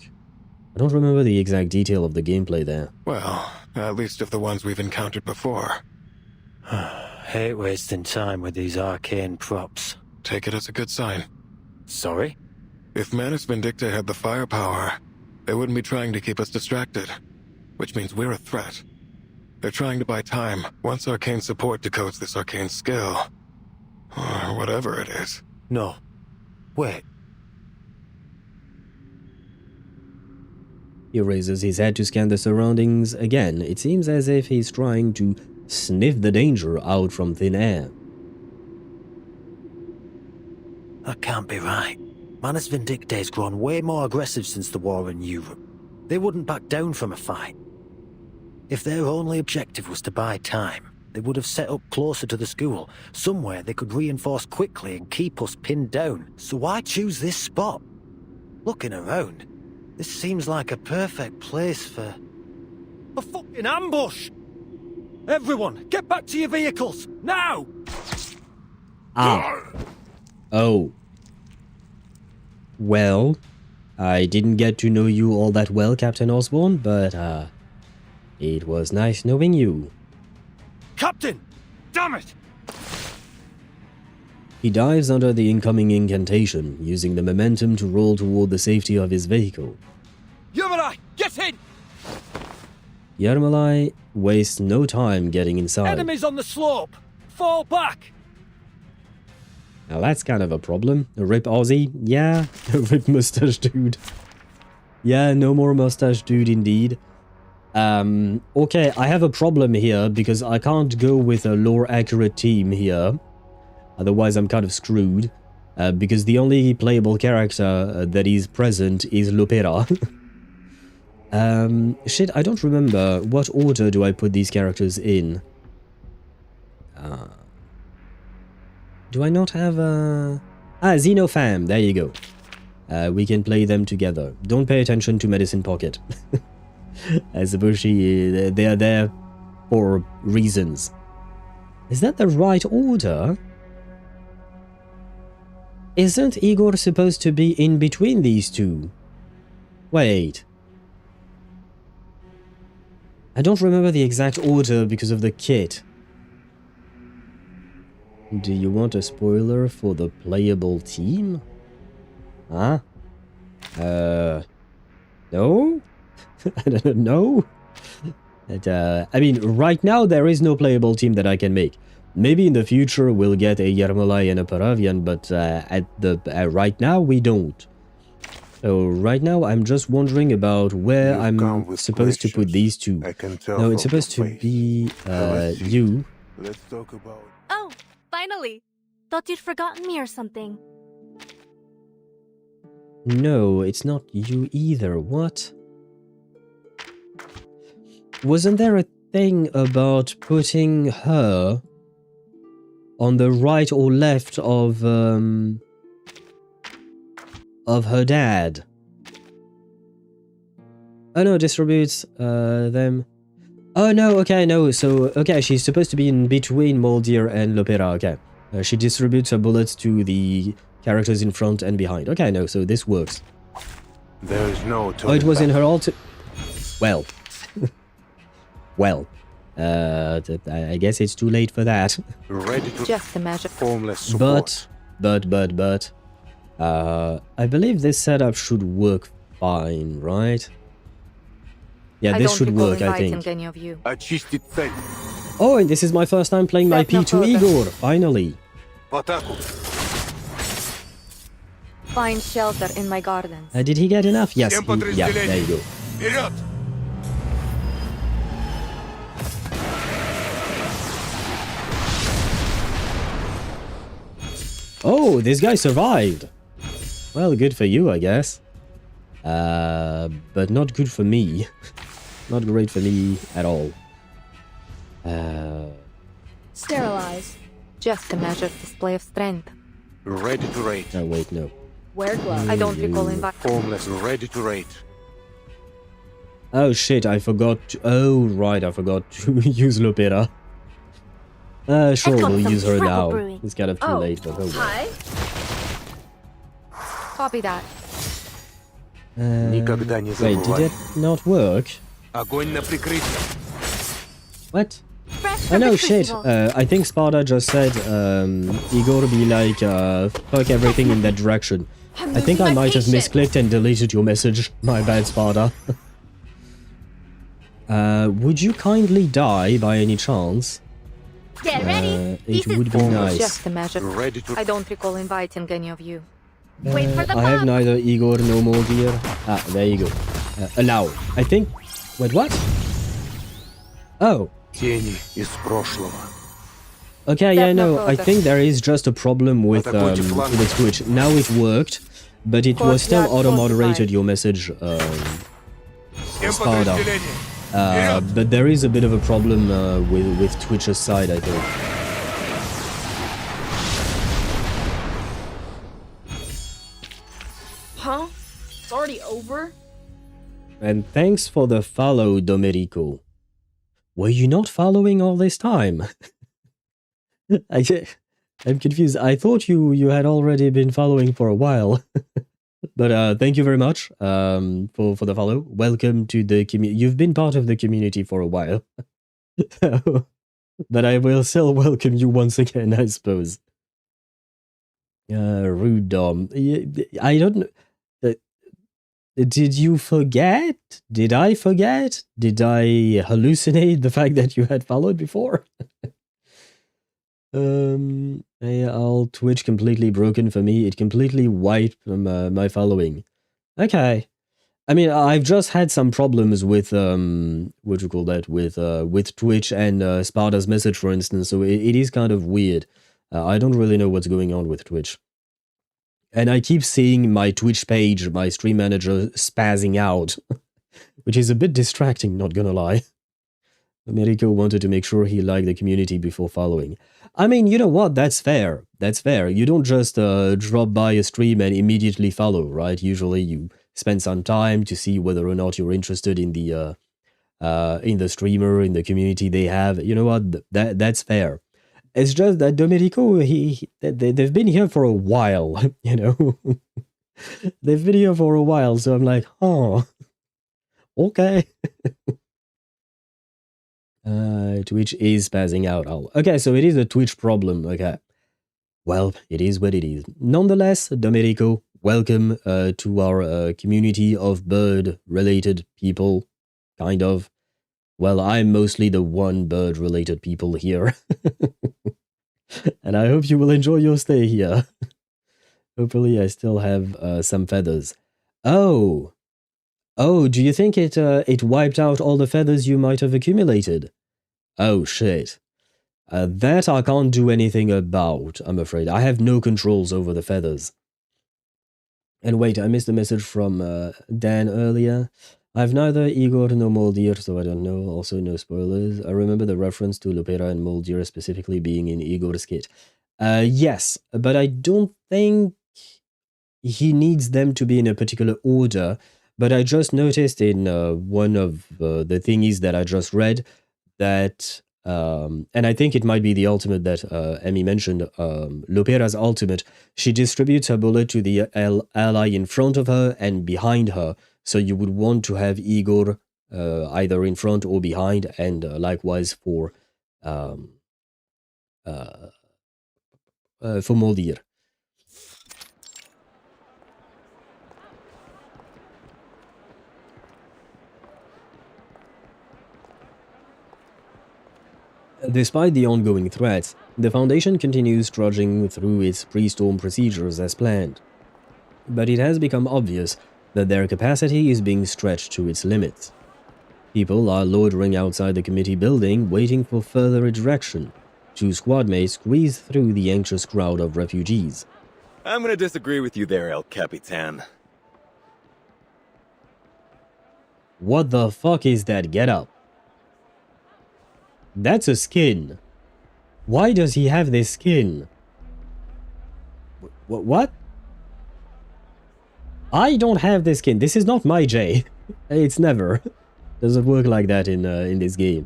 I don't remember the exact detail of the gameplay there. Well, at least of the ones we've encountered before. Hate wasting time with these arcane props. Take it as a good sign. Sorry? If Manus Vindictae had the firepower, they wouldn't be trying to keep us distracted. Which means we're a threat. They're trying to buy time once arcane support decodes this arcane skill. Or whatever it is. No. Wait. He raises his head to scan the surroundings again. It seems as if he's trying to sniff the danger out from thin air. That can't be right. Manus Vindictae's grown way more aggressive since the war in Europe. They wouldn't back down from a fight. If their only objective was to buy time, they would have set up closer to the school, somewhere they could reinforce quickly and keep us pinned down. So why choose this spot? Looking around, this seems like a perfect place for a fucking ambush! Everyone, get back to your vehicles, now! Ah. Oh. Well, I didn't get to know you all that well, Captain Osborne, but, it was nice knowing you. Captain! Damn it! He dives under the incoming incantation, using the momentum to roll toward the safety of his vehicle. Yermalai, get in! Yermalai wastes no time getting inside. Enemies on the slope! Fall back! Now that's kind of a problem. A rip Aussie? Yeah. A rip mustache dude. Yeah, no more mustache dude indeed. Okay, I have a problem here because I can't go with a lore accurate team here. Otherwise I'm kind of screwed. Because the only playable character that is present is Lopera. Shit, I don't remember. What order do I put these characters in? Do I not have a... Ah, Xenofam, there you go. We can play them together. Don't pay attention to Medicine Pocket. I suppose they are there for reasons. Is that the right order? Isn't Igor supposed to be in between these two? Wait. I don't remember the exact order because of the kit. Do you want a spoiler for the playable team? Huh? No? I don't know. I mean, right now there is no playable team that I can make. Maybe in the future we'll get a Yermalai and a Paravian, but right now we don't. So right now I'm just wondering about where I'm supposed to put these two. No, it's supposed to be you. Let's talk about... Oh, finally. Thought you'd forgotten me or something. No, it's not you either. What? Wasn't there a thing about putting her on the right or left of her dad. Oh no, distributes them. Oh no, okay, no, so, okay, she's supposed to be in between Moldir and Lopera, okay. She distributes her bullets to the characters in front and behind. Okay, no, so this works. There is no... Oh, it was in her alter... Well. Well. I guess it's too late for that. Ready to... Just a measure. Formless support. But... I believe this setup should work fine, right? Yeah, this should work, I think. Any of you. Oh, and this is my first time playing my P2 Igor, finally. Find shelter in my gardens. Did he get enough? Yes, yeah, there you go. Oh, this guy survived. Well, good for you, I guess. But not good for me. Not great for me at all. Sterilize. Just a measured display of strength. Ready to raid. Oh, wait, no. Wear gloves. I don't recall invite. Formless, ready to raid. Oh shit, I forgot to... Oh, right, I forgot to use Lopera. Sure, we'll use her now. Brewing. It's kind of too late, but oh well. Hi. Copy that. Wait, did it not work? What? Oh no, shit. I think Sparta just said, Igor be like, fuck everything in that direction. I think I might have misclicked and deleted your message. My bad, Sparta. Would you kindly die by any chance? Get ready. It would be nice. Just a measure. I don't recall inviting any of you. Wait for the I have pop. neither Igor nor Moldir. Ah, there you go. Allow. I think... Wait, what? Oh. Okay, yeah, no, I think there is just a problem with Twitch. Now it worked, but it was still auto-moderated, your message, Sparta. But there is a bit of a problem with Twitch's side, I think. Huh? It's already over? And thanks for the follow, Domenico. Were you not following all this time? I'm confused. I thought you had already been following for a while. But thank you very much for the follow. Welcome to the community. You've been part of the community for a while. But I will still welcome you once again, I suppose. Rude Dom. I don't know. Did you forget? Did I forget? Did I hallucinate the fact that you had followed before? All Twitch completely broken for me. It completely wiped my following. Okay. I mean, I've just had some problems with what do you call that? With Twitch and Sparta's message, for instance. So it is kind of weird. I don't really know what's going on with Twitch. And I keep seeing my Twitch page, my stream manager, spazzing out, which is a bit distracting, not gonna lie. Americo wanted to make sure he liked the community before following. I mean, you know what? That's fair. That's fair. You don't just drop by a stream and immediately follow, right? Usually you spend some time to see whether or not you're interested in the streamer, in the community they have. You know what? That's fair. It's just that Domenico, they've been here for a while, you know. They've been here for a while, so I'm like, oh, okay. Twitch is spazzing out. Okay, so it is a Twitch problem, okay. Well, it is what it is. Nonetheless, Domenico, welcome to our community of bird-related people, kind of. Well, I'm mostly the one bird-related people here. And I hope you will enjoy your stay here. Hopefully I still have some feathers. Oh! Oh, do you think it wiped out all the feathers you might have accumulated? Oh, shit. That I can't do anything about, I'm afraid. I have no controls over the feathers. And wait, I missed a message from Dan earlier. I've neither Igor nor Moldir, so I don't know. Also, no spoilers. I remember the reference to Lupera and Moldir specifically being in Igor's kit. Yes, but I don't think he needs them to be in a particular order. But I just noticed in one of the thingies that I just read that, and I think it might be the ultimate that Emmy mentioned, Lupera's ultimate, she distributes her bullet to the ally in front of her and behind her. So you would want to have Igor either in front or behind, and likewise for Moldir. Despite the ongoing threats, the Foundation continues trudging through its pre-storm procedures as planned. But it has become obvious that their capacity is being stretched to its limits. People are loitering outside the committee building waiting for further direction. Two squad mates squeeze through the anxious crowd of refugees. I'm gonna disagree with you there, El Capitan. What the fuck is that getup? That's a skin. Why does he have this skin? What? I don't have this skin. This is not my J. It's never. Doesn't work like that in this game.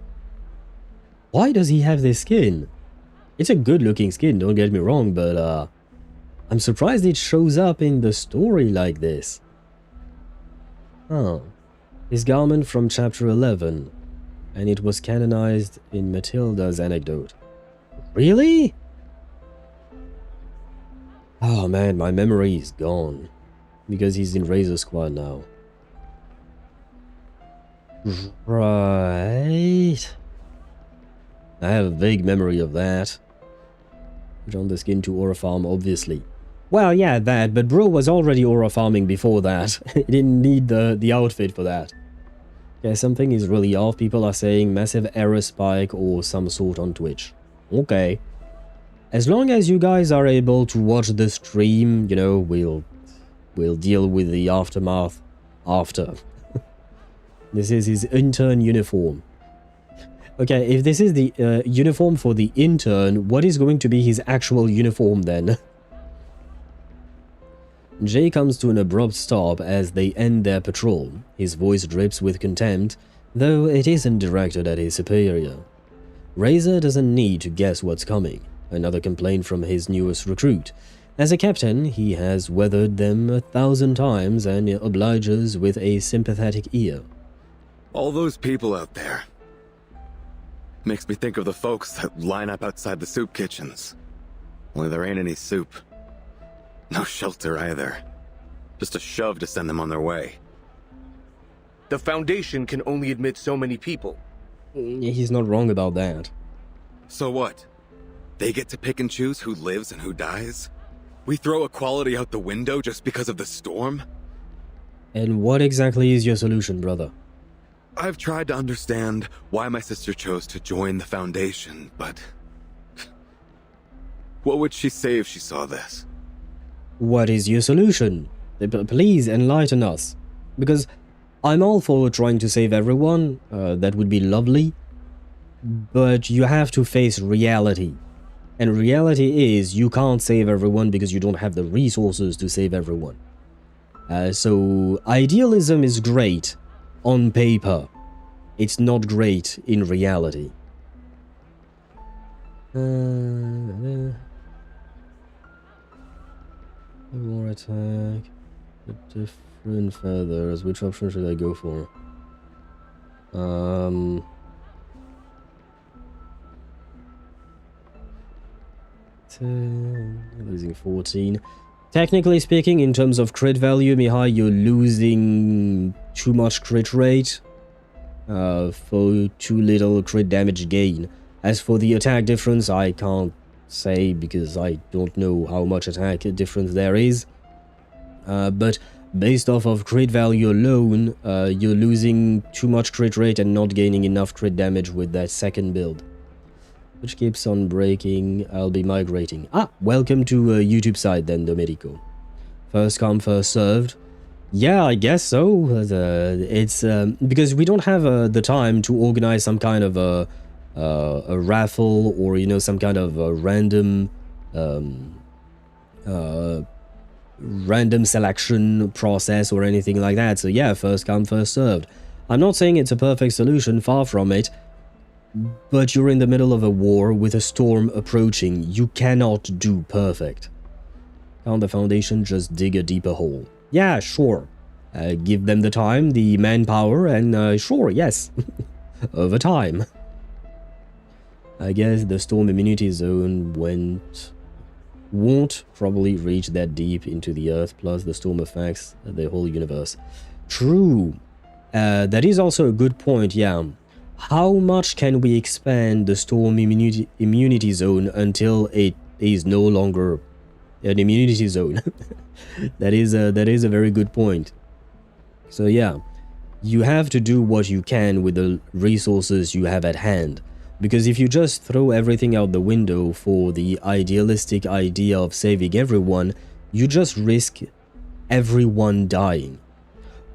Why does he have this skin? It's a good looking skin, don't get me wrong, but I'm surprised it shows up in the story like this. Oh. His garment from chapter 11. And it was canonized in Matilda's anecdote. Really? Oh man, my memory is gone. Because he's in Razor Squad now. Right. I have a vague memory of that. Put on the skin to aura farm, obviously. Well, yeah, that, but bro was already aura farming before that. He didn't need the outfit for that. Okay, something is really off. People are saying massive error spike or some sort on Twitch. Okay. As long as you guys are able to watch the stream, you know, we'll deal with the aftermath after. This is his intern uniform. Okay, if this is the uniform for the intern, what is going to be his actual uniform then? Jay comes to an abrupt stop as they end their patrol. His voice drips with contempt, though it isn't directed at his superior. Razor doesn't need to guess what's coming. Another complaint from his newest recruit. As a captain, he has weathered them 1,000 times and obliges with a sympathetic ear. All those people out there. Makes me think of the folks that line up outside the soup kitchens. Only there ain't any soup. No shelter either. Just a shove to send them on their way. The Foundation can only admit so many people. He's not wrong about that. So what? They get to pick and choose who lives and who dies? We throw equality out the window just because of the storm? And what exactly is your solution, brother? I've tried to understand why my sister chose to join the Foundation, but... what would she say if she saw this? What is your solution? Please enlighten us. Because I'm all for trying to save everyone, that would be lovely. But you have to face reality. And reality is you can't save everyone because you don't have the resources to save everyone. So idealism is great on paper. It's not great in reality. More attack. Different feathers. Which option should I go for? Losing 14. Technically speaking, in terms of crit value, Mihai, you're losing too much crit rate for too little crit damage gain. As for the attack difference, I can't say because I don't know how much attack difference there is. But based off of crit value alone, you're losing too much crit rate and not gaining enough crit damage with that second build. Which keeps on breaking. I'll be migrating. Ah, welcome to YouTube side then, Domenico. First come, first served. Yeah, I guess so. It's because we don't have the time to organize some kind of a raffle or, you know, some kind of a random random selection process or anything like that. So yeah, first come, first served. I'm not saying it's a perfect solution, far from it, but you're in the middle of a war with a storm approaching. You cannot do perfect. Can't the Foundation just dig a deeper hole? Yeah, sure. Give them the time, the manpower, and sure, yes. Over time. I guess the storm immunity zone won't probably reach that deep into the earth, plus the storm affects the whole universe. True. That is also a good point, yeah. How much can we expand the storm immunity zone until it is no longer an immunity zone? That is a very good point. So yeah, you have to do what you can with the resources you have at hand. Because if you just throw everything out the window for the idealistic idea of saving everyone, you just risk everyone dying.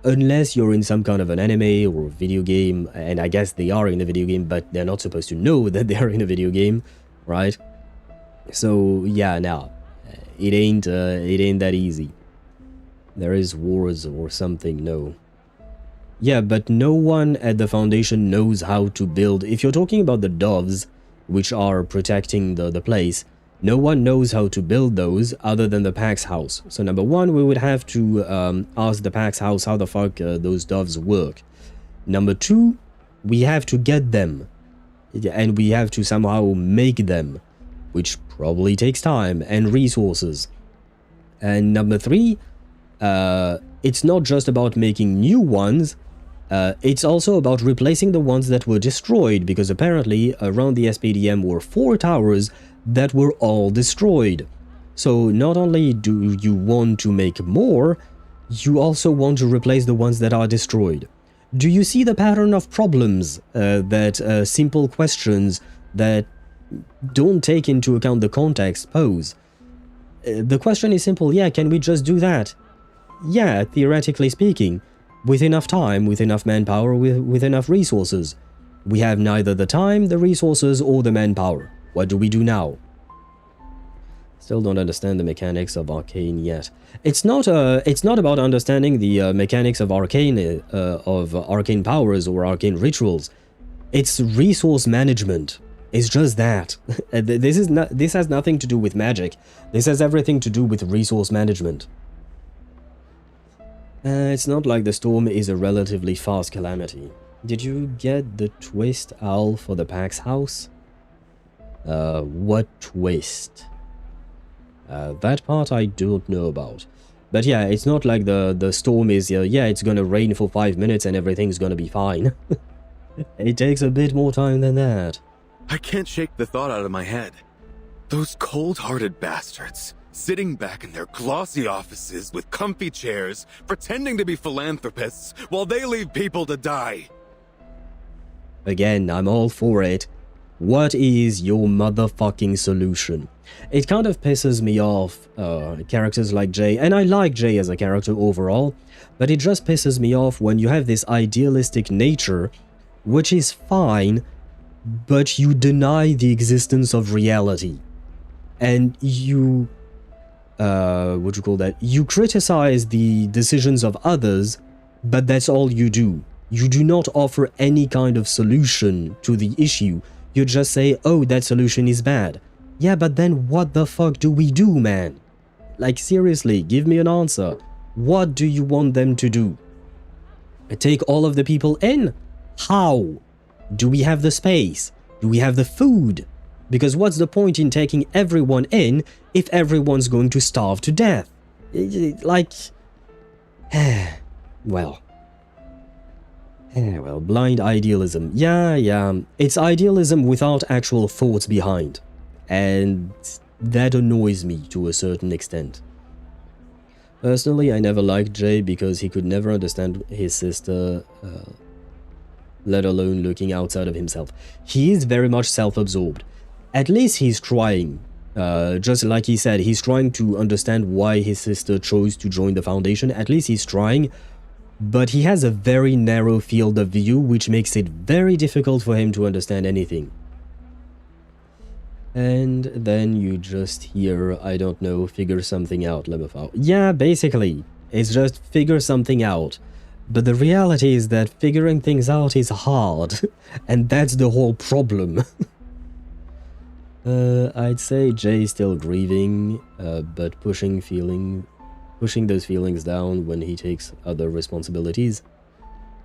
Unless you're in some kind of an anime or video game, and I guess they are in a video game, but they're not supposed to know that they are in a video game, right? So yeah, no, it ain't that easy. There is wars or something, no. Yeah, but no one at the Foundation knows how to build. If you're talking about the doves, which are protecting the place, no one knows how to build those other than the Pax House. So number one, we would have to ask the Pax House how the fuck those doves work. Number two, we have to get them. And we have to somehow make them, which probably takes time and resources. And number three, it's not just about making new ones. It's also about replacing the ones that were destroyed, because apparently around the SPDM were 4 towers that were all destroyed. So not only do you want to make more, you also want to replace the ones that are destroyed. Do you see the pattern of problems that simple questions that don't take into account the context pose? The question is simple, yeah, can we just do that? Yeah, theoretically speaking. With enough time, with enough manpower, with enough resources. We have neither the time, the resources, or the manpower. What do we do now? Still don't understand the mechanics of arcane yet. It's not about understanding the mechanics of arcane powers or arcane rituals. It's resource management. It's just that. This has nothing to do with magic. This has everything to do with resource management. It's not like the storm is a relatively fast calamity. Did you get the twist owl for the Pax House? What twist? That part I don't know about. But yeah, it's not like the storm is, yeah, it's gonna rain for 5 minutes and everything's gonna be fine. It takes a bit more time than that. I can't shake the thought out of my head. Those cold-hearted bastards, sitting back in their glossy offices with comfy chairs, pretending to be philanthropists while they leave people to die. Again, I'm all for it. What is your motherfucking solution? It kind of pisses me off, characters like Jay, and I like Jay as a character overall, but it just pisses me off when you have this idealistic nature, which is fine, but you deny the existence of reality. And you... what do you call that? You criticize the decisions of others, but that's all you do. You do not offer any kind of solution to the issue. You just say, oh, that solution is bad. Yeah, but then what the fuck do we do, man? Like, seriously, give me an answer. What do you want them to do? Take all of the people in? How? Do we have the space? Do we have the food? Because what's the point in taking everyone in if everyone's going to starve to death? Like... well, blind idealism. Yeah, it's idealism without actual thoughts behind. And that annoys me to a certain extent. Personally, I never liked Jay because he could never understand his sister, let alone looking outside of himself. He is very much self-absorbed. At least he's trying. Just like he said, he's trying to understand why his sister chose to join the Foundation. At least he's trying. But he has a very narrow field of view, which makes it very difficult for him to understand anything. And then you just hear, I don't know, figure something out, Lemafau. Yeah, basically, it's just figure something out. But the reality is that figuring things out is hard, and that's the whole problem. I'd say Jay's still grieving, but pushing those feelings down when he takes other responsibilities.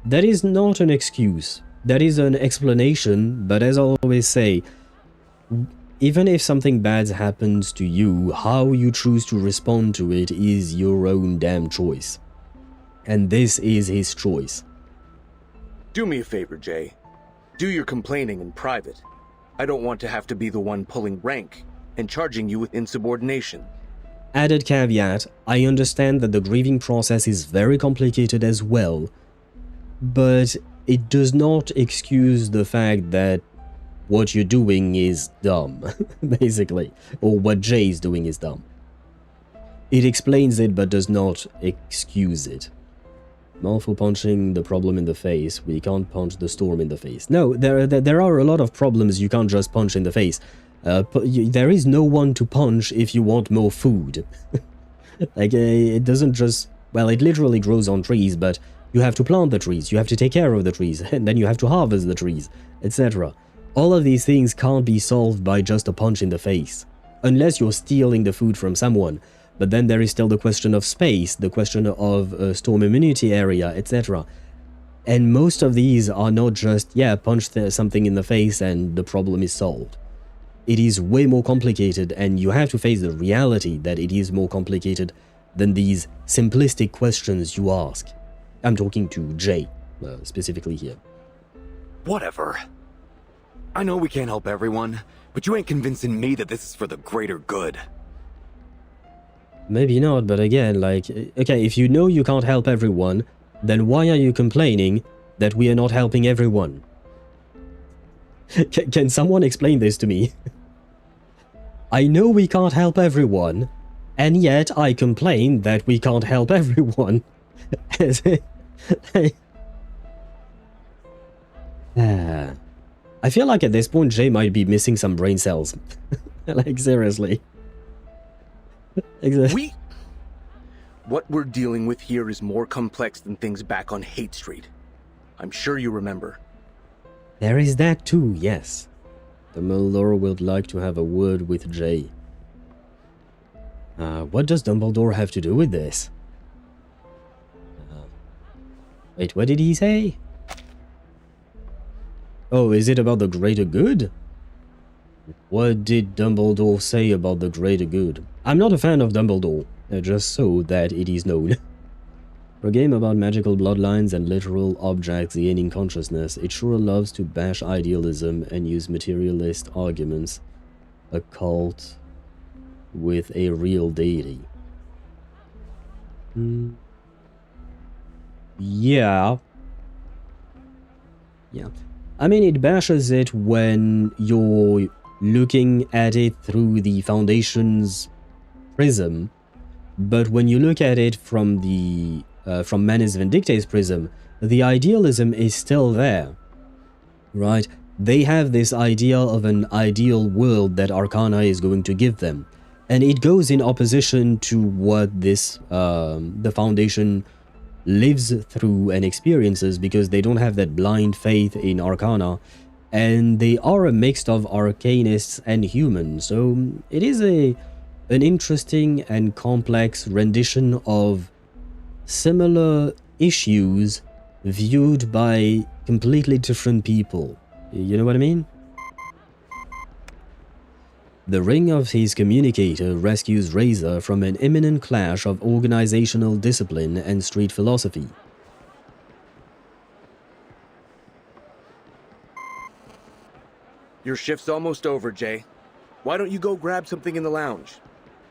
That is not an excuse. That is an explanation, but as I always say, even if something bad happens to you, how you choose to respond to it is your own damn choice. And this is his choice. Do me a favor, Jay. Do your complaining in private. I don't want to have to be the one pulling rank and charging you with insubordination. Added caveat, I understand that the grieving process is very complicated as well, but it does not excuse the fact that what you're doing is dumb, basically, or what Jay's doing is dumb. It explains it but does not excuse it. All for punching the problem in the face, we can't punch the storm in the face. No, there are a lot of problems you can't just punch in the face. There is no one to punch if you want more food. Like, it doesn't just... Well, it literally grows on trees, but you have to plant the trees, you have to take care of the trees, and then you have to harvest the trees, etc. All of these things can't be solved by just a punch in the face. Unless you're stealing the food from someone. But then there is still the question of space, the question of storm immunity area, etc. And most of these are not just, yeah, punch something in the face and the problem is solved. It is way more complicated, and you have to face the reality that it is more complicated than these simplistic questions you ask. I'm talking to Jay, specifically here. Whatever. I know we can't help everyone, but you ain't convincing me that this is for the greater good. Maybe not, but again, like, okay, if you know you can't help everyone, then why are you complaining that we are not helping everyone? Can someone explain this to me? I know we can't help everyone, and yet I complain that we can't help everyone. I feel like at this point Jay might be missing some brain cells. Like, seriously. What we're dealing with here is more complex than things back on Hate Street. I'm sure you remember. There is that too, yes. The Dumbledore would like to have a word with Jay. What does Dumbledore have to do with this? Wait, what did he say? Oh, is it about the greater good? What did Dumbledore say about the greater good? I'm not a fan of Dumbledore, just so that it is known. For a game about magical bloodlines and literal objects gaining consciousness, it sure loves to bash idealism and use materialist arguments. A cult with a real deity. Yeah. I mean, it bashes it when you're looking at it through the Foundation's prism, but when you look at it from the from Manus Vindictae's prism, the idealism is still there, right? They have this idea of an ideal world that Arcana is going to give them, and it goes in opposition to what this the Foundation lives through and experiences, because they don't have that blind faith in Arcana, and they are a mix of arcanists and humans, so it is an interesting and complex rendition of similar issues viewed by completely different people. You know what I mean? The ring of his communicator rescues Razor from an imminent clash of organizational discipline and street philosophy. Your shift's almost over, Jay. Why don't you go grab something in the lounge?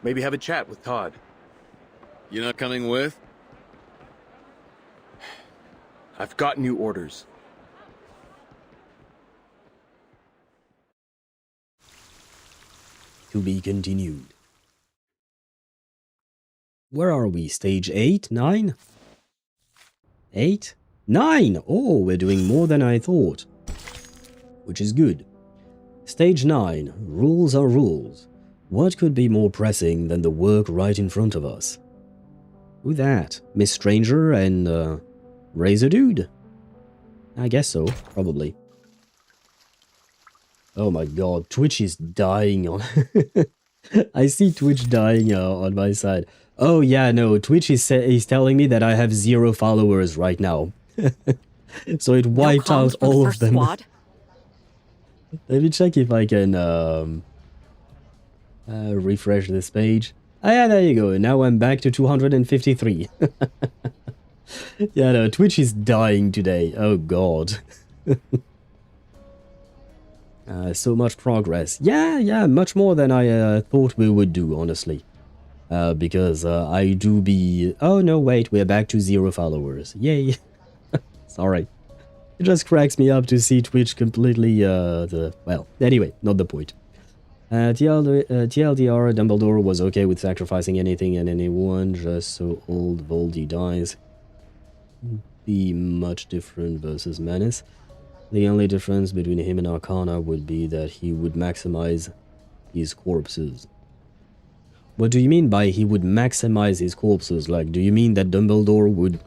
Maybe have a chat with Todd. You're not coming with? I've got new orders. To be continued. Where are we? Stage 8? 9? 8? 9! Oh, we're doing more than I thought. Which is good. Stage 9. Rules are rules. What could be more pressing than the work right in front of us? Who that? Miss Stranger and, Razor Dude? I guess so, probably. Oh my god, Twitch is dying on... I see Twitch dying on my side. Oh yeah, no, Twitch is telling me that I have 0 followers right now. So it wiped out all of them. Squad. Let me check if I can refresh this page. Ah yeah, there you go. Now I'm back to 253. Yeah, no, Twitch is dying today. Oh god. So much progress. Yeah, much more than I thought we would do, honestly. Because I do be... Oh no, wait, we're back to 0 followers. Yay. Sorry. It just cracks me up to see Twitch completely, well, anyway, not the point. TLDR, Dumbledore was okay with sacrificing anything and anyone just so old Voldy dies. Be much different versus Manus. The only difference between him and Arcana would be that he would maximize his corpses. What do you mean by he would maximize his corpses? Like, do you mean that Dumbledore would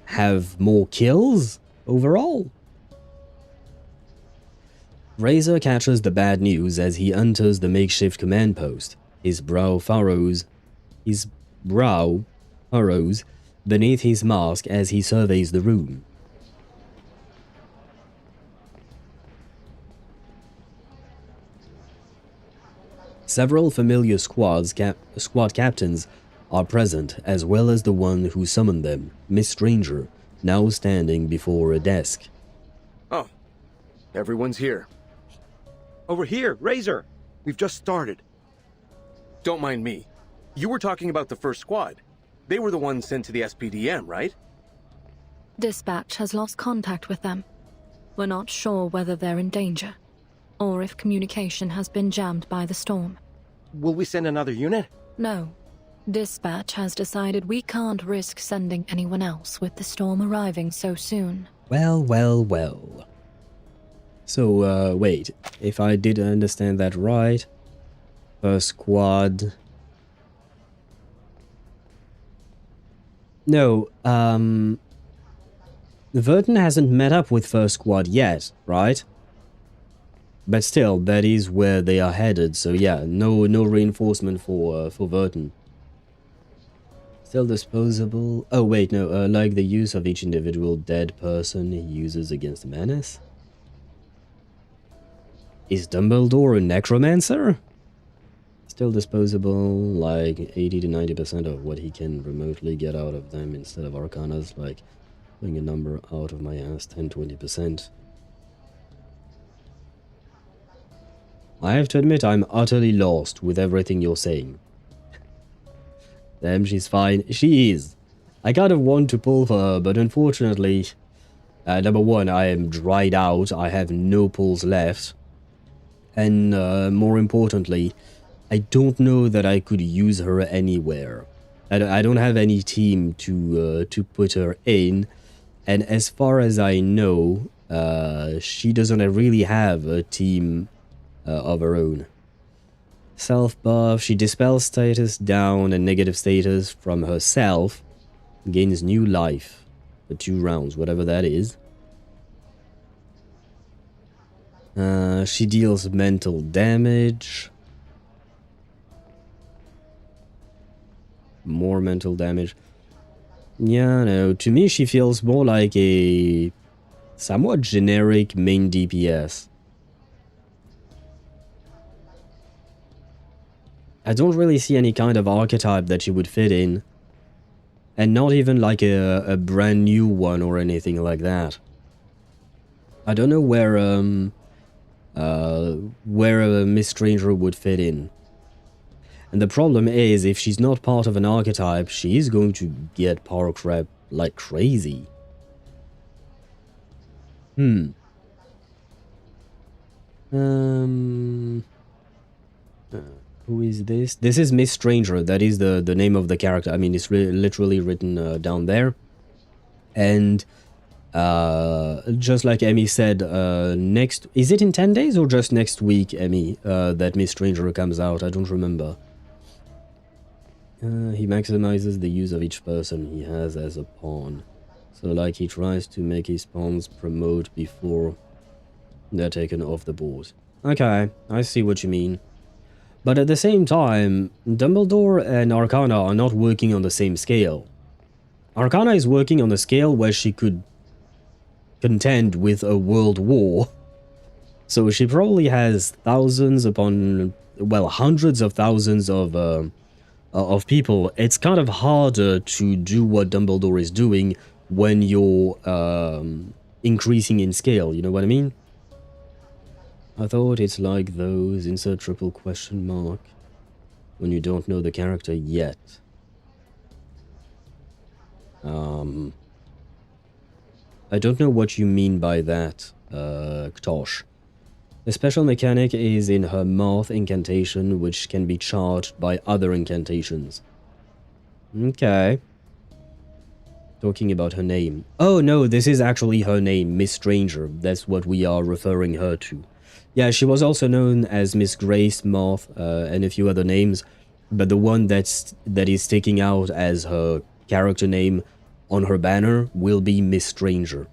have more kills overall? Razor catches the bad news as he enters the makeshift command post. His brow furrows beneath his mask as he surveys the room. Several familiar squad captains are present, as well as the one who summoned them, Miss Stranger, now standing before a desk. Oh, everyone's here. Over here, Razor. We've just started. Don't mind me. You were talking about the first squad. They were the ones sent to the SPDM, right? Dispatch has lost contact with them. We're not sure whether they're in danger, or if communication has been jammed by the storm. Will we send another unit? No. Dispatch has decided we can't risk sending anyone else with the storm arriving so soon. Well. So, wait. If I did understand that right, first squad... No, Vertin hasn't met up with first squad yet, right? But still, that is where they are headed, so yeah, no reinforcement for Vertin. Still disposable. Oh wait, no, like the use of each individual dead person he uses against Manus? Is Dumbledore a necromancer? Still disposable, like 80 to 90% of what he can remotely get out of them instead of Arcanas, like pulling a number out of my ass, 10-20%. I have to admit I'm utterly lost with everything you're saying. Damn, she's fine. She is. I kind of want to pull her, but unfortunately, number one, I am dried out. I have no pulls left. And more importantly, I don't know that I could use her anywhere. I don't have any team to put her in. And as far as I know, she doesn't really have a team of her own. Self-buff, she dispels status down and negative status from herself, gains new life for 2 rounds, whatever that is. She deals mental damage. More mental damage. Yeah, no, to me she feels more like a somewhat generic main DPS. I don't really see any kind of archetype that she would fit in. And not even like a brand new one or anything like that. I don't know where Miss Stranger would fit in. And the problem is, if she's not part of an archetype, she is going to get power crap like crazy. Who is this? This is Miss Stranger. That is the name of the character. I mean, it's literally written down there. And just like Emmy said, next... Is it in 10 days or just next week, Emmy, that Miss Stranger comes out? I don't remember. He maximizes the use of each person he has as a pawn. So, like, he tries to make his pawns promote before they're taken off the board. Okay, I see what you mean. But at the same time, Dumbledore and Arcana are not working on the same scale. Arcana is working on a scale where she could contend with a world war. So she probably has thousands upon, well, hundreds of thousands of people. It's kind of harder to do what Dumbledore is doing when you're increasing in scale, you know what I mean? I thought it's like those, insert triple question mark, when you don't know the character yet. I don't know what you mean by that, Ktosh. The special mechanic is in her Moth incantation, which can be charged by other incantations. Okay. Talking about her name. Oh no, this is actually her name, Miss Stranger. That's what we are referring her to. Yeah, she was also known as Miss Grace, Moth, and a few other names, but the one that is sticking out as her character name on her banner will be Miss Stranger.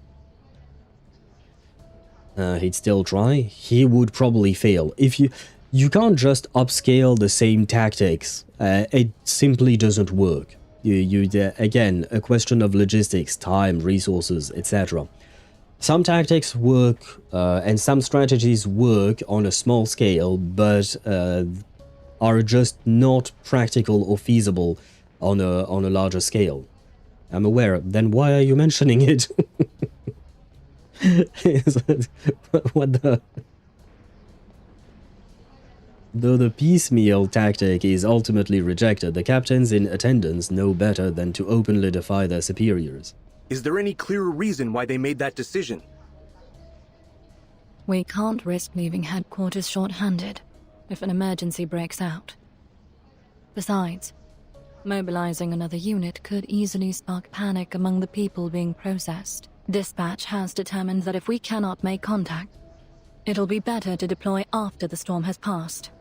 He'd still try. He would probably fail. If you can't just upscale the same tactics. It simply doesn't work. Again, a question of logistics, time, resources, etc. Some tactics work, and some strategies work on a small scale, but are just not practical or feasible on a larger scale. I'm aware. Then why are you mentioning it? What the... Though the piecemeal tactic is ultimately rejected, the captains in attendance know better than to openly defy their superiors. Is there any clearer reason why they made that decision? We can't risk leaving headquarters short-handed if an emergency breaks out. Besides, mobilizing another unit could easily spark panic among the people being processed. Dispatch has determined that if we cannot make contact, it'll be better to deploy after the storm has passed.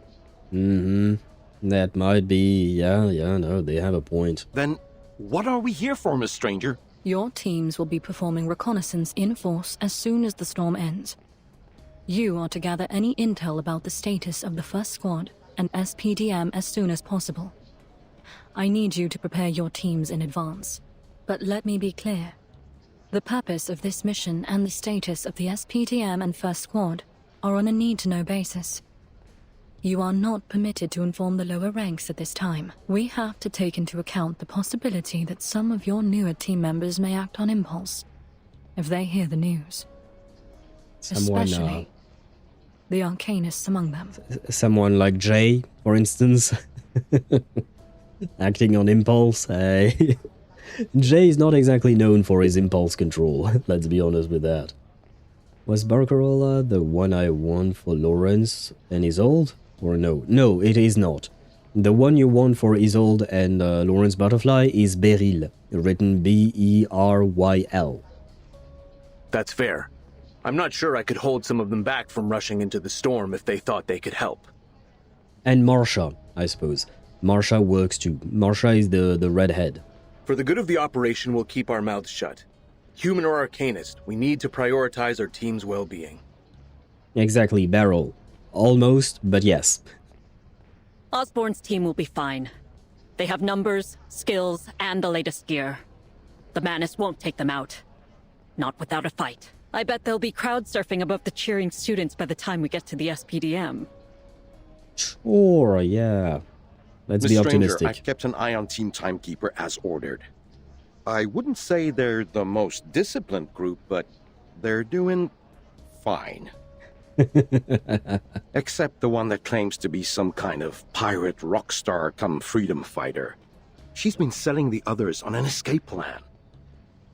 That might be... Yeah, no, they have a point. Then, what are we here for, Miss Stranger? Your teams will be performing reconnaissance in force as soon as the storm ends. You are to gather any intel about the status of the first squad and SPDM as soon as possible. I need you to prepare your teams in advance. But let me be clear. The purpose of this mission and the status of the SPDM and first squad are on a need-to-know basis. You are not permitted to inform the lower ranks at this time. We have to take into account the possibility that some of your newer team members may act on impulse if they hear the news. Especially the arcanists among them. Someone like Jay, for instance. Acting on impulse. Jay is not exactly known for his impulse control, let's be honest with that. Was Barcarola the one I won for Lawrence and Isolde? Or no? No, it is not. The one you won for Isolde and Lawrence Butterfly is Beryl, written B-E-R-Y-L. That's fair. I'm not sure I could hold some of them back from rushing into the storm if they thought they could help. And Marsha, I suppose. Marsha works too. Marsha is the redhead. For the good of the operation, we'll keep our mouths shut. Human or arcanist, we need to prioritize our team's well-being. Exactly, Beryl. Almost, but yes. Osborne's team will be fine. They have numbers, skills, and the latest gear. The Manus won't take them out. Not without a fight. I bet they'll be crowd surfing above the cheering students by the time we get to the SPDM. Sure, yeah. Let's be optimistic. Stranger, I've kept an eye on Team Timekeeper as ordered. I wouldn't say they're the most disciplined group, but they're doing fine. Except the one that claims to be some kind of pirate rock star come freedom fighter. She's been selling the others on an escape plan.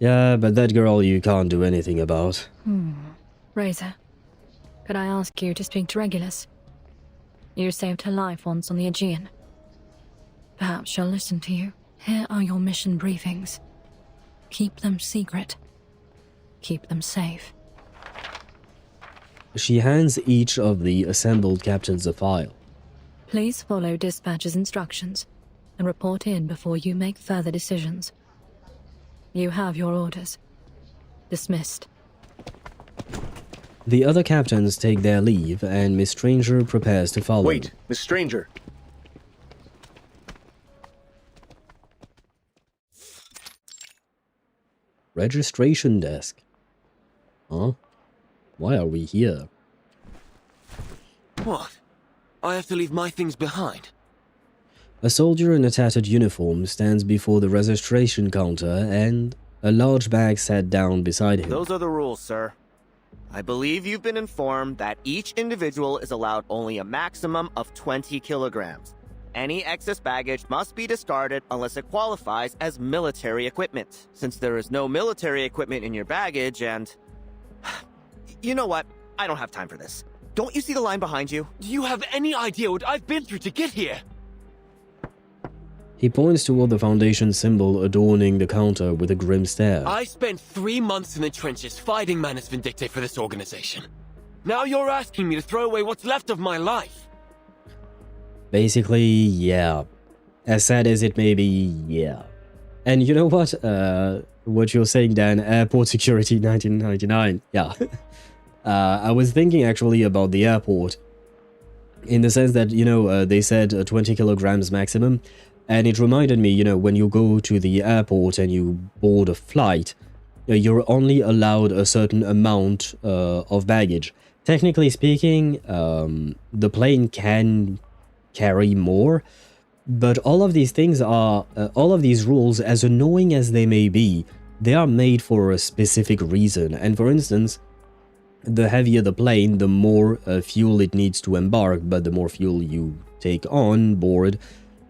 Yeah, but that girl you can't do anything about. Razor, could I ask you to speak to Regulus? You saved her life once on the Aegean. Perhaps she'll listen to you. Here are your mission briefings. Keep them secret. Keep them safe. She hands each of the assembled captains a file. Please follow dispatch's instructions and report in before you make further decisions. You have your orders. Dismissed. The other captains take their leave, and Miss Stranger prepares to follow. Wait, Miss Stranger. Registration desk. Huh? Why are we here? What? I have to leave my things behind? A soldier in a tattered uniform stands before the registration counter, and a large bag sat down beside him. Those are the rules, sir. I believe you've been informed that each individual is allowed only a maximum of 20 kilograms. Any excess baggage must be discarded unless it qualifies as military equipment. Since there is no military equipment in your baggage and... You know what? I don't have time for this. Don't you see the line behind you? Do you have any idea what I've been through to get here? He points toward the Foundation symbol adorning the counter with a grim stare. I spent 3 months in the trenches fighting Manus Vindictae for this organization. Now you're asking me to throw away what's left of my life. Basically, yeah. As sad as it may be, yeah. And you know what you're saying, Dan, airport security 1999, yeah. I was thinking actually about the airport, in the sense that, you know, they said 20 kilograms maximum, and it reminded me, you know, when you go to the airport and you board a flight, you're only allowed a certain amount of baggage. Technically speaking, the plane can carry more, but all of these things are, all of these rules, as annoying as they may be, they are made for a specific reason. And for instance, the heavier the plane, the more fuel it needs to embark, but the more fuel you take on board,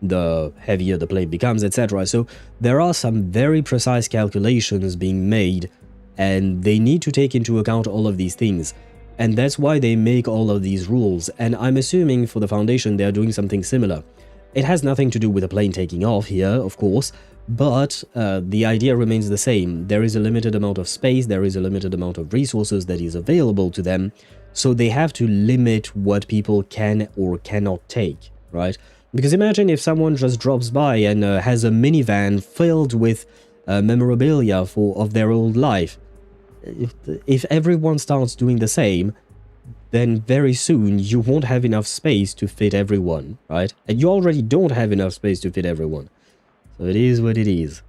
the heavier the plane becomes, etc. So there are some very precise calculations being made, and they need to take into account all of these things. And that's why they make all of these rules, and I'm assuming for the Foundation they are doing something similar. It has nothing to do with a plane taking off here, of course, but the idea remains the same. There is a limited amount of space, there is a limited amount of resources that is available to them, so they have to limit what people can or cannot take, right? Because imagine if someone just drops by and has a minivan filled with memorabilia of their old life. If everyone starts doing the same, then very soon you won't have enough space to fit everyone, right? And you already don't have enough space to fit everyone. So it is what it is.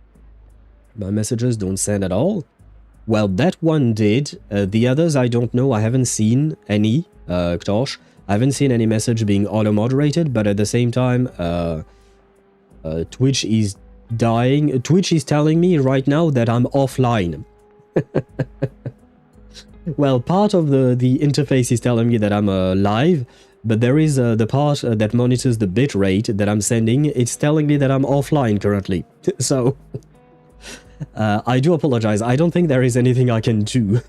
My messages don't send at all? Well, that one did. The others I don't know. I haven't seen any, Ktosh. I haven't seen any message being auto-moderated, but at the same time, Twitch is dying. Twitch is telling me right now that I'm offline. Well, part of the interface is telling me that I'm live, but there is the part that monitors the bitrate that I'm sending. It's telling me that I'm offline currently. So, I do apologize. I don't think there is anything I can do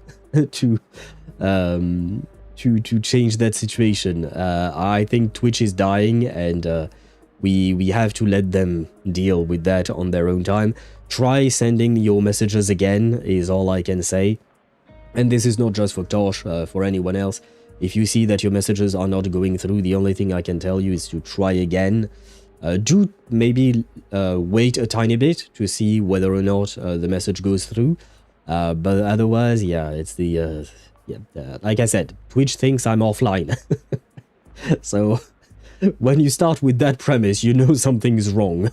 to change that situation. I think Twitch is dying, and we have to let them deal with that on their own time. Try sending your messages again is all I can say. And this is not just for Tosh, for anyone else. If you see that your messages are not going through, the only thing I can tell you is to try again. Do maybe wait a tiny bit to see whether or not the message goes through. But otherwise, yeah, it's the... like I said, Twitch thinks I'm offline. So, when you start with that premise, you know something's wrong.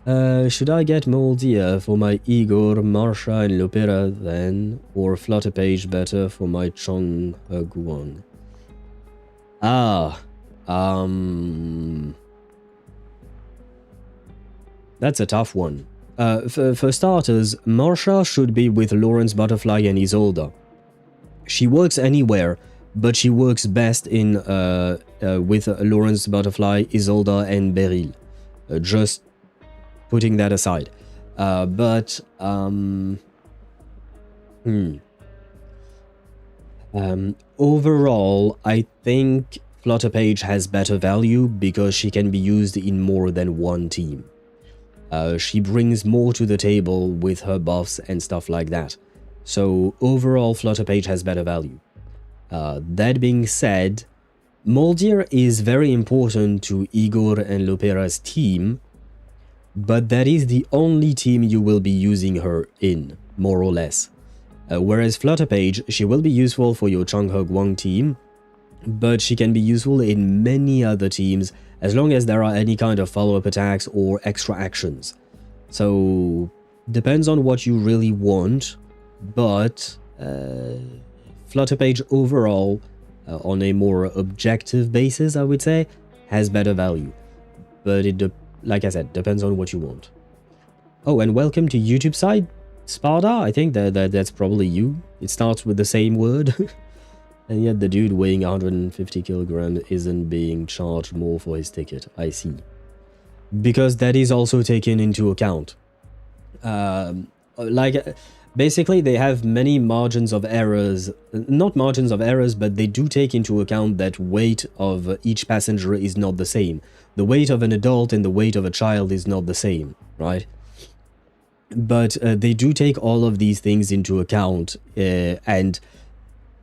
Should I get Moldia for my Igor, Marsha, and Lopera then? Or Flutter Page better for my Chon Guan? That's a tough one. For starters, Marsha should be with Lawrence Butterfly and Isolde. She works anywhere, but she works best in with Lawrence Butterfly, Isolde, and Beryl. Just putting that aside. Overall, I think Flutter Page has better value because she can be used in more than one team. She brings more to the table with her buffs and stuff like that. So overall, Flutter Page has better value. That being said, Moldir is very important to Igor and Lopera's team, but that is the only team you will be using her in, more or less. Whereas Flutter Page, she will be useful for your Changhog Wang team, but she can be useful in many other teams as long as there are any kind of follow-up attacks or extra actions. So, depends on what you really want, but Flutter Page overall, on a more objective basis, I would say, has better value. But it, like I said, depends on what you want. Oh, and welcome to YouTube side, Sparta. I think that's probably you. It starts with the same word. And yet the dude weighing 150 kilograms isn't being charged more for his ticket. I see. Because that is also taken into account. Basically, they have many margins of errors. Not margins of errors, but they do take into account that weight of each passenger is not the same. The weight of an adult and the weight of a child is not the same, right? But they do take all of these things into account, and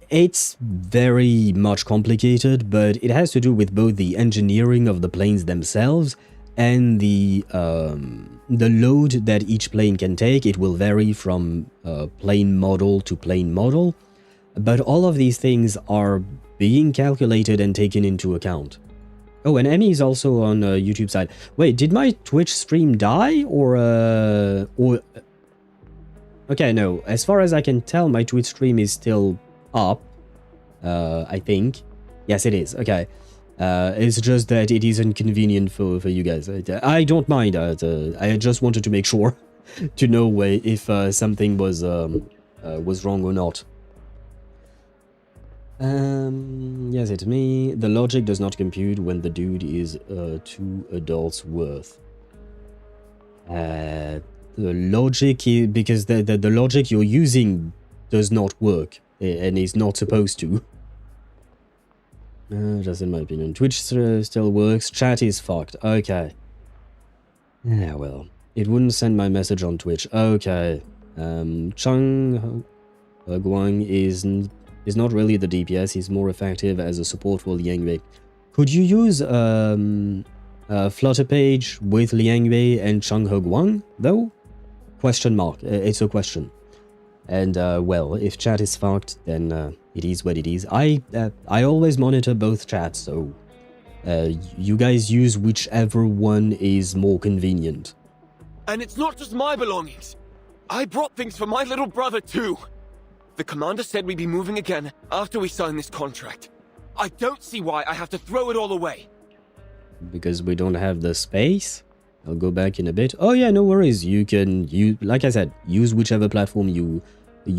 it's very much complicated, but it has to do with both the engineering of the planes themselves and the load that each plane can take. It will vary from plane model to plane model, but all of these things are being calculated and taken into account. Oh, and Emmy is also on YouTube side. Wait, did my Twitch stream die or okay, no. As far as I can tell, my Twitch stream is still up. I think. Yes, it is. Okay. It's just that it is inconvenient for you guys. I don't mind. I just wanted to make sure to know if something was wrong or not. Yes, it's me. The logic does not compute when the dude is 2 adults worth. The logic is because the logic you're using does not work and is not supposed to. Just in my opinion. Twitch still works. Chat is fucked. Okay. Yeah, well. It wouldn't send my message on Twitch. Okay. Chung Guang is not really the DPS. He's more effective as a support for Liang Wei. Could you use Flutter Page with Liang Wei and Chung Guang, though? Question mark. It's a question. And, well, if chat is fucked, then it is what it is. I always monitor both chats, so you guys use whichever one is more convenient. And it's not just my belongings. I brought things for my little brother, too. The commander said we'd be moving again after we sign this contract. I don't see why I have to throw it all away. Because we don't have the space? I'll go back in a bit. Oh yeah, no worries. You can, like I said, use whichever platform you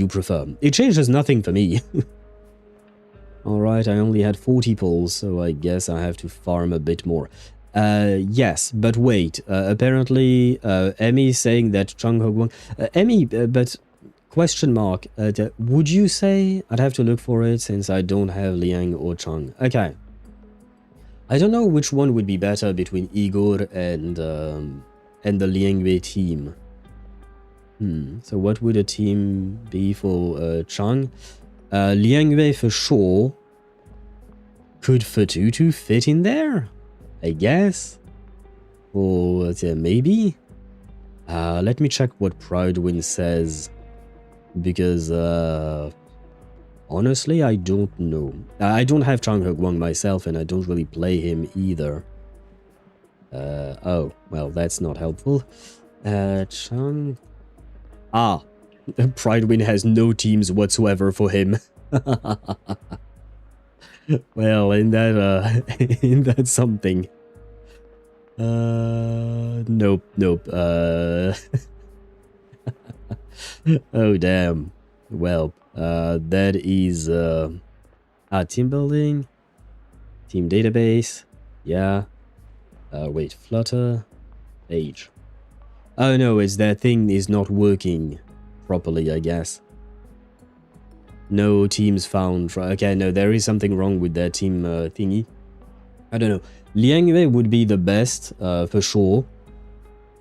prefer. It changes nothing for me. Alright, I only had 40 pulls, so I guess I have to farm a bit more. Yes, but wait. Apparently, Emmy is saying that Chung Hogwang... Emmy, but... Question mark. Would you say... I'd have to look for it since I don't have Liang or Chung. Okay. I don't know which one would be better between Igor and the Liang Wei team. So what would a team be for Chung? Liang Wei for sure. Could Fatutu fit in there? I guess. Or maybe? Let me check what Proudwind says. Because, honestly, I don't know. I don't have Chung Hogwang myself, and I don't really play him either. Oh, well, that's not helpful. Chung... Ah, Proudwind has no teams whatsoever for him. Well, in that something. Nope. Oh, damn. Well, that is, team building, team database, yeah. Wait, Flutter, Page. Oh no, it's that thing is not working properly, I guess. No teams found. Okay, no, there is something wrong with their team thingy. I don't know. Liang Yue would be the best, for sure.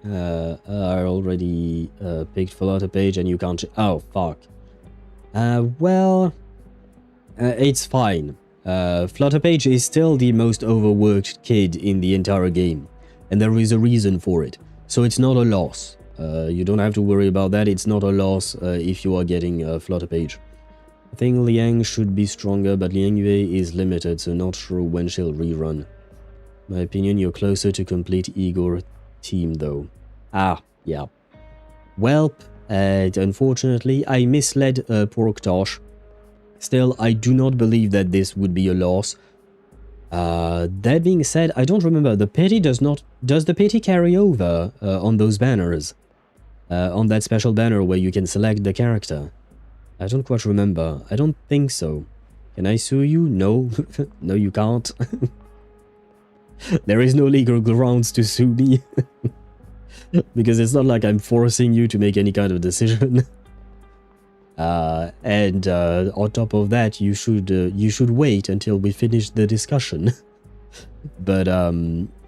I already picked Flutter Page and you can't... Oh, fuck. Well... it's fine. Flutter Page is still the most overworked kid in the entire game. And there is a reason for it. So it's not a loss. You don't have to worry about that. It's not a loss if you are getting Flutter Page. I think Liang should be stronger, but Liang Yue is limited, so not sure when she'll rerun. My opinion, you're closer to complete Igor team, though. Ah, yeah. Welp, unfortunately, I misled Porktosh. Still, I do not believe that this would be a loss. That being said, I don't remember. The pity does the pity carry over on those banners? On that special banner where you can select the character? I don't quite remember. I don't think so. Can I sue you? No. No, you can't. There is no legal grounds to sue me. Because it's not like I'm forcing you to make any kind of decision. And on top of that, you should wait until we finish the discussion. But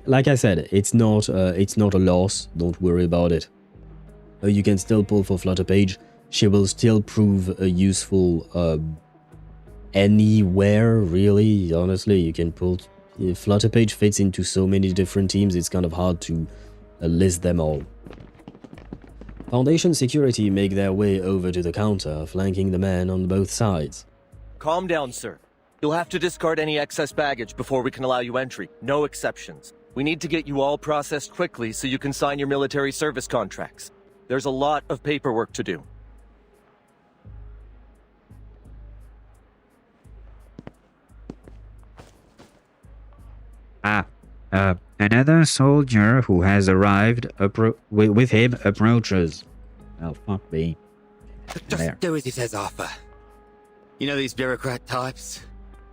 like I said, it's not a loss. Don't worry about it. You can still pull for Flutter Page. She will still prove useful anywhere, really. Honestly, you can pull... Flutter Page fits into so many different teams, it's kind of hard to list them all. Foundation security make their way over to the counter, flanking the men on both sides. Calm down, sir. You'll have to discard any excess baggage before we can allow you entry. No exceptions. We need to get you all processed quickly so you can sign your military service contracts. There's a lot of paperwork to do. Another soldier who has arrived with him approaches. Oh, fuck me. Just do as he says, Arthur. You know these bureaucrat types?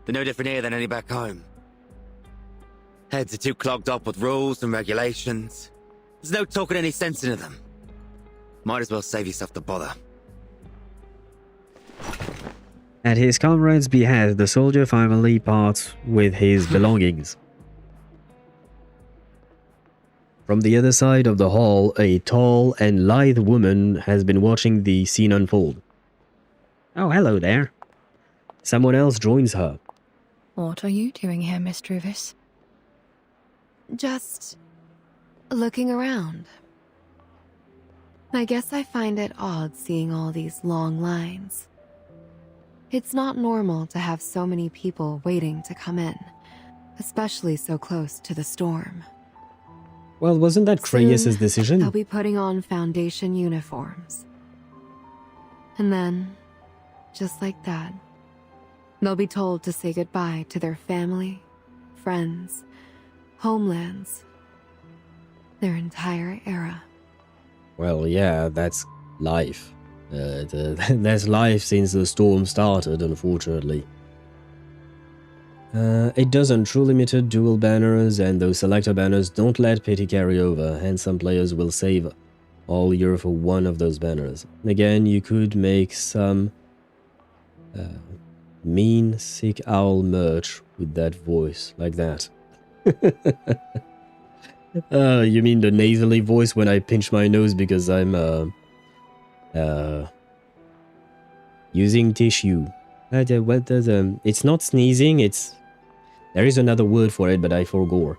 They're no different here than any back home. Heads are too clogged up with rules and regulations. There's no talking any sense into them. Might as well save yourself the bother. At his comrade's behest, the soldier finally parts with his belongings. From the other side of the hall, a tall and lithe woman has been watching the scene unfold. Oh, hello there. Someone else joins her. What are you doing here, Miss Druvis? Just looking around. I guess I find it odd seeing all these long lines. It's not normal to have so many people waiting to come in, especially so close to the storm. Well, wasn't that Kreyes' decision? They'll be putting on Foundation uniforms. And then, just like that, they'll be told to say goodbye to their family, friends, homelands, their entire era. Well, yeah, that's life. That's life since the storm started, unfortunately. It doesn't. True limited dual banners and those selector banners don't let pity carry over, hence some players will save all year for one of those banners. Again, you could make some mean sick owl merch with that voice, like that. You mean the nasally voice when I pinch my nose because I'm using tissue. It's not sneezing, it's... There is another word for it, but I forgot.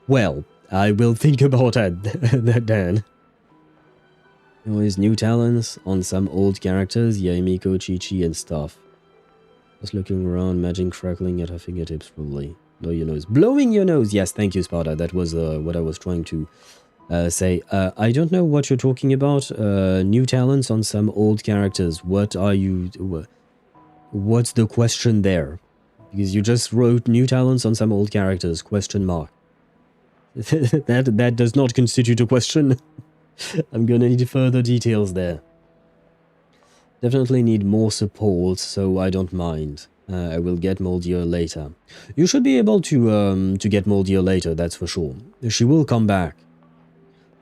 Well, I will think about that, Dan. Always new talents on some old characters, Yaimiko, Chi-Chi, and stuff. Just looking around, magic crackling at her fingertips, probably. Blow your nose. Blowing your nose! Yes, thank you, Sparta. That was what I was trying to say. I don't know what you're talking about. New talents on some old characters. What are you... What's the question there? Because you just wrote new talents on some old characters, question mark. that does not constitute a question. I'm gonna need further details there. Definitely need more support, so I don't mind. I will get Moldier later. You should be able to get Moldier later, that's for sure. She will come back.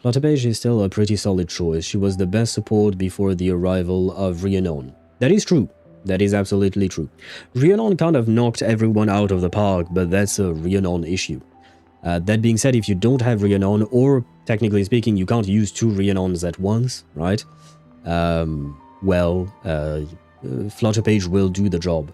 Flutterpage is still a pretty solid choice. She was the best support before the arrival of Rhiannon. That is true. That is absolutely true. Rhiannon kind of knocked everyone out of the park, but that's a Rhiannon issue. That being said, if you don't have Rhiannon, or technically speaking, you can't use 2 Rhiannons at once, right? Flutterpage will do the job.